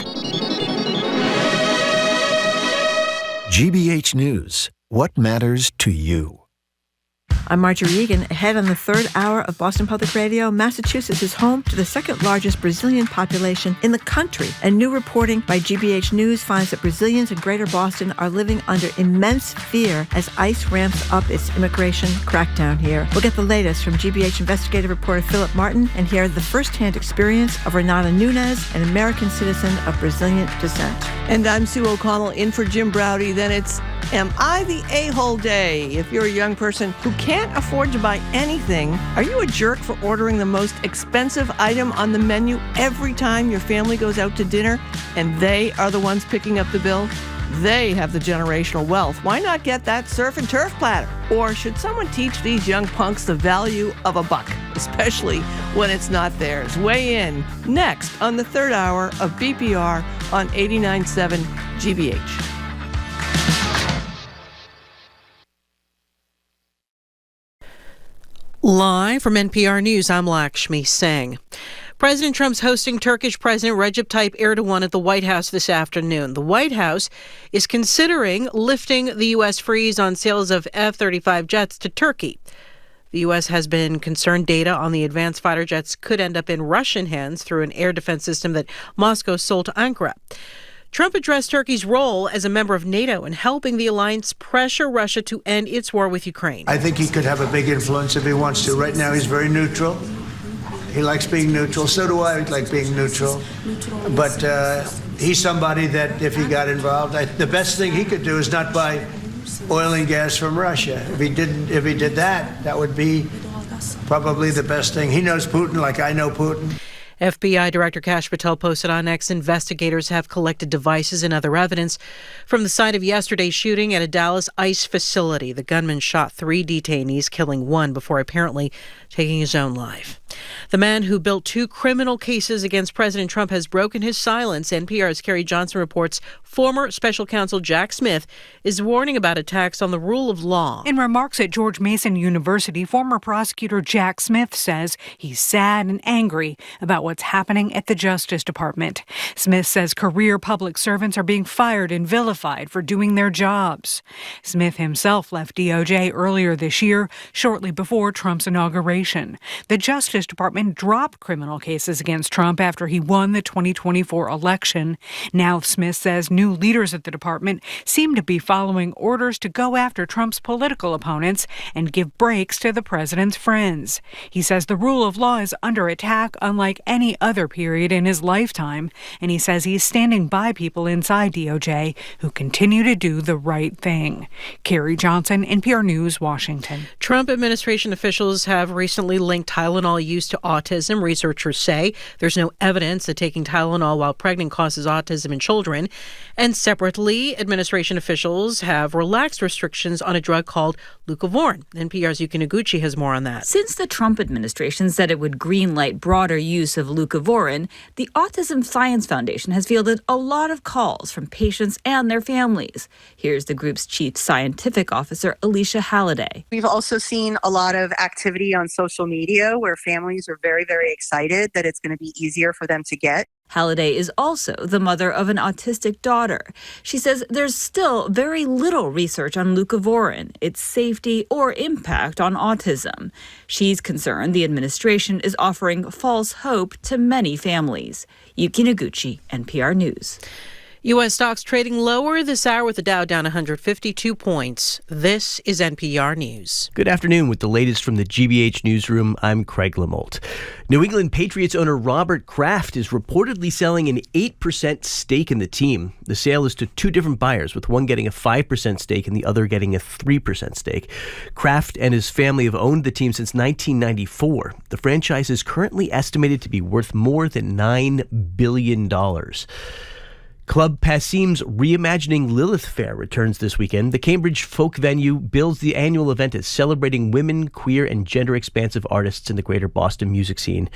GBH News. What matters to you? I'm Margery Egan. Ahead on the third hour of Boston Public Radio, Massachusetts is home to the second largest Brazilian population in the country. And new reporting by GBH News finds that Brazilians in Greater Boston are living under immense fear as ICE ramps up its immigration crackdown here. We'll get the latest from GBH investigative reporter Phillip Martin and hear the first-hand experience of Renata Nunes, an American citizen of Brazilian descent. And I'm Sue O'Connell in for Jim Browdy. Then it's Am I the a-hole day? If you're a young person who can't afford to buy anything, are you a jerk for ordering the most expensive item on the menu every time your family goes out to dinner and they are the ones picking up the bill? They have the generational wealth. Why not get that surf and turf platter? Or should someone teach these young punks the value of a buck, especially when it's not theirs? Weigh in next on the third hour of BPR on 89.7 GBH. Live from NPR News, I'm Lakshmi Singh. President Trump's hosting Turkish President Recep Tayyip Erdogan at the White House this afternoon. The White House is considering lifting the U.S. freeze on sales of F-35 jets to Turkey. The U.S. has been concerned data on the advanced fighter jets could end up in Russian hands through an air defense system that Moscow sold to Ankara. Trump addressed Turkey's role as a member of NATO in helping the alliance pressure Russia to end its war with Ukraine. I think he could have a big influence if he wants to. Right now, he's very neutral. He likes being neutral. So do I like being neutral. But he's somebody that if he got involved, the best thing he could do is not buy oil and gas from Russia. If he did that, that would be probably the best thing. He knows Putin like I know Putin. FBI Director Kash Patel posted on X, investigators have collected devices and other evidence from the site of yesterday's shooting at a Dallas ICE facility. The gunman shot 3 detainees, killing 1 before apparently taking his own life. The man who built 2 criminal cases against President Trump has broken his silence. NPR's Carrie Johnson reports former special counsel Jack Smith is warning about attacks on the rule of law. In remarks at George Mason University, former prosecutor Jack Smith says he's sad and angry about what's happening at the Justice Department. Smith says career public servants are being fired and vilified for doing their jobs. Smith himself left DOJ earlier this year, shortly before Trump's inauguration. The Justice Department dropped criminal cases against Trump after he won the 2024 election. Now, Smith says new leaders at the department seem to be following orders to go after Trump's political opponents and give breaks to the president's friends. He says the rule of law is under attack unlike any other period in his lifetime, and he says he's standing by people inside DOJ who continue to do the right thing. Carrie Johnson, NPR News, Washington. Trump administration officials have recently linked Tylenol use to autism. Researchers say there's no evidence that taking Tylenol while pregnant causes autism in children. And separately, administration officials have relaxed restrictions on a drug called leucovorin. NPR's Yuki Noguchi has more on that. Since the Trump administration said it would greenlight broader use of leucovorin, the Autism Science Foundation has fielded a lot of calls from patients and their families. Here's the group's chief scientific officer, Alicia Halliday. We've also seen a lot of activity on social media where families are very, very excited that it's going to be easier for them to get. Halliday is also the mother of an autistic daughter. She says there's still very little research on leucovorin, its safety or impact on autism. She's concerned the administration is offering false hope to many families. Yuki Noguchi, NPR News. U.S. stocks trading lower this hour with the Dow down 152 points. This is NPR News. Good afternoon. With the latest from the GBH newsroom, I'm Craig Lamolt. New England Patriots owner Robert Kraft is reportedly selling an 8% stake in the team. The sale is to 2 different buyers, with one getting a 5% stake and the other getting a 3% stake. Kraft and his family have owned the team since 1994. The franchise is currently estimated to be worth more than $9 billion. Club Passim's Reimagining Lilith Fair returns this weekend. The Cambridge folk venue builds the annual event as celebrating women, queer, and gender-expansive artists in the greater Boston music scene.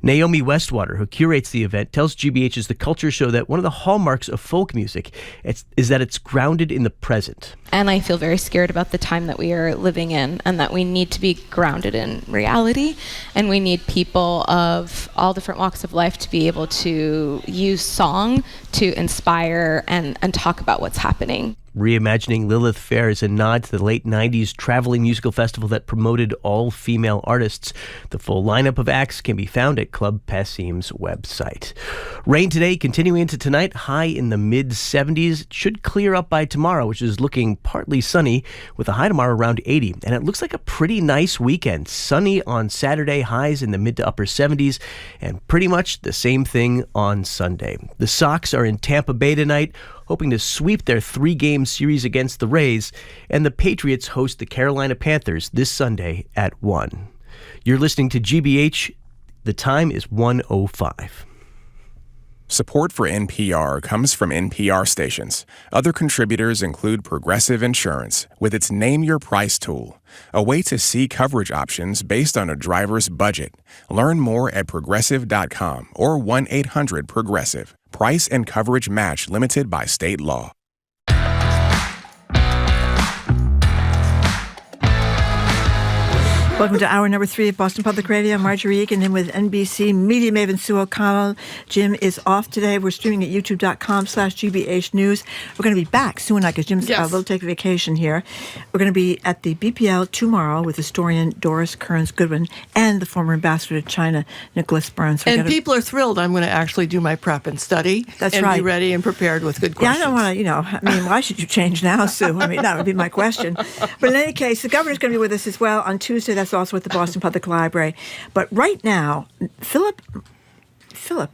Naomi Westwater, who curates the event, tells GBH is the culture show that one of the hallmarks of folk music is that it's grounded in the present. And I feel very scared about the time that we are living in, and that we need to be grounded in reality, and we need people of all different walks of life to be able to use song to inspire and talk about what's happening. Reimagining Lilith Fair is a nod to the late 90s traveling musical festival that promoted all-female artists. The full lineup of acts can be found at Club Passim's website. Rain today, continuing into tonight, high in the mid-70s. It should clear up by tomorrow, which is looking partly sunny, with a high tomorrow around 80. And it looks like a pretty nice weekend. Sunny on Saturday, highs in the mid to upper 70s, and pretty much the same thing on Sunday. The Sox are in Tampa Bay tonight. hoping to sweep their 3-game series against the Rays, and the Patriots host the Carolina Panthers this Sunday at 1. You're listening to GBH. The time is 1:05. Support for NPR comes from NPR stations. Other contributors include Progressive Insurance with its Name Your Price tool, a way to see coverage options based on a driver's budget. Learn more at progressive.com or 1-800-PROGRESSIVE. Price and coverage match limited by state law. Welcome to hour number 3 of Boston Public Radio. Margery Egan in with NBC Media Maven Sue O'Connell. Jim is off today. We're streaming at youtube.com/GBH News. We're going to be back soon, because Jim's a little take a vacation here. We're going to be at the BPL tomorrow with historian Doris Kearns Goodwin and the former ambassador to China, Nicholas Burns. And people are thrilled I'm going to actually do my prep and study. That's and right. Be ready and prepared with good questions. Yeah, I don't want to, why should you change now, Sue? That would be my question. But in any case, the governor's going to be with us as well on Tuesday. That's also at the Boston Public Library. But right now, Phillip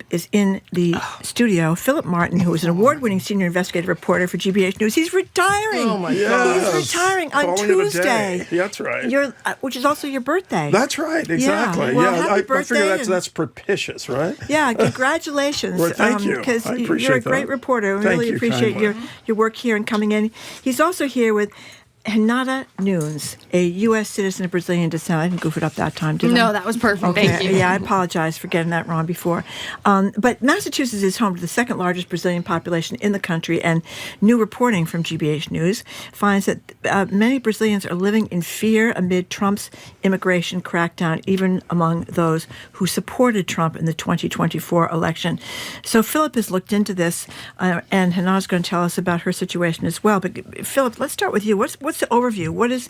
is in the studio. Phillip Martin, who is an award-winning senior investigative reporter for GBH News. He's retiring. Oh, my God. He's retiring on Tuesday. That's right. Which is also your birthday. That's right, exactly. Yeah, well, happy birthday. I figure that's propitious, right? Yeah, congratulations. Well, thank you. Because I appreciate you're a great reporter. We really appreciate your work here and coming in. He's also here with Renata Nunes, a U.S. citizen of Brazilian descent. I didn't goof it up that time, did I? No, that was perfect. Okay. Thank you. Yeah, I apologize for getting that wrong before. But Massachusetts is home to the second largest Brazilian population in the country, and new reporting from GBH News finds that many Brazilians are living in fear amid Trump's immigration crackdown, even among those who supported Trump in the 2024 election. So Phillip has looked into this, and Renata's going to tell us about her situation as well. But Phillip, let's start with you. What's the overview? What is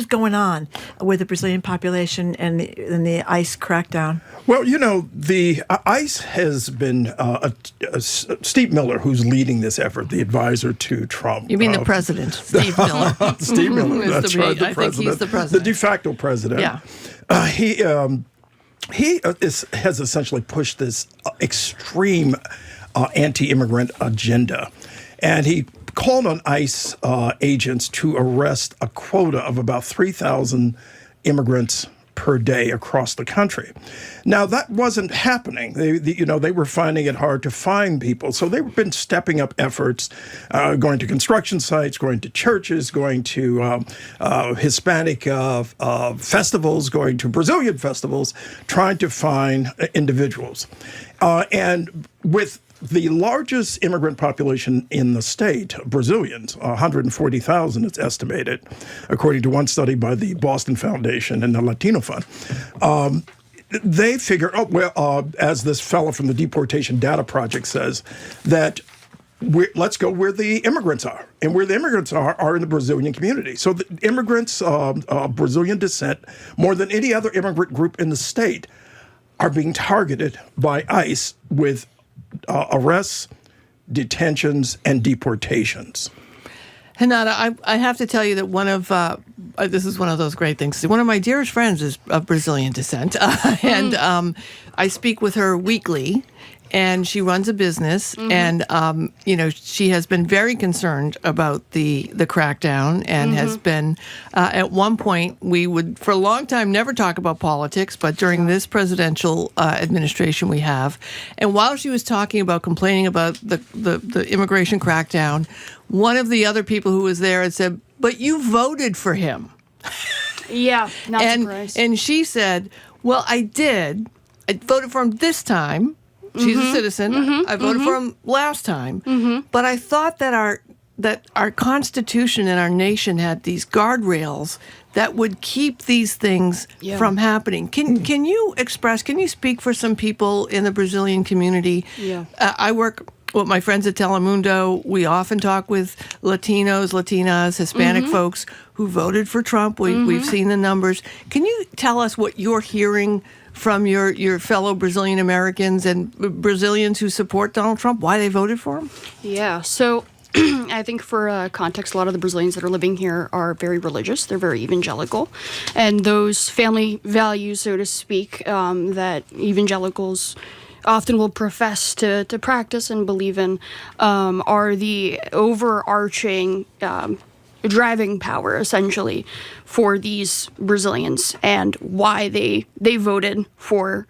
going on with the Brazilian population and the ICE crackdown? Well, the ICE has been Steve Miller, who's leading this effort, the advisor to Trump. You mean the president, Steve Miller? Steve Miller, that's right, the I president. think he's the president. The de facto president. Yeah. He has essentially pushed this extreme anti-immigrant agenda, and he called on ICE agents to arrest a quota of about 3,000 immigrants per day across the country. Now, that wasn't happening. They were finding it hard to find people. So they've been stepping up efforts, going to construction sites, going to churches, going to Hispanic festivals, going to Brazilian festivals, trying to find individuals. And with the largest immigrant population in the state, Brazilians, 140,000 it's estimated, according to one study by the Boston Foundation and the Latino Fund. They figure, as this fellow from the Deportation Data Project says, that let's go where the immigrants are. And where the immigrants are in the Brazilian community. So the immigrants of Brazilian descent, more than any other immigrant group in the state, are being targeted by ICE with arrests, detentions, and deportations. Renata, I have to tell you that one of this is one of those great things. One of my dearest friends is of Brazilian descent, and I speak with her weekly. And she runs a business, and she has been very concerned about the crackdown, and has been. At one point, we would, for a long time, never talk about politics, but during this presidential administration, we have. And while she was complaining about the immigration crackdown, one of the other people who was there had said, "But you voted for him." Yeah, not surprised. And she said, "Well, I did. I voted for him this time." She's a citizen. I voted for him last time. But I thought that our Constitution and our nation had these guardrails that would keep these things from happening. Can you speak for some people in the Brazilian community? Yeah. I work with my friends at Telemundo. We often talk with Latinos, Latinas, Hispanic folks who voted for Trump. We've seen the numbers. Can you tell us what you're hearing from your fellow Brazilian Americans and Brazilians who support Donald Trump, why they voted for him? Yeah, so I think for context, a lot of the Brazilians that are living here are very religious. They're very evangelical. And those family values, so to speak, that evangelicals often will profess to practice and believe in are the overarching driving power, essentially, for these Brazilians, and why they voted for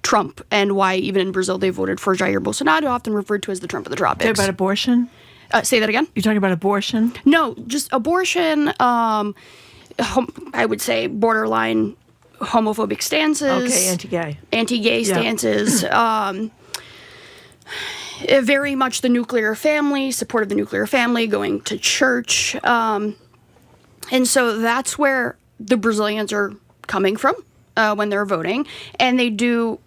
Trump, and why even in Brazil they voted for Jair Bolsonaro, often referred to as the Trump of the tropics. Talking about abortion? Say that again? You're talking about abortion? No, just abortion, I would say borderline homophobic stances. Okay, anti-gay. Anti-gay stances. Very much the nuclear family, support of the nuclear family, going to church. And so that's where the Brazilians are coming from when they're voting. And they do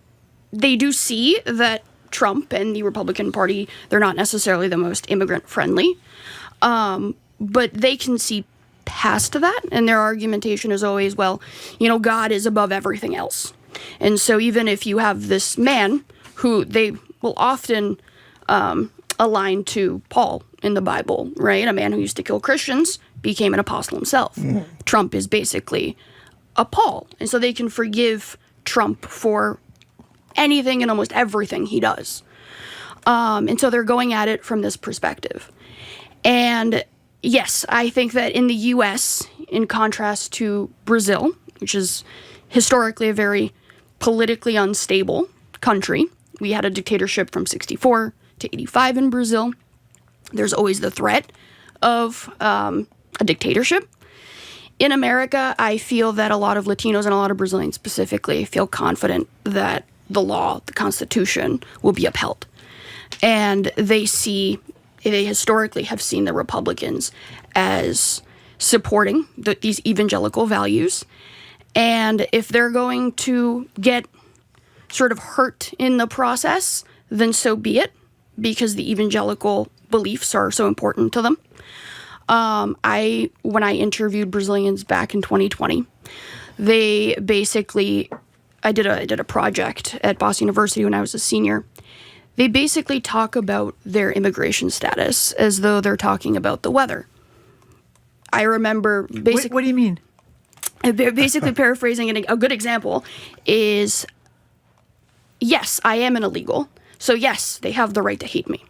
see that Trump and the Republican Party, they're not necessarily the most immigrant-friendly. But they can see past that, and their argumentation is always, well, God is above everything else. And so even if you have this man who they will often align to Paul in the Bible, right? A man who used to kill Christians became an apostle himself. Mm-hmm. Trump is basically a Paul. And so they can forgive Trump for anything and almost everything he does. And so they're going at it from this perspective. And yes, I think that in the U.S., in contrast to Brazil, which is historically a very politically unstable country, we had a dictatorship from 1964 to 1985 in Brazil. There's always the threat of a dictatorship. In America, I feel that a lot of Latinos and a lot of Brazilians specifically feel confident that the law, the Constitution, will be upheld. And they historically have seen the Republicans as supporting these evangelical values. And if they're going to get sort of hurt in the process, then so be it, because the evangelical beliefs are so important to them. When I interviewed Brazilians back in 2020, they basically, I did a project at Boston University when I was a senior. They basically talk about their immigration status as though they're talking about the weather. I remember basically... What do you mean? Basically paraphrasing it, a good example is, yes, I am an illegal, so yes, they have the right to hate me.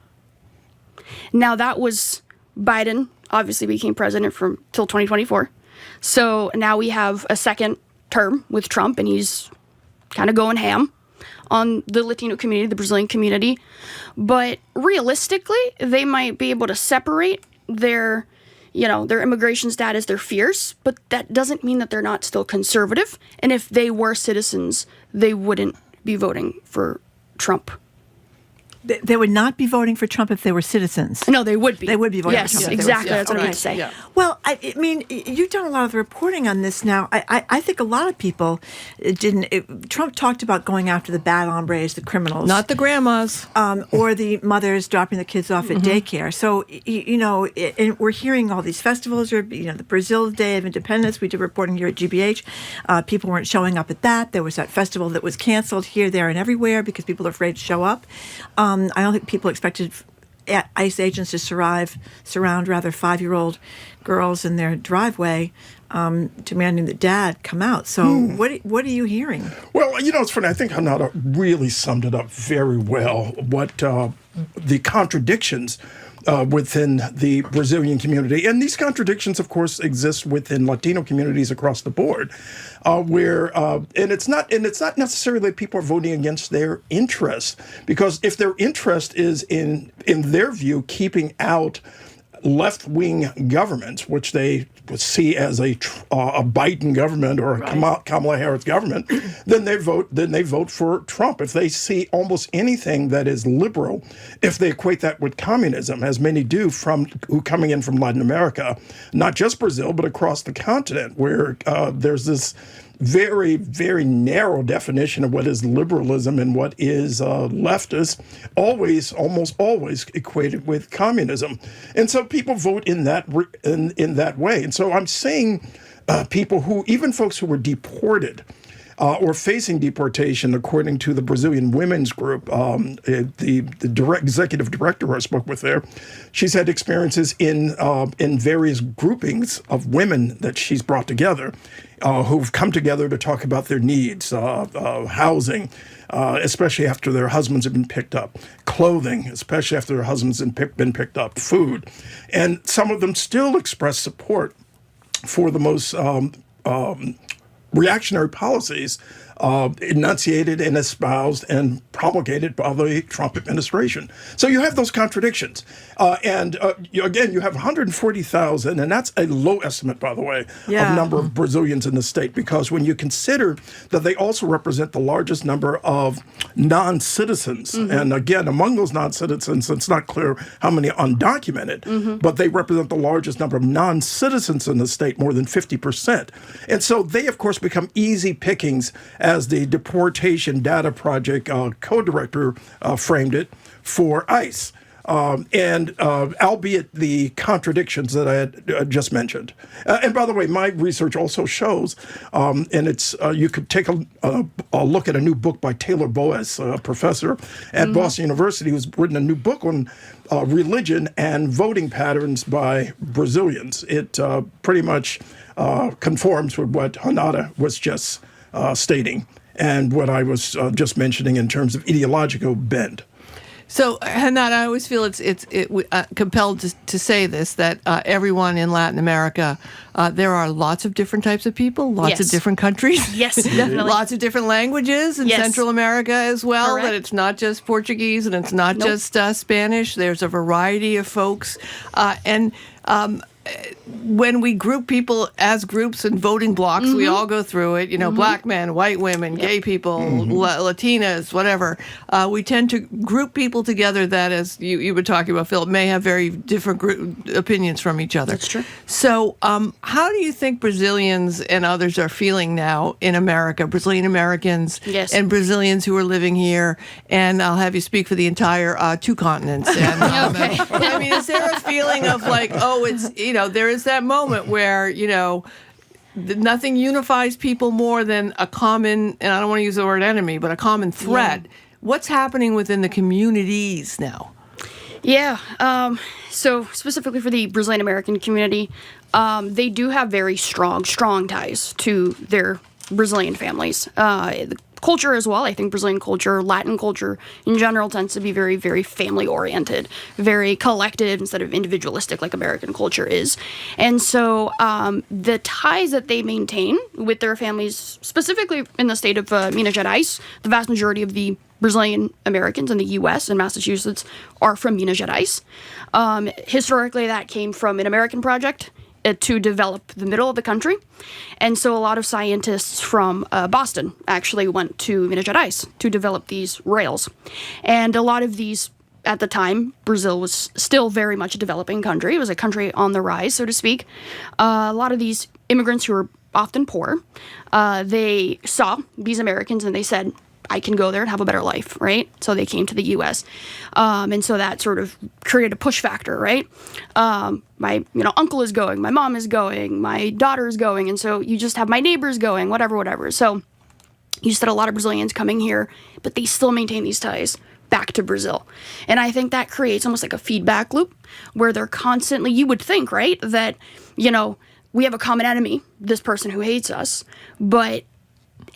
Now that was Biden obviously became president till 2024. So now we have a second term with Trump, and he's kind of going ham on the Latino community, the Brazilian community. But realistically, they might be able to separate their immigration status, their fears, but that doesn't mean that they're not still conservative. And if they were citizens, they wouldn't be voting for Trump. They would not be voting for Trump if they were citizens. No, they would be. They would be voting yes, for Trump. Yes, exactly. That's what I meant to say. Yeah. Well, I mean, you've done a lot of reporting on this now. I think a lot of people didn't. Trump talked about going after the bad hombres, the criminals. Not the grandmas. Or the mothers dropping the kids off at daycare. So, and we're hearing all these festivals, or, the Brazil Day of Independence. We did reporting here at GBH. People weren't showing up at that. There was that festival that was canceled here, there, and everywhere because people are afraid to show up. I don't think people expected ICE agents to surround 5-year-old girls in their driveway, demanding that Dad come out. So what are you hearing? Well, it's funny. I think Renata really summed it up very well. What the contradictions within the Brazilian community, and these contradictions, of course, exist within Latino communities across the board, where and it's not necessarily that people are voting against their interest, because if their interest is in their view keeping out left-wing governments, which they would see as a Biden government or a Kamala Harris government, then they vote for Trump. If they see almost anything that is liberal, if they equate that with communism, as many do who coming in from Latin America, not just Brazil, but across the continent, where there's this very, very narrow definition of what is liberalism and what is leftist, almost always equated with communism. And so people vote in that way. And so I'm saying even folks who were deported or facing deportation, according to the Brazilian Women's Group. The executive director I spoke with there, she's had experiences in various groupings of women that she's brought together, who've come together to talk about their needs, housing, especially after their husbands have been picked up, clothing, especially after their husbands have been picked up, food. And some of them still express support for the most reactionary policies enunciated and espoused and promulgated by the Trump administration. So you have those contradictions. Again, you have 140,000, and that's a low estimate, by the way, of number of Brazilians in the state, because when you consider that they also represent the largest number of non-citizens, and again, among those non-citizens, it's not clear how many undocumented, but they represent the largest number of non-citizens in the state, more than 50%. And so they, of course, become easy pickings, as the Deportation Data Project co-director framed it, for ICE. Albeit the contradictions that I had just mentioned. And by the way, my research also shows, and it's you could take a look at a new book by Taylor Boas, a professor at Boston University, who's written a new book on religion and voting patterns by Brazilians. It pretty much conforms with what Renata was just stating and what I was just mentioning in terms of ideological bent. So, Renata, I always feel it's compelled to say this, that everyone in Latin America, there are lots of different types of people, lots of different countries. Yes, definitely. Lots of different languages in Central America as well, Correct. that it's not just Portuguese and it's not just Spanish. There's a variety of folks. When we group people as groups and voting blocks, we all go through it, black men, white women, gay people, Latinas, whatever. We tend to group people together that, as you were talking about, Philip, may have very different opinions from each other. That's true. So how do you think Brazilians and others are feeling now in America, Brazilian Americans and Brazilians who are living here? And I'll have you speak for the entire two continents. And, I mean, is there a feeling of like, there is that moment where, nothing unifies people more than a common, and I don't want to use the word enemy, but a common threat. Yeah. What's happening within the communities now? Yeah. So specifically for the Brazilian American community, they do have very strong ties to their Brazilian families. The culture as well. I think Brazilian culture, Latin culture in general, tends to be very, very family-oriented, very collective instead of individualistic like American culture is. And so the ties that they maintain with their families, specifically in the state of Minas Gerais, the vast majority of the Brazilian Americans in the U.S. and Massachusetts are from Minas Gerais. Historically, that came from an American project to develop the middle of the country. And so a lot of scientists from Boston actually went to Minas Gerais to develop these rails. And a lot of these, at the time, Brazil was still very much a developing country. It was a country on the rise, so to speak. A lot of these immigrants who were often poor, they saw these Americans and they said, I can go there and have a better life, right? So they came to the U.S. And so that sort of created a push factor, right? My uncle is going, my mom is going, my daughter is going, and so you just have my neighbors going, whatever. So you just had a lot of Brazilians coming here, but they still maintain these ties back to Brazil. And I think that creates almost like a feedback loop where they're constantly, you would think, right, that, we have a common enemy, this person who hates us, but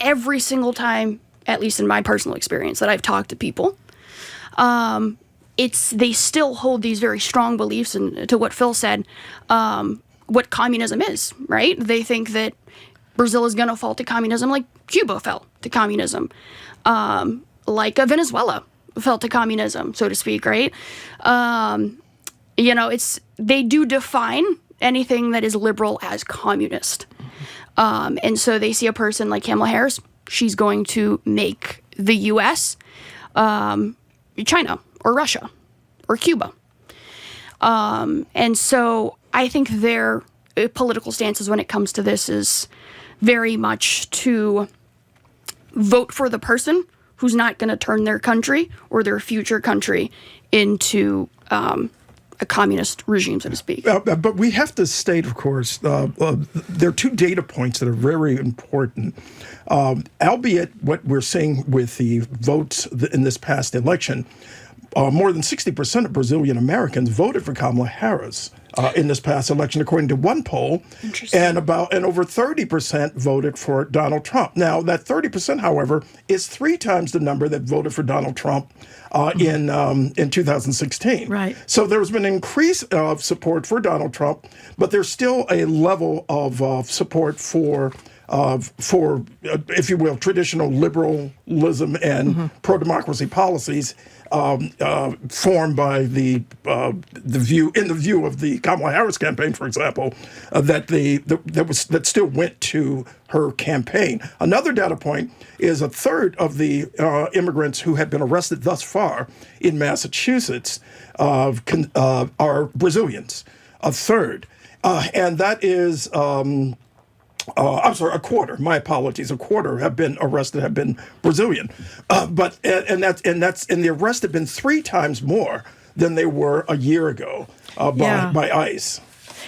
every single time, at least in my personal experience, that I've talked to people, they still hold these very strong beliefs, and to what Phil said, what communism is, right? They think that Brazil is going to fall to communism like Cuba fell to communism, like Venezuela fell to communism, so to speak, right? They do define anything that is liberal as communist. And so they see a person like Kamala Harris, she's going to make the U.S. China or Russia or Cuba. And so I think their political stances when it comes to this is very much to vote for the person who's not going to turn their country or their future country into a communist regime, so to speak. But we have to state, of course, there are two data points that are very important. Albeit what we're seeing with the votes in this past election, more than 60% of Brazilian Americans voted for Kamala Harris in this past election, according to one poll, and over 30% voted for Donald Trump. Now, that 30%, however, is 3 times the number that voted for Donald Trump in 2016. Right. So there's been an increase of support for Donald Trump, but there's still a level of support for, if you will, traditional liberalism and pro-democracy policies formed by the view of the Kamala Harris campaign, for example, that still went to her campaign. Another data point is a third of the immigrants who have been arrested thus far in Massachusetts are Brazilians. A third, and that is. I'm sorry, a quarter. My apologies. A quarter have been arrested, have been Brazilian, and the arrests have been 3 times more than they were a year ago by ICE.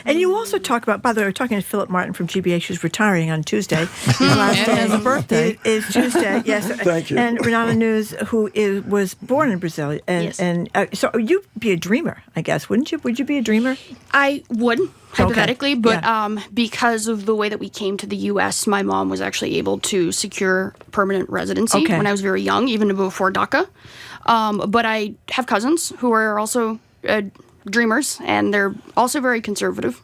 And you also talk about, by the way, we're talking to Phillip Martin from GBH, who's retiring on Tuesday. His last day a birthday. is Tuesday, yes. Thank you. And Renata Nunes, who was born in Brazil. And so you'd be a dreamer, I guess, wouldn't you? Would you be a dreamer? I would, hypothetically, but Yeah. because of the way that we came to the U.S., my mom was actually able to secure permanent residency when I was very young, even before DACA. But I have cousins who are also dreamers, and they're also very conservative.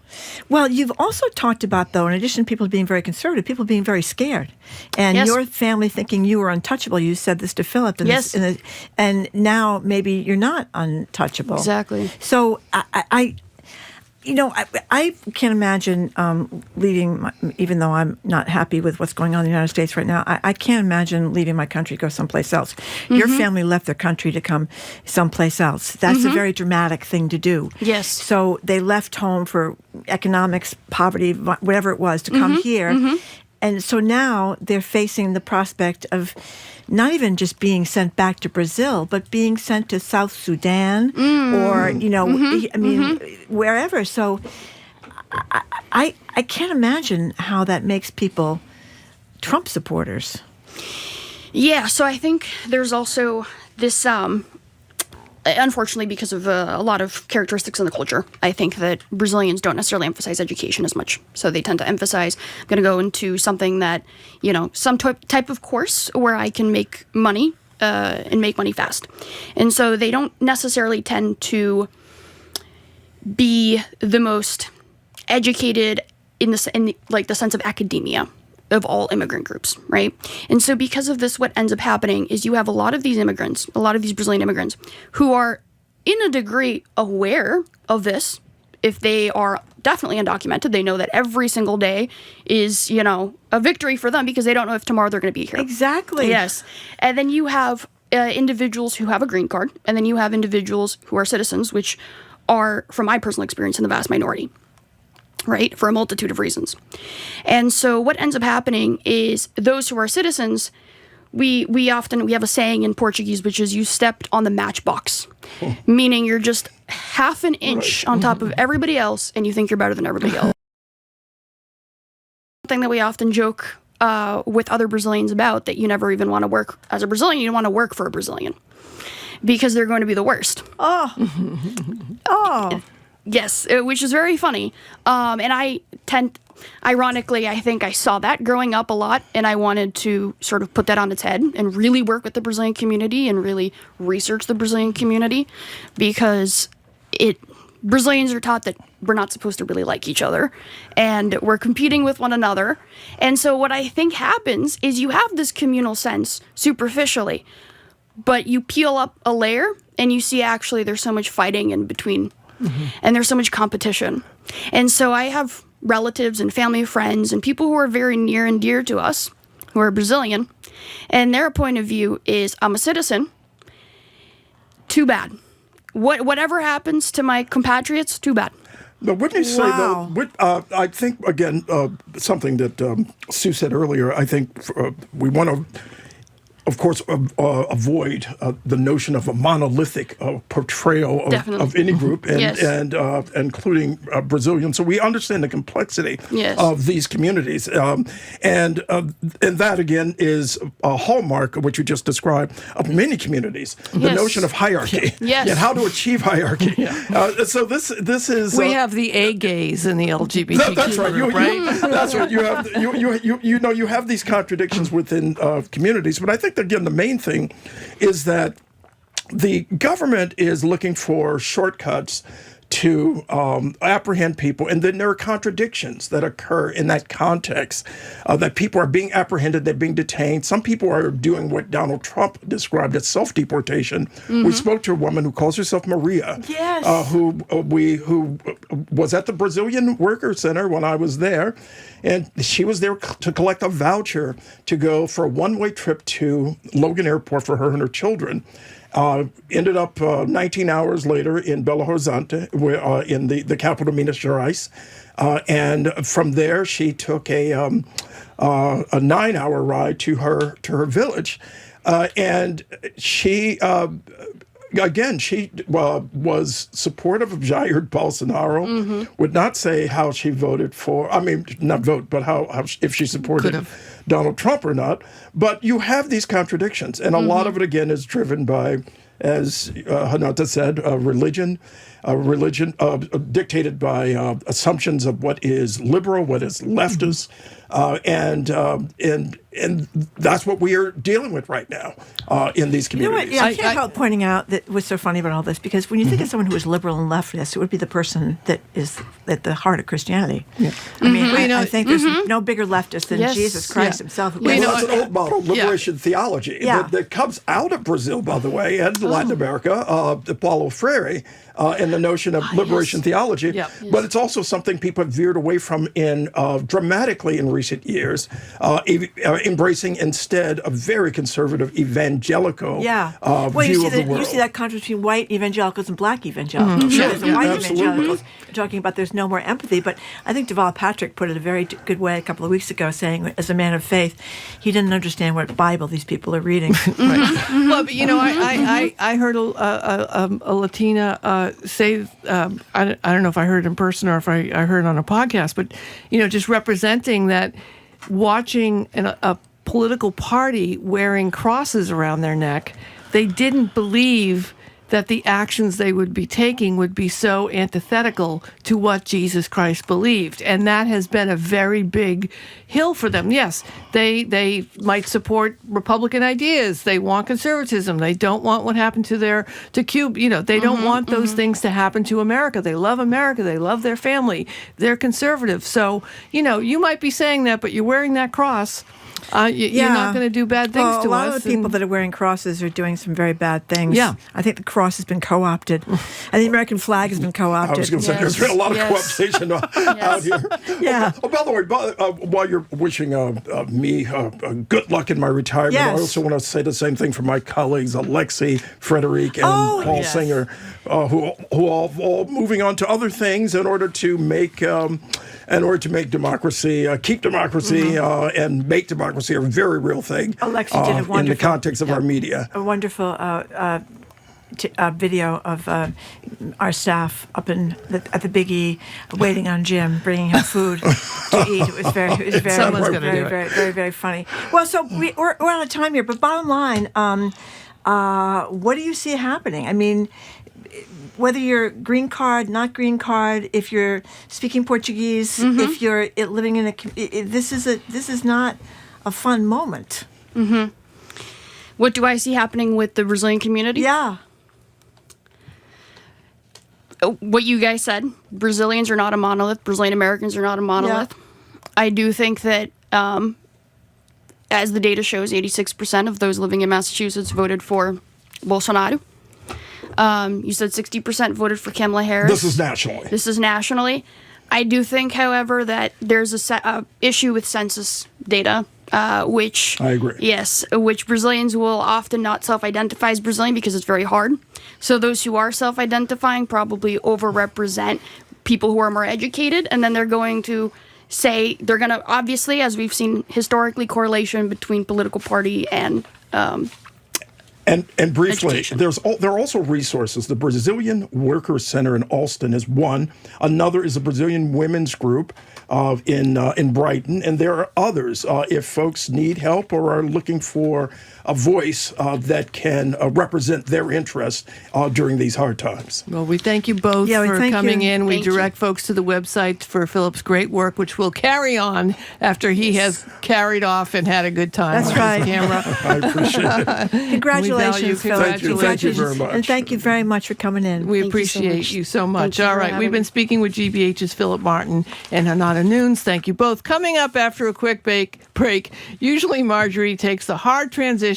Well, you've also talked about, though, in addition to people being very conservative, people being very scared. And your family thinking you were untouchable. You said this to Phillip. And now maybe you're not untouchable. Exactly. So I can't imagine leaving, even though I'm not happy with what's going on in the United States right now, I can't imagine leaving my country to go someplace else. Your family left their country to come someplace else. That's a very dramatic thing to do. Yes. So they left home for economics, poverty, whatever it was, to come here. And so now they're facing the prospect of not even just being sent back to Brazil, but being sent to South Sudan or, wherever. So I can't imagine how that makes people Trump supporters. Yeah, so I think there's also this, unfortunately, because of a lot of characteristics in the culture, I think that Brazilians don't necessarily emphasize education as much. So they tend to emphasize, I'm going to go into something that, some type of course where I can make money and make money fast. And so they don't necessarily tend to be the most educated in the sense of academia of all immigrant groups, right? And so because of this, what ends up happening is you have a lot of these immigrants, a lot of these Brazilian immigrants, who are in a degree aware of this. If they are definitely undocumented, they know that every single day is, a victory for them because they don't know if tomorrow they're going to be here. Exactly. Yes. And then you have individuals who have a green card, and then you have individuals who are citizens, which are, from my personal experience, in the vast minority. Right, for a multitude of reasons. And so what ends up happening is those who are citizens, we have a saying in Portuguese, which is you stepped on the matchbox, meaning you're just half an inch on top of everybody else and you think you're better than everybody else. Something that we often joke with other Brazilians about, that you never even want to work as a Brazilian, you don't want to work for a Brazilian because they're going to be the worst. Yes, which is very funny. And ironically, I think I saw that growing up a lot, and I wanted to sort of put that on its head and really work with the Brazilian community and really research the Brazilian community, because Brazilians are taught that we're not supposed to really like each other, and we're competing with one another. And so what I think happens is you have this communal sense superficially, but you peel up a layer and you see actually there's so much fighting in between. And there's so much competition. And so I have relatives and family friends and people who are very near and dear to us, who are Brazilian, and their point of view is, I'm a citizen, too bad. Whatever happens to my compatriots, too bad. But wouldn't you say, though, I think, again, something that Sue said earlier, I think we want to of course, avoid the notion of a monolithic portrayal of any group, and including Brazilians. So we understand the complexity of these communities, and that again is a hallmark of what you just described of many communities. The notion of hierarchy and how to achieve hierarchy. So this is we have the A gays in the LGBT. That's right. Group, right? That's right. You have these contradictions within communities, but I think again the main thing is that the government is looking for shortcuts to apprehend people, and then there are contradictions that occur in that context, that people are being apprehended, they're being detained. Some people are doing what Donald Trump described as self-deportation. We spoke to a woman who calls herself Maria, who was at the Brazilian Worker Center when I was there, and she was there to collect a voucher to go for a one-way trip to Logan Airport for her and her children. Ended up 19 hours later in Belo Horizonte, in the capital of Minas Gerais. And from there, she took a 9-hour ride to her village. And she... Again, she was supportive of Jair Bolsonaro, would not say how she voted for, not vote, but how if she supported Donald Trump or not. But you have these contradictions, and a lot of it, again, is driven by, as Renata said, religion dictated by assumptions of what is liberal, what is leftist, and that's what we are dealing with right now in these communities. You know what? Yeah, I can't help pointing out that what's so funny about all this, because when you think of someone who is liberal and leftist, it would be the person that is at the heart of Christianity. I think there's no bigger leftist than Jesus Christ himself. That's an old model, liberation theology that comes out of Brazil, by the way, and Latin America, Paulo Freire, and the notion of liberation theology. But it's also something people have veered away from dramatically in recent years, embracing instead a very conservative evangelical view of the world. You see that contrast between white evangelicals and black evangelicals. There's the white evangelicals talking about there's no more empathy, but I think Deval Patrick put it a very good way a couple of weeks ago, saying as a man of faith, he didn't understand what Bible these people are reading. Well, but I heard a Latina say, I don't know if I heard it in person or if I heard it on a podcast, but just representing that, watching a political party wearing crosses around their neck, they didn't believe that the actions they would be taking would be so antithetical to what Jesus Christ believed. And that has been a very big hill for them. Yes, they might support Republican ideas. They want conservatism. They don't want what happened to Cuba. They don't want those things to happen to America. They love America. They love their family. They're conservative. So, you might be saying that, but you're wearing that cross. You're not going to do bad things to us. A lot of the people that are wearing crosses are doing some very bad things. Yeah. I think the cross has been co-opted. And the American flag has been co-opted. I was going to say, there's been a lot of co-optation out here. Yeah. By the way, while you're wishing me good luck in my retirement, I also want to say the same thing for my colleagues, Alexei, Frederic, and Paul Singer, who all moving on to other things in order to make democracy, keep democracy, and make democracy a very real thing. Alexei did a wonderful, in the context of our media. A wonderful video of our staff up at the Big E, waiting on Jim, bringing him food to eat. It was very funny. Well, so we're out of time here, but bottom line, what do you see happening? I mean, whether you're green card, not green card, if you're speaking Portuguese, if you're living in this is not a fun moment. What do I see happening with the Brazilian community? Yeah. What you guys said, Brazilians are not a monolith. Brazilian Americans are not a monolith. Yeah. I do think that, as the data shows, 86% of those living in Massachusetts voted for Bolsonaro. You said 60% voted for Kamala Harris. This is nationally. I do think, however, that there's a issue with census data, which I agree. Yes, which Brazilians will often not self-identify as Brazilian because it's very hard. So those who are self-identifying probably overrepresent people who are more educated, and then they're going to say, obviously, as we've seen historically, correlation between political party and And briefly, education. there are also resources. The Brazilian Workers Center in Alston is one. Another is the Brazilian Women's Group in Brighton, and there are others. If folks need help or are looking for a voice that can represent their interests during these hard times. Well, we thank you both for coming in. We Thank direct folks to the website for Philip's great work, which will carry on after he has carried off and had a good time. That's on right. his camera. I appreciate it. Congratulations, Philip. Thank you very much. And thank you very much for coming in. We appreciate you so much. you All for right, we've having been me. speaking with GBH's Phillip Martin and Renata Nunes. Thank you both. Coming up after a quick break, usually Margery takes the hard transitions,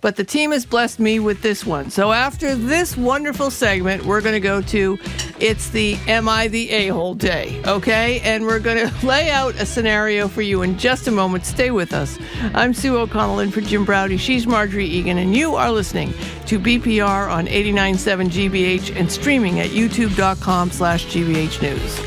but the team has blessed me with this one. So after this wonderful segment, we're going to go to It's the Am I the A-hole Day, okay? And we're going to lay out a scenario for you in just a moment. Stay with us. I'm Sue O'Connell in for Jim Browdy. She's Margery Egan, and you are listening to BPR on 89.7 GBH and streaming at youtube.com/GBH News.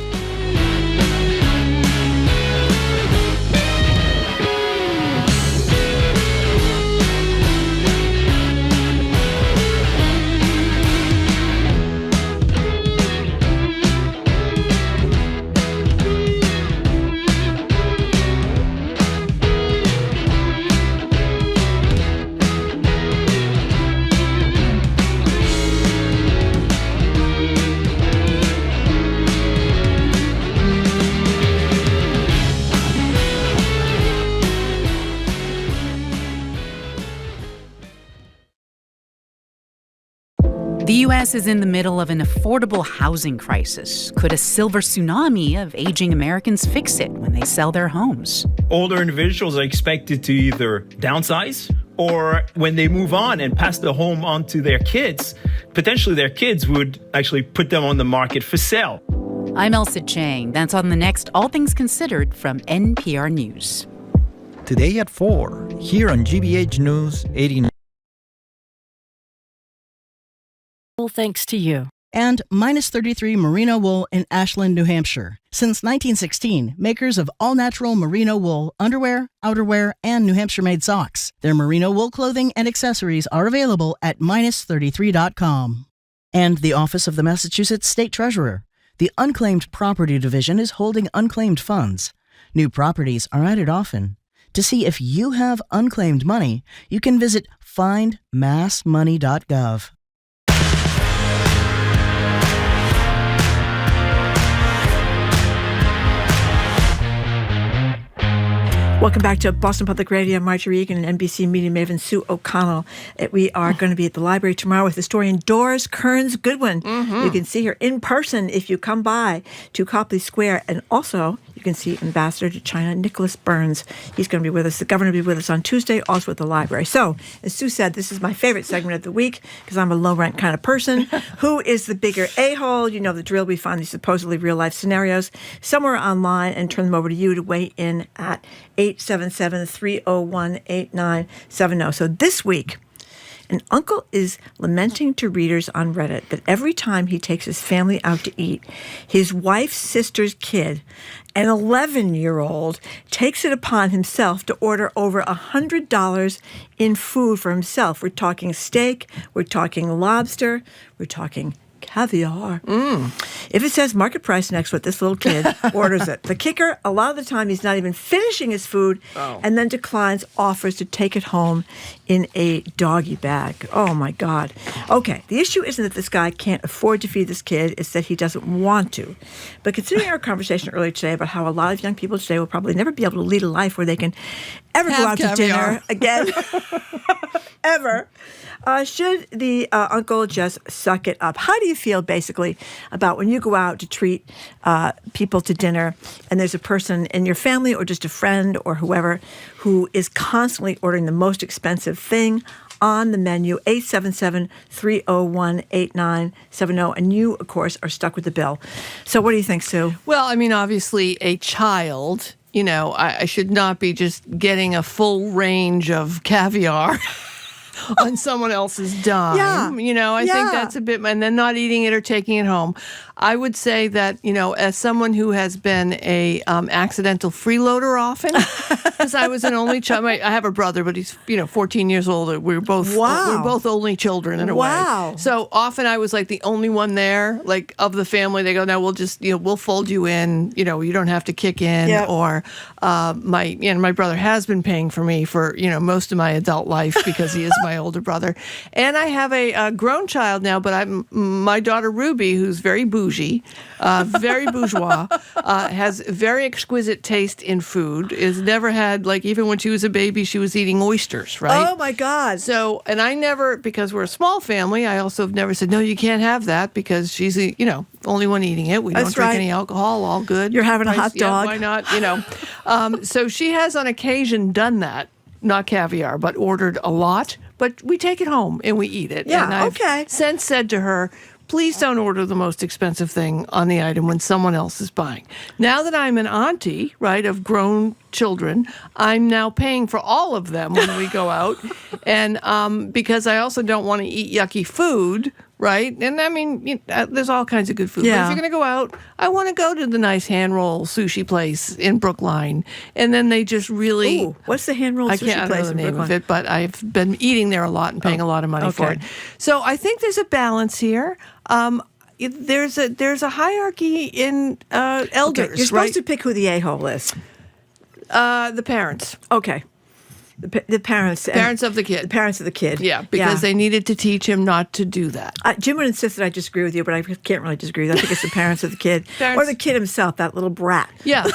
The U.S. is in the middle of an affordable housing crisis. Could a silver tsunami of aging Americans fix it when they sell their homes? Older individuals are expected to either downsize or when they move on and pass the home on to their kids, potentially their kids would actually put them on the market for sale. I'm Elsa Chang. That's on the next All Things Considered from NPR News. Today at 4, here on GBH News 89. Thanks to you. And Minus 33 Merino Wool in Ashland, New Hampshire. Since 1916, makers of all-natural merino wool underwear, outerwear, and New Hampshire-made socks. Their merino wool clothing and accessories are available at minus33.com. And the Office of the Massachusetts State Treasurer. The Unclaimed Property Division is holding unclaimed funds. New properties are added often. To see if you have unclaimed money, you can visit findmassmoney.gov. Welcome back to Boston Public Radio. Margery Egan and NBC Media Maven Sue O'Connell. We are going to be at the library tomorrow with historian Doris Kearns Goodwin. Mm-hmm. You can see her in person if you come by to Copley Square. And also, you can see Ambassador to China Nicholas Burns. He's going to be with us. The governor will be with us on Tuesday, also at the library. So, as Sue said, this is my favorite segment of the week because I'm a low-rent kind of person. Who is the bigger a-hole? You know the drill. We find these supposedly real-life scenarios somewhere online and turn them over to you to weigh in at 877-301-8970. So this week, an uncle is lamenting to readers on Reddit that every time he takes his family out to eat, his wife's sister's kid, an 11-year-old, takes it upon himself to order over $100 in food for himself. We're talking steak, we're talking lobster, we're talking caviar. If it says market price next to it, this little kid orders it. The kicker, a lot of the time he's not even finishing his food and then declines offers to take it home in a doggy bag. Oh my God. Okay, the issue isn't that this guy can't afford to feed this kid, it's that he doesn't want to. But considering our conversation earlier today about how a lot of young people today will probably never be able to lead a life where they can ever go out to dinner again, ever, should the uncle just suck it up? How do you feel, basically, about when you go out to treat people to dinner and there's a person in your family or just a friend or whoever who is constantly ordering the most expensive thing on the menu, 877-301-8970, and you, of course, are stuck with the bill. So what do you think, Sue? Well, I mean, obviously, a child, you know, I should not be just getting a full range of caviar on someone else's dime. Yeah. You know, I think that's a bit, and then not eating it or taking it home. I would say that, as someone who has been a accidental freeloader often, because I was an only child. I have a brother, but he's 14 years older. We're both only children in a way. So often I was like the only one there, like of the family. They go, no, we'll just we'll fold you in. You don't have to kick in. Yep. Or my brother has been paying for me for most of my adult life because he is my older brother. And I have a grown child now, but my daughter Ruby, who's very bougie, very bourgeois, has very exquisite taste in food. Is never had, like, even when she was a baby, she was eating oysters, right? Oh my God! So, and I never, because we're a small family, I also have never said no, you can't have that because she's the only one eating it. We don't drink any alcohol. All good. You're having a hot dog. Why not? So she has on occasion done that. Not caviar, but ordered a lot. But we take it home and we eat it. Yeah, and I've since said to her, please don't order the most expensive thing on the item when someone else is buying. Now that I'm an auntie, right, of grown children, I'm now paying for all of them when we go out. And because I also don't want to eat yucky food, right? And I mean, there's all kinds of good food. Yeah. But if you're going to go out, I want to go to the nice hand roll sushi place in Brookline. And then they just really... Ooh, what's the hand roll sushi place in Brookline? I can't know the name of it, but I've been eating there a lot and paying a lot of money for it. So I think there's a balance here. There's a hierarchy in elders. Okay, you're supposed to pick who the a-hole is. The parents. Okay. The parents. Parents of the kid. The parents of the kid. Yeah, because they needed to teach him not to do that. Jim would insist that I disagree with you, but I can't really disagree with you. I think it's the parents of the kid. Or the kid himself, that little brat. Yeah.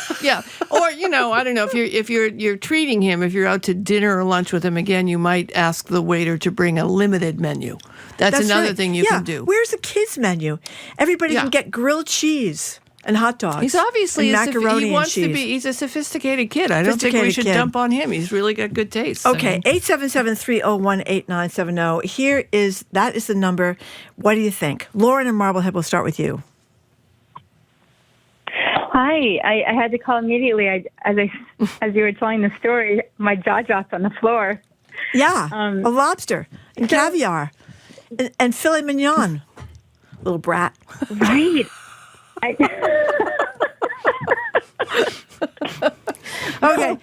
Or, I don't know, if you're treating him, if you're out to dinner or lunch with him, again, you might ask the waiter to bring a limited menu. That's another thing you can do. Where's the kids' menu? Everybody can get grilled cheese and hot dogs. He's obviously macaroni he wants and cheese. to be. He's a sophisticated kid. I don't think we should dump on him. He's really got good taste. Okay, 877-301-8970. That is the number. What do you think? Lauren in Marblehead, we'll start with you. Hi, I had to call immediately. As you were telling the story, my jaw dropped on the floor. Yeah, a lobster and caviar and filet mignon, little brat. Right. Okay.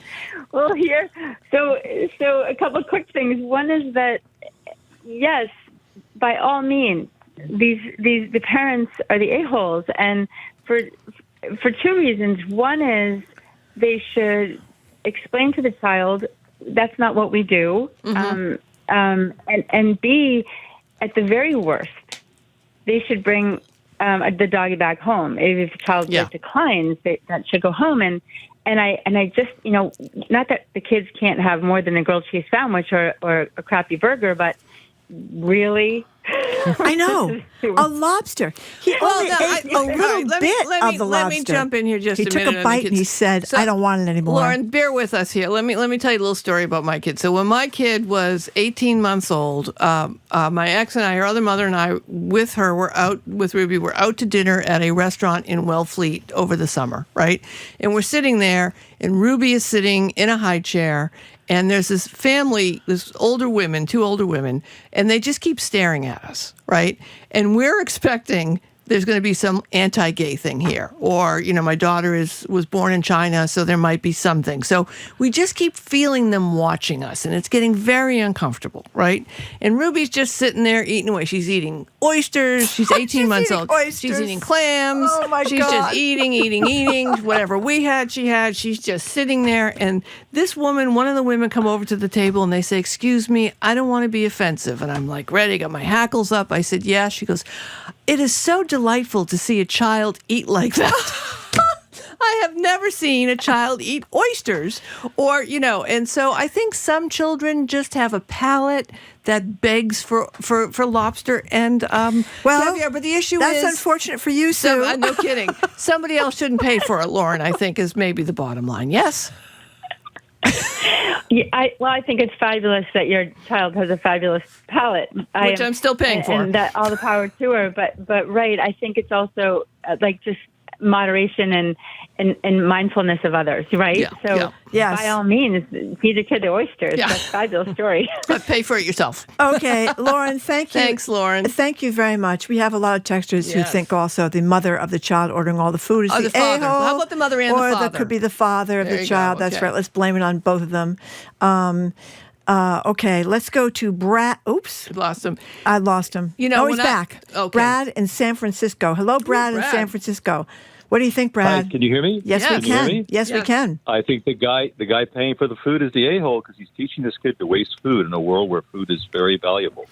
Well, here. So a couple of quick things. One is that, yes, by all means, the parents are the a-holes, and for two reasons. One is they should explain to the child that's not what we do, and B, at the very worst, they should bring the doggy back home. If the child declines, that should go home. And I just, not that the kids can't have more than a grilled cheese sandwich or a crappy burger, but really? I know. A lobster. He only ate a little bit of the lobster. Let me jump in here just a minute. He took a bite and he said, I don't want it anymore. Lauren, bear with us here. Let me tell you a little story about my kid. So when my kid was 18 months old, my ex and I, her other mother and I, with her, were out with Ruby. We're out to dinner at a restaurant in Wellfleet over the summer, right? And we're sitting there, and Ruby is sitting in a high chair. And there's this family, two older women, and they just keep staring at us, right? And we're expecting there's going to be some anti-gay thing here. Or, my daughter was born in China, so there might be something. So we just keep feeling them watching us, and it's getting very uncomfortable, right? And Ruby's just sitting there eating away. She's eating oysters. She's 18 months old. Oysters. She's eating clams. Oh, my God. She's just eating. Whatever we had, she had. She's just sitting there. And one of the women come over to the table, and they say, excuse me, I don't want to be offensive. And I'm like, ready, got my hackles up. I said, yeah. She goes, it is so delightful to see a child eat like that. I have never seen a child eat oysters and so I think some children just have a palate that begs for lobster and caviar. But the issue that's unfortunate for you, Sue. No kidding. Somebody else shouldn't pay for it, Lauren, I think is maybe the bottom line. Yes? Yeah, I think it's fabulous that your child has a fabulous palate, which I'm still paying for, and that all the power to her. But right, I think it's also moderation and mindfulness of others, right? Yeah, So Yes. by all means, feed your kid the oysters. Yeah. That's a fabulous story. But pay for it yourself. Okay, Lauren, thank you. Thanks, Lauren. Thank you very much. We have a lot of texters who Yes. think also the mother of the child ordering all the food is Oh, the the father. a-hole. How about the mother and the or father? that could be the father of There the you child. go. That's Okay. right. Let's blame it on both of them. Okay, let's go to Brad. Oops. Lost him. I lost him. You know, he's when back. Okay. Brad in San Francisco. Hello, Brad in Brad. San Francisco. What do you think, Brad? Hi, can you hear me? Yes, we Can you hear can. me? Yes, we can. I think the guy paying for the food is the a-hole because he's teaching this kid to waste food in a world where food is very valuable.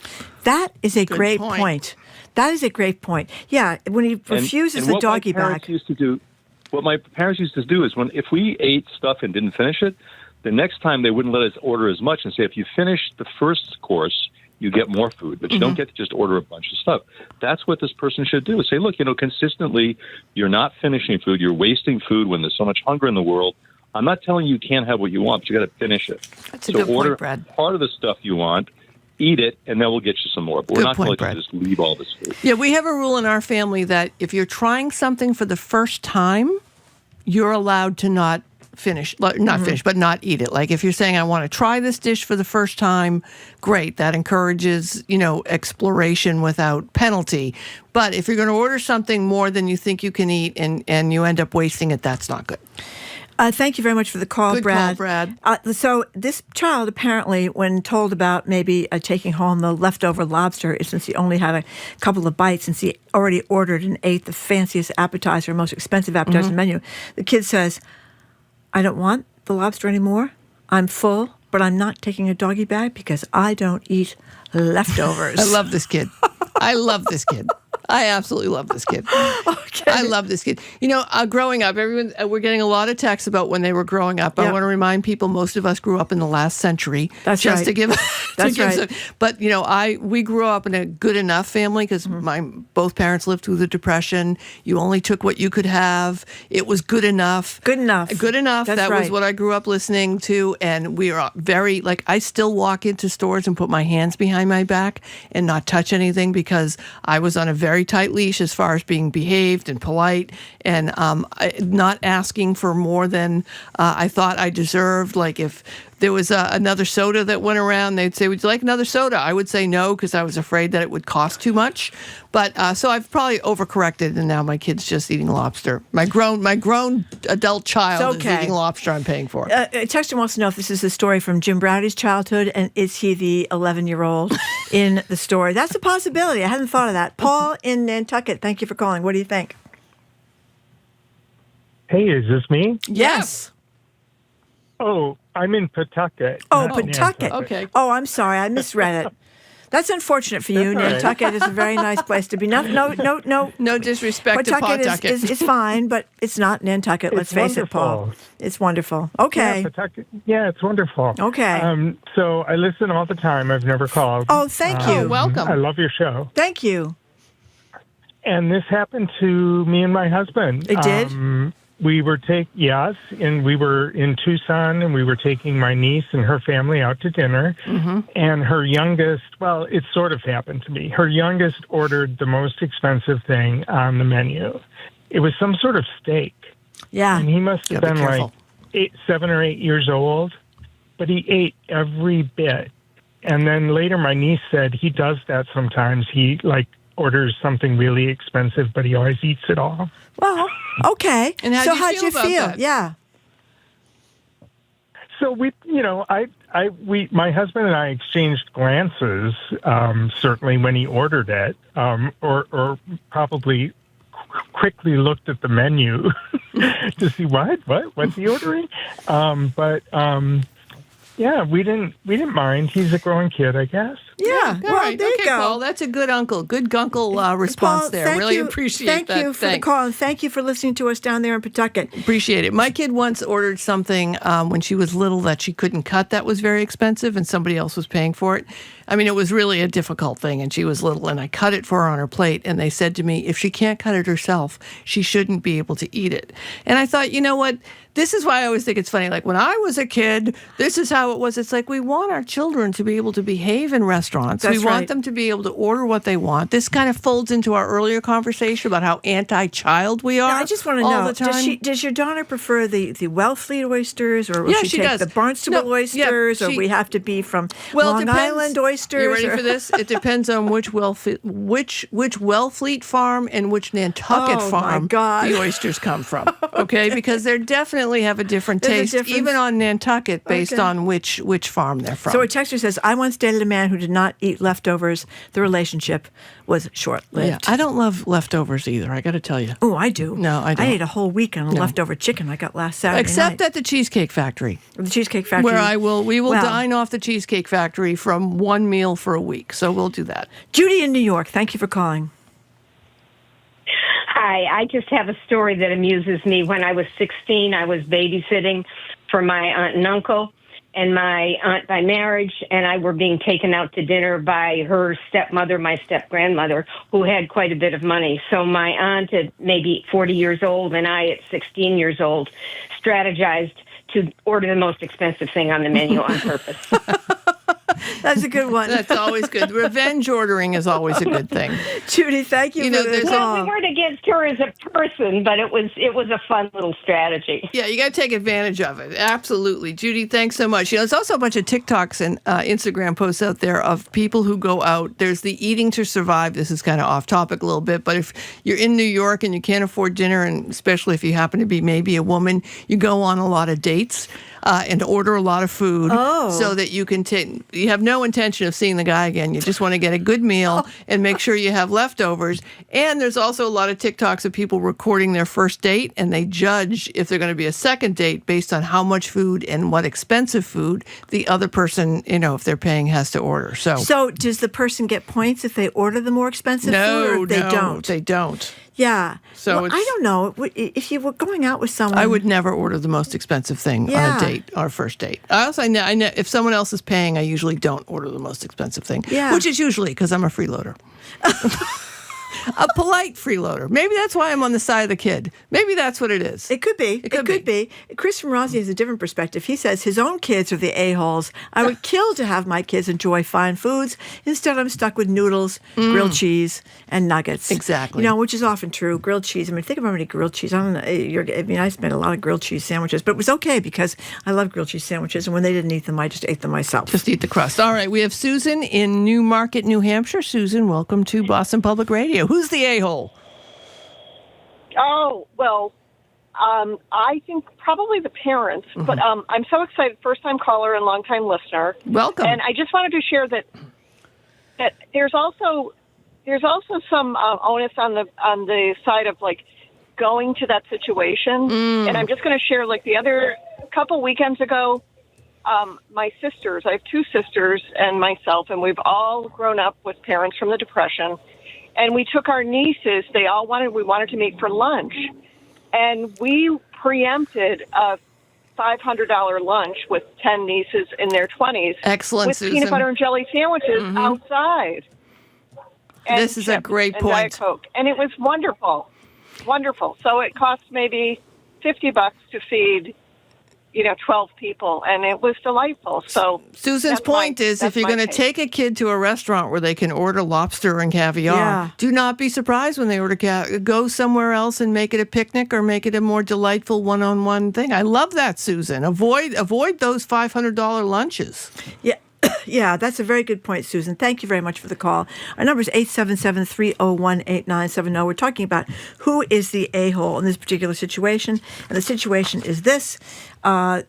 That is a Good great point. point. That is a great point. Yeah, when he refuses the doggy bag. What my parents used to do is if we ate stuff and didn't finish it, the next time they wouldn't let us order as much and say, if you finish the first course, you get more food, but you don't get to just order a bunch of stuff. That's what this person should do. Say, look, consistently, you're not finishing food. You're wasting food when there's so much hunger in the world. I'm not telling you can't have what you want, but you got to finish it. That's a good point, order Brad. part of the stuff you want, eat it, and then we'll get you some more. But we're Good not going point, to Brad. just leave all this food. Yeah, we have a rule in our family that if you're trying something for the first time, you're allowed to not finish, but not eat it. Like if you're saying, I want to try this dish for the first time, great. That encourages, exploration without penalty. But if you're going to order something more than you think you can eat and you end up wasting it, that's not good. Thank you very much for the call, Good Brad. call, Brad. So this child apparently, when told about maybe taking home the leftover lobster, since he only had a couple of bites, since he already ordered and ate the fanciest appetizer, most expensive appetizer on the menu, the kid says, I don't want the lobster anymore. I'm full, but I'm not taking a doggy bag because I don't eat leftovers. I love this kid. I absolutely love this kid. Okay. I love this kid. Growing up, everyone we're getting a lot of texts about when they were growing up. Yep. I want to remind people most of us grew up in the last century. That's just right. to give. That's to give right. But we grew up in a good enough family because both parents lived through the Depression. You only took what you could have. It was good enough. Good enough. Good enough. That's that right. was what I grew up listening to, and we are very I still walk into stores and put my hands behind my back and not touch anything because I was on a very tight leash as far as being behaved and polite and not asking for more than I thought I deserved. Like if there was another soda that went around, they'd say, would you like another soda? I would say no because I was afraid that it would cost too much. But so I've probably overcorrected, and now my kid's just eating lobster. My grown adult child is eating lobster I'm paying for. Texter wants to know if this is a story from Jim Browdy's childhood, and is he the 11-year-old in the story? That's a possibility. I hadn't thought of that. Paul in Nantucket, thank you for calling. What do you think? Hey, is this me? Yes. Oh, I'm in Pawtucket. Oh, not Pawtucket. Nantucket. Okay. Oh, I'm sorry. I misread it. That's unfortunate for you. That's all right. Nantucket is a very nice place to be. No disrespect to Pawtucket. is fine, but it's not Nantucket. Let's face it, Paul. wonderful. It's wonderful. Okay. Yeah, Pawtucket. Yeah, it's wonderful. Okay. So I listen all the time. I've never called. Oh, thank you. Welcome. I love your show. Thank you. And this happened to me and my husband. It did? We were and we were in Tucson, and we were taking my niece and her family out to dinner. Mm-hmm. And her youngest, well, it sort of happened to me. Her youngest ordered the most expensive thing on the menu. It was some sort of steak. Yeah. And he must have Gotta be been careful. like 7 or 8 years old, but he ate every bit. And then later my niece said he does that sometimes. He orders something really expensive, but he always eats it all. Well, okay. And how'd so you how'd feel you about feel? that? Yeah. So my husband and I exchanged glances, certainly when he ordered it, or probably quickly looked at the menu to see what's he ordering. Yeah, we didn't mind. He's a growing kid, I guess. Yeah. All right. There you Okay, go. Paul. That's a good uncle response Paul, there. thank Really you. appreciate Thank that. you for the call, and thank you for listening to us down there in Pawtucket. Appreciate it. My kid once ordered something when she was little that she couldn't cut that was very expensive, and somebody else was paying for it. I mean, it was really a difficult thing, and she was little, and I cut it for her on her plate, and they said to me, if she can't cut it herself, she shouldn't be able to eat it. And I thought, you know what? This is why I always think it's funny. Like when I was a kid, this is how it was. It's like we want our children to be able to behave in restaurants restaurants. That's we want right. them to be able to order what they want. This kind of folds into our earlier conversation about how anti-child we are. Now, I just want to all know, the time. does your daughter prefer the Wellfleet oysters, or will she take does. the Barnstable oysters, or we have to be from Long Island oysters? You ready for this? It depends on which Wellfleet farm and which Nantucket farm the oysters come from. Okay, because they definitely have a different taste, even on Nantucket, based on which farm they're from. So a texter says, I once dated a man who did not eat leftovers. The relationship was short-lived. Yeah, I don't love leftovers either, I got to tell you. Oh, I do. No, I don't. I ate a whole week on leftover chicken I got last Saturday Except night. at the Cheesecake Factory. The Cheesecake Factory. Where we will dine off the Cheesecake Factory from one meal for a week. So we'll do that. Judy in New York, thank you for calling. Hi, I just have a story that amuses me. When I was 16, I was babysitting for my aunt and uncle, and my aunt by marriage and I were being taken out to dinner by her stepmother, my step-grandmother, who had quite a bit of money. So my aunt at maybe 40 years old and I at 16 years old strategized to order the most expensive thing on the menu on purpose. That's a good one. That's always good. Revenge ordering is always a good thing. Judy, thank you for the call. We weren't against her as a person, but it was a fun little strategy. Yeah, you got to take advantage of it. Absolutely. Judy, thanks so much. There's also a bunch of TikToks and Instagram posts out there of people who go out. There's the eating to survive. This is kind of off topic a little bit, but if you're in New York and you can't afford dinner, and especially if you happen to be maybe a woman, you go on a lot of dates and order a lot of food so that you can you have no intention of seeing the guy again. You just want to get a good meal and make sure you have leftovers. And there's also a lot of TikToks of people recording their first date, and they judge if they're going to be a second date based on how much food and what expensive food the other person, if they're paying, has to order. So does the person get points if they order the more expensive food, or if they don't? They don't. Yeah. So I don't know. If you were going out with someone, I would never order the most expensive thing on a date, our first date. I know if someone else is paying, I usually don't order the most expensive thing, which is usually because I'm a freeloader. A polite freeloader. Maybe that's why I'm on the side of the kid. Maybe that's what it is. It could be. It could be. Chris from Rossi has a different perspective. He says his own kids are the a-holes. I would kill to have my kids enjoy fine foods. Instead, I'm stuck with noodles, grilled cheese, and nuggets. Exactly. Which is often true. Grilled cheese. I mean, think about how many grilled cheese. I don't know. I spent a lot of grilled cheese sandwiches, but it was okay because I love grilled cheese sandwiches. And when they didn't eat them, I just ate them myself. Just eat the crust. All right. We have Susan in Newmarket, New Hampshire. Susan, welcome to Boston Public Radio. Who's the a-hole? Oh, well, I think probably the parents, but I'm so excited. First-time caller and long-time listener. Welcome. And I just wanted to share that there's also some onus on the side of like going to that situation. And I'm just going to share like the other couple weekends ago, my sisters, I have two sisters and myself, and we've all grown up with parents from the Depression. And we took our nieces, we wanted to meet for lunch. And we preempted a $500 lunch with 10 nieces in their 20s. Excellent, with Susan. Peanut butter and jelly sandwiches outside. And this is a great and point. Diet Coke. And it was wonderful. Wonderful. So it cost maybe $50 to feed 12 people, and it was delightful. So Susan's point is, if you're going to take a kid to a restaurant where they can order lobster and caviar, do not be surprised when they order go somewhere else and make it a picnic or make it a more delightful one-on-one thing. I love that, Susan. Avoid those $500 lunches. Yeah. Yeah, that's a very good point, Susan. Thank you very much for the call. Our number is 877-301-8970. We're talking about who is the a-hole in this particular situation. And the situation is this.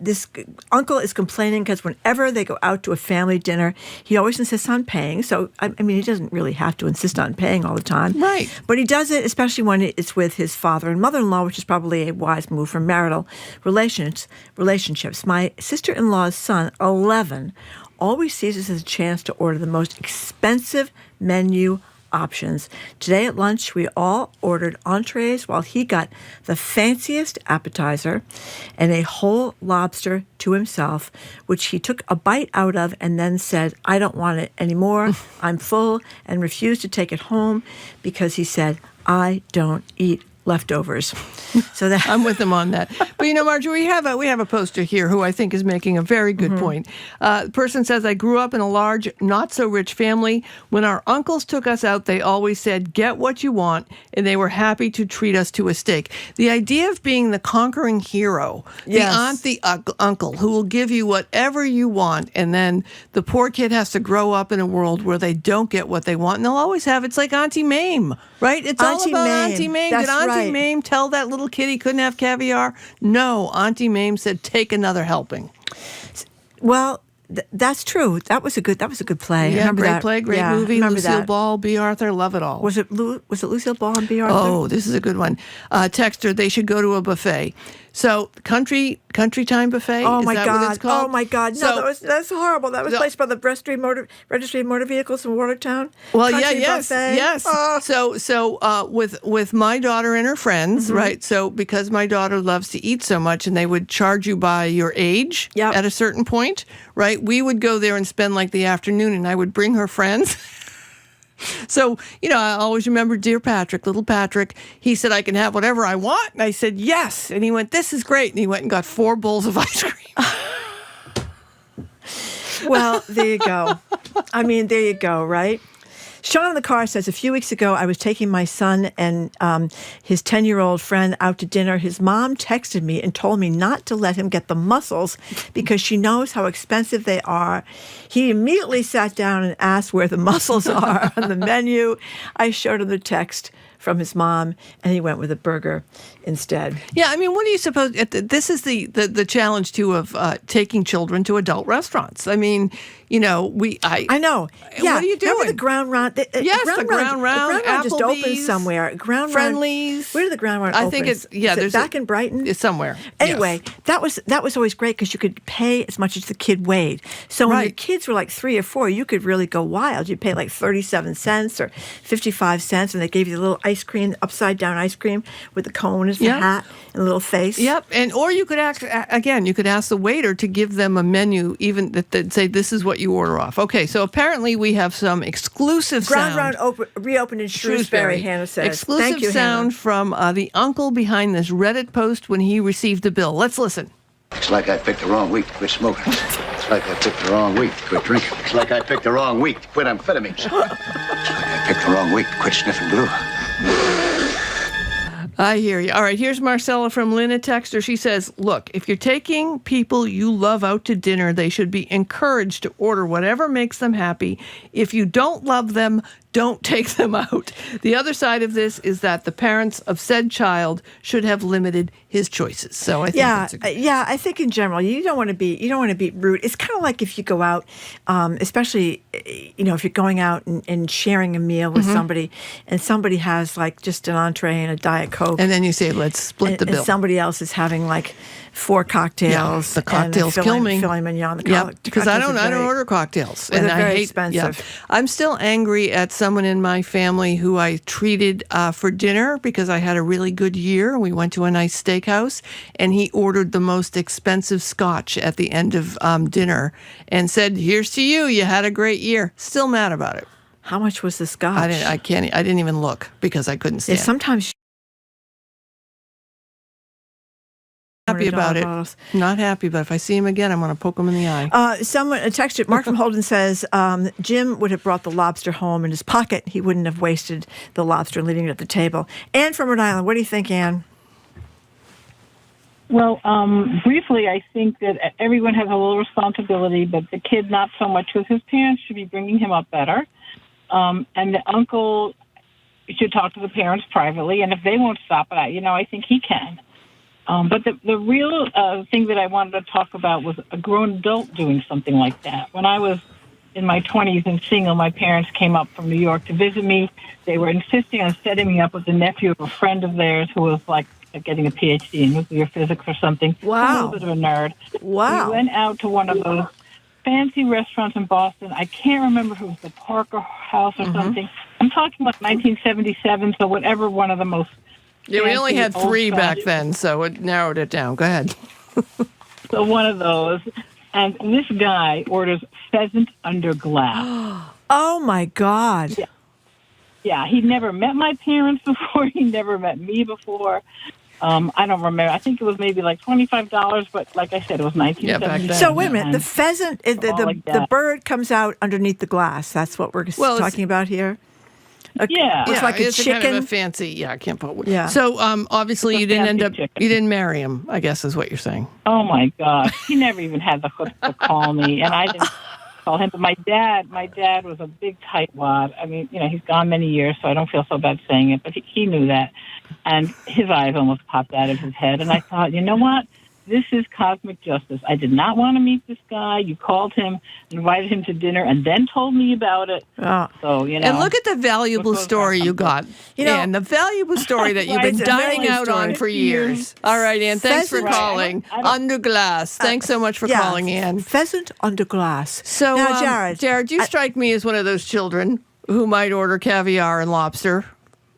This uncle is complaining because whenever they go out to a family dinner, he always insists on paying. So, I mean, he doesn't really have to insist on paying all the time. Right. But he does it, especially when it's with his father and mother-in-law, which is probably a wise move for marital relationships. My sister-in-law's son, 11, always sees this as a chance to order the most expensive menu options. Today at lunch, we all ordered entrees while he got the fanciest appetizer and a whole lobster to himself, which he took a bite out of and then said, I don't want it anymore. I'm full, and refused to take it home because he said, I don't eat leftovers. So that I'm with them on that. But Margery, we have a poster here who I think is making a very good point. The person says, I grew up in a large, not so rich family. When our uncles took us out, they always said, get what you want, and they were happy to treat us to a steak. The idea of being the conquering hero, the aunt, the uncle, who will give you whatever you want, and then the poor kid has to grow up in a world where they don't get what they want, and they'll always have, it's like Auntie Mame, right? It's all about Auntie Mame. Did Auntie Mame tell that little kid he couldn't have caviar? No, Auntie Mame said, take another helping. Well, that's true. That was a good play. Yeah, great play, great movie. Lucille that. Ball, B. Arthur, love it all. Was it Lucille Ball and B. Arthur? Oh, this is a good one. Texter, they should go to a buffet. So, country time buffet. Oh is my that God! What it's called? Oh my God! No, that's horrible. That was placed by the Registry of Motor Vehicles in Watertown. Well, country yes. So with my daughter and her friends, right? So because my daughter loves to eat so much, and they would charge you by your age at a certain point, right? We would go there and spend like the afternoon, and I would bring her friends. So, I always remember dear Patrick, little Patrick. He said, I can have whatever I want. And I said, yes. And he went, this is great. And he went and got 4 bowls of ice cream. Well, there you go. I mean, there you go, right? Sean in the car says, a few weeks ago, I was taking my son and his 10-year-old friend out to dinner. His mom texted me and told me not to let him get the mussels because she knows how expensive they are. He immediately sat down and asked where the mussels are on the menu. I showed him the text from his mom, and he went with a burger instead. Yeah, I mean, what do you suppose? This is the challenge, too, of taking children to adult restaurants. I mean, I know. Yeah. What are you doing? Remember the Ground Round? The Ground Round. The Ground Round just opened somewhere. Ground Friendlies. Where did the Ground Round open? I think it's, there's back in Brighton? It's somewhere. Anyway, that was always great because you could pay as much as the kid weighed. So when your kids were like 3 or 4, you could really go wild. You'd pay like 37 cents or 55 cents, and they gave you the little ice cream, upside down ice cream with the cone as the hat and a little face. Yep. Or you could ask the waiter to give them a menu, even that say this is what you order off. Okay, so apparently we have some exclusive Ground sound. Round reopened in Shrewsbury, Hannah says. Exclusive sound from the uncle behind this Reddit post when he received the bill. Let's listen. It's like I picked the wrong week to quit smoking. It's like I picked the wrong week to quit drinking. It's like I picked the wrong week to quit amphetamines. It's like I picked the wrong week to quit sniffing glue. I hear you. All right, here's Marcella from Lynn, a texter. She says, look, if you're taking people you love out to dinner, they should be encouraged to order whatever makes them happy. If you don't love them, don't take them out. The other side of this is that the parents of said child should have limited his choices. So I think that's a good I think in general you don't want to be rude. It's kind of like if you go out, especially if you're going out and sharing a meal with somebody, and somebody has like just an entree and a Diet Coke, and then you say let's split the bill. And somebody else is having like 4 cocktails. The cocktails kill me. Filet mignon. Because I don't order cocktails, and they're very hate expensive. Yeah. I'm still angry at someone in my family who I treated for dinner because I had a really good year. We went to a nice steakhouse, and he ordered the most expensive scotch at the end of dinner and said, "Here's to you. You had a great year." Still mad about it. How much was the scotch? I didn't even look because I couldn't stand. Sometimes. Happy about it. Not happy, but if I see him again, I'm going to poke him in the eye. A texture, Mark from Holden says, Jim would have brought the lobster home in his pocket. He wouldn't have wasted the lobster and leaving it at the table. Anne from Rhode Island, what do you think, Anne? Well, briefly, I think that everyone has a little responsibility, but the kid not so much, because his parents should be bringing him up better. And the uncle should talk to the parents privately, and if they won't stop it, I think he can. But the real thing that I wanted to talk about was a grown adult doing something like that. When I was in my 20s and single, my parents came up from New York to visit me. They were insisting on setting me up with the nephew of a friend of theirs who was like getting a PhD in nuclear physics or something. Wow. A little bit of a nerd. Wow. We went out to one of those fancy restaurants in Boston. I can't remember if it was the Parker House or something. I'm talking about 1977, so whatever one of the most Yeah, we only had 3 back then, so it narrowed it down. Go ahead. So one of those. And this guy orders pheasant under glass. Oh, my God. Yeah. Yeah, he'd never met my parents before. He never met me before. I don't remember. I think it was maybe like $25, but like I said, it was 1970. So wait a minute. The pheasant, the bird comes out underneath the glass. That's what we're talking about here. Yeah, it's like a it's chicken. kind of a fancy. Yeah, I can't put. Yeah. So obviously you didn't end up. chicken. You didn't marry him, I guess is what you're saying. Oh my gosh, he never even had the chutzpah to call me, and I didn't call him. But my dad was a big tightwad. I mean, he's gone many years, so I don't feel so bad saying it, but he knew that, and his eyes almost popped out of his head, and I thought, you know what? This is cosmic justice. I did not want to meet this guy. You called him, invited him to dinner, and then told me about it. Oh. So, And look at the valuable story you got. And the valuable story that you've been dining out on for years. All right, Ann, thanks for calling. Under glass. Thanks so much for calling, Ann. Pheasant under glass. So, now, Jared, you strike me as one of those children who might order caviar and lobster.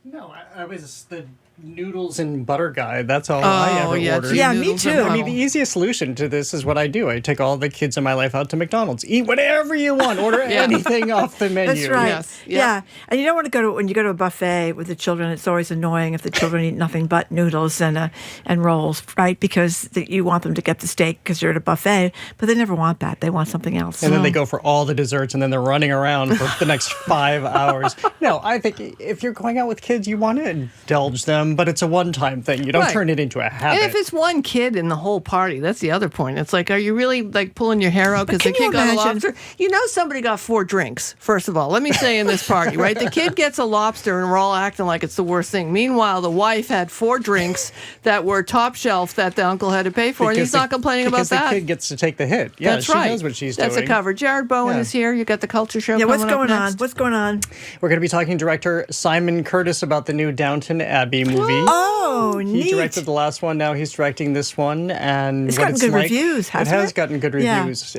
No, I was the noodles and butter guy. That's all I ever ordered. Yeah, me too. I mean, the easiest solution to this is what I do. I take all the kids in my life out to McDonald's. Eat whatever you want. Order anything off the menu. That's right. Yes. Yeah. And you don't want to when you go to a buffet with the children, it's always annoying if the children eat nothing but noodles and rolls, right? Because you want them to get the steak because you're at a buffet, but they never want that. They want something else. And then they go for all the desserts, and then they're running around for the next 5 hours. No, I think if you're going out with kids, you want to indulge them, but it's a one-time thing. You don't turn it into a habit. And if it's one kid in the whole party, that's the other point. It's like, are you really like pulling your hair out because the kid got a lobster? You know somebody got 4 drinks, first of all. Let me say in this party, right? The kid gets a lobster and we're all acting like it's the worst thing. Meanwhile, the wife had 4 drinks that were top shelf that the uncle had to pay for, and he's not complaining about that. Because the kid gets to take the hit. Yeah, that's right. She knows what she's doing. That's a cover. Jared Bowen is here. You got the culture show coming what's going up on? next. What's going on? We're going to be talking to director Simon Curtis about the new Downton Abbey movie. Oh, neat. He directed the last one. Now he's directing this one, and it's gotten good reviews. Hasn't it? It has gotten good reviews.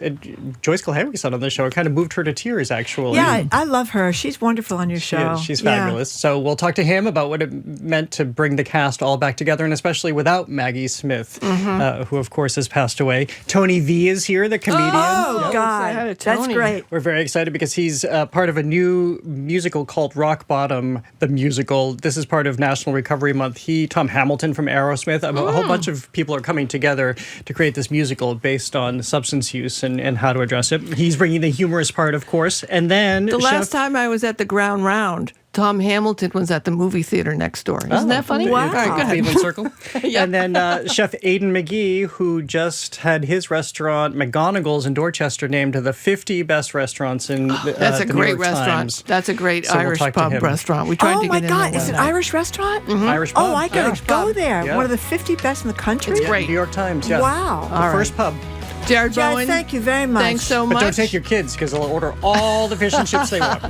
Joyce Kilhary said on the show, it kind of moved her to tears. Actually, yeah, I love her. She's wonderful on your show. She's fabulous. So we'll talk to him about what it meant to bring the cast all back together, and especially without Maggie Smith, who of course has passed away. Tony V is here, the comedian. Oh God, that's great. We're very excited because he's part of a new musical called Rock Bottom, the musical. This is part of National Recovery Month. Tom Hamilton from Aerosmith, a whole bunch of people are coming together to create this musical based on substance use and how to address it. He's bringing the humorous part, of course. And then the last time I was at the Ground Round, Tom Hamilton was at the movie theater next door. Isn't that funny? Wow. All right, go ahead. Cleveland Circle. And then Chef Aidan McGee, who just had his restaurant, McGonagall's in Dorchester, named to the 50 best restaurants in That's a the great New York restaurant. Times. That's a great So we'll Irish talk to pub him. restaurant. We tried to get in God, there is it one night. Irish restaurant? Irish pub. Oh, I gotta go there. Yeah. One of the 50 best in the country. It's great. New York Times, yes. Wow. The first pub. Jared Bowen, thank you very much. Thanks so much. But don't take your kids because they'll order all the fish and chips they want.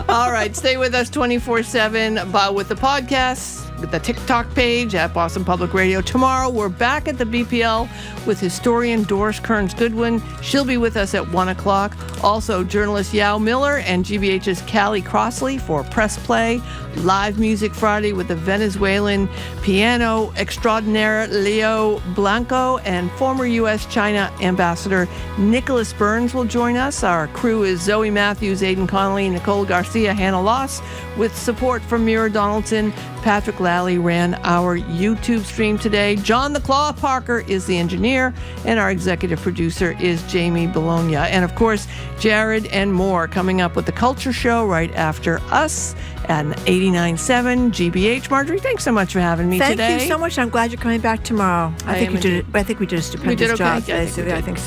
All right, stay with us 24/7 with the podcast, with the TikTok page at Boston Public Radio. Tomorrow, we're back at the BPL with historian Doris Kearns Goodwin. She'll be with us at 1 o'clock. Also, journalist Yawu Miller and GBH's Callie Crossley for Press Play. Live Music Friday with the Venezuelan piano extraordinaire Leo Blanco, and former U.S.-China Ambassador Nicholas Burns will join us. Our crew is Zoe Matthews, Aidan Connolly, Nicole Garcia, Hannah Loss, with support from Mira Donaldson. Patrick Lally ran our YouTube stream today. John the Claw Parker is the engineer, and our executive producer is Jamie Bologna. And of course, Jared and more coming up with the Culture Show right after us and 89.7 GBH. Margery, thanks so much for having me today. Thank you so much. I'm glad you're coming back tomorrow. I think we did a stupendous job today. I think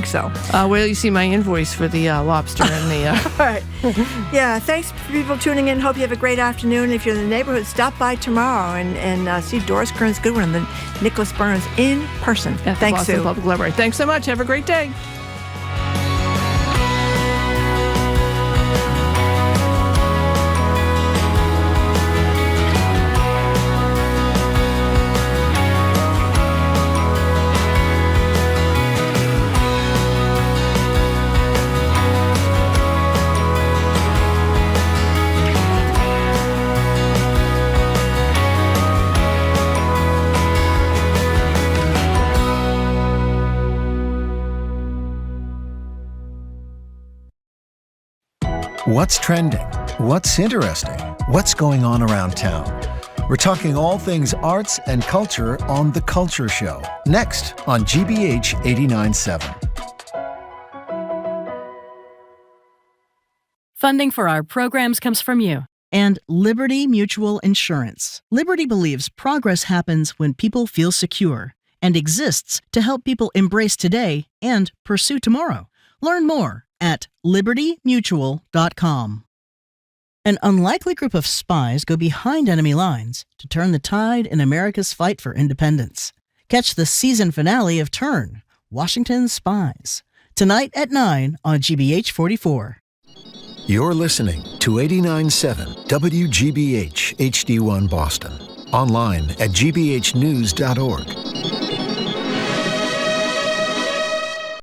so. Well, you see my invoice for the lobster and the... All right. Yeah, thanks for people tuning in. Hope you have a great afternoon. If you're in the neighborhood, stop by tomorrow and see Doris Kearns Goodwin and Nicholas Burns in person. At Thanks, the Boston Sue. Public Library. Thanks so much. Have a great day. What's trending? What's interesting? What's going on around town? We're talking all things arts and culture on The Culture Show, next on GBH 89.7. Funding for our programs comes from you. And Liberty Mutual Insurance. Liberty believes progress happens when people feel secure and exists to help people embrace today and pursue tomorrow. Learn more at libertymutual.com. An unlikely group of spies go behind enemy lines to turn the tide in America's fight for independence. Catch the season finale of Turn, Washington's Spies, tonight at 9 on GBH 44. You're listening to 89.7 WGBH HD1 Boston. Online at gbhnews.org.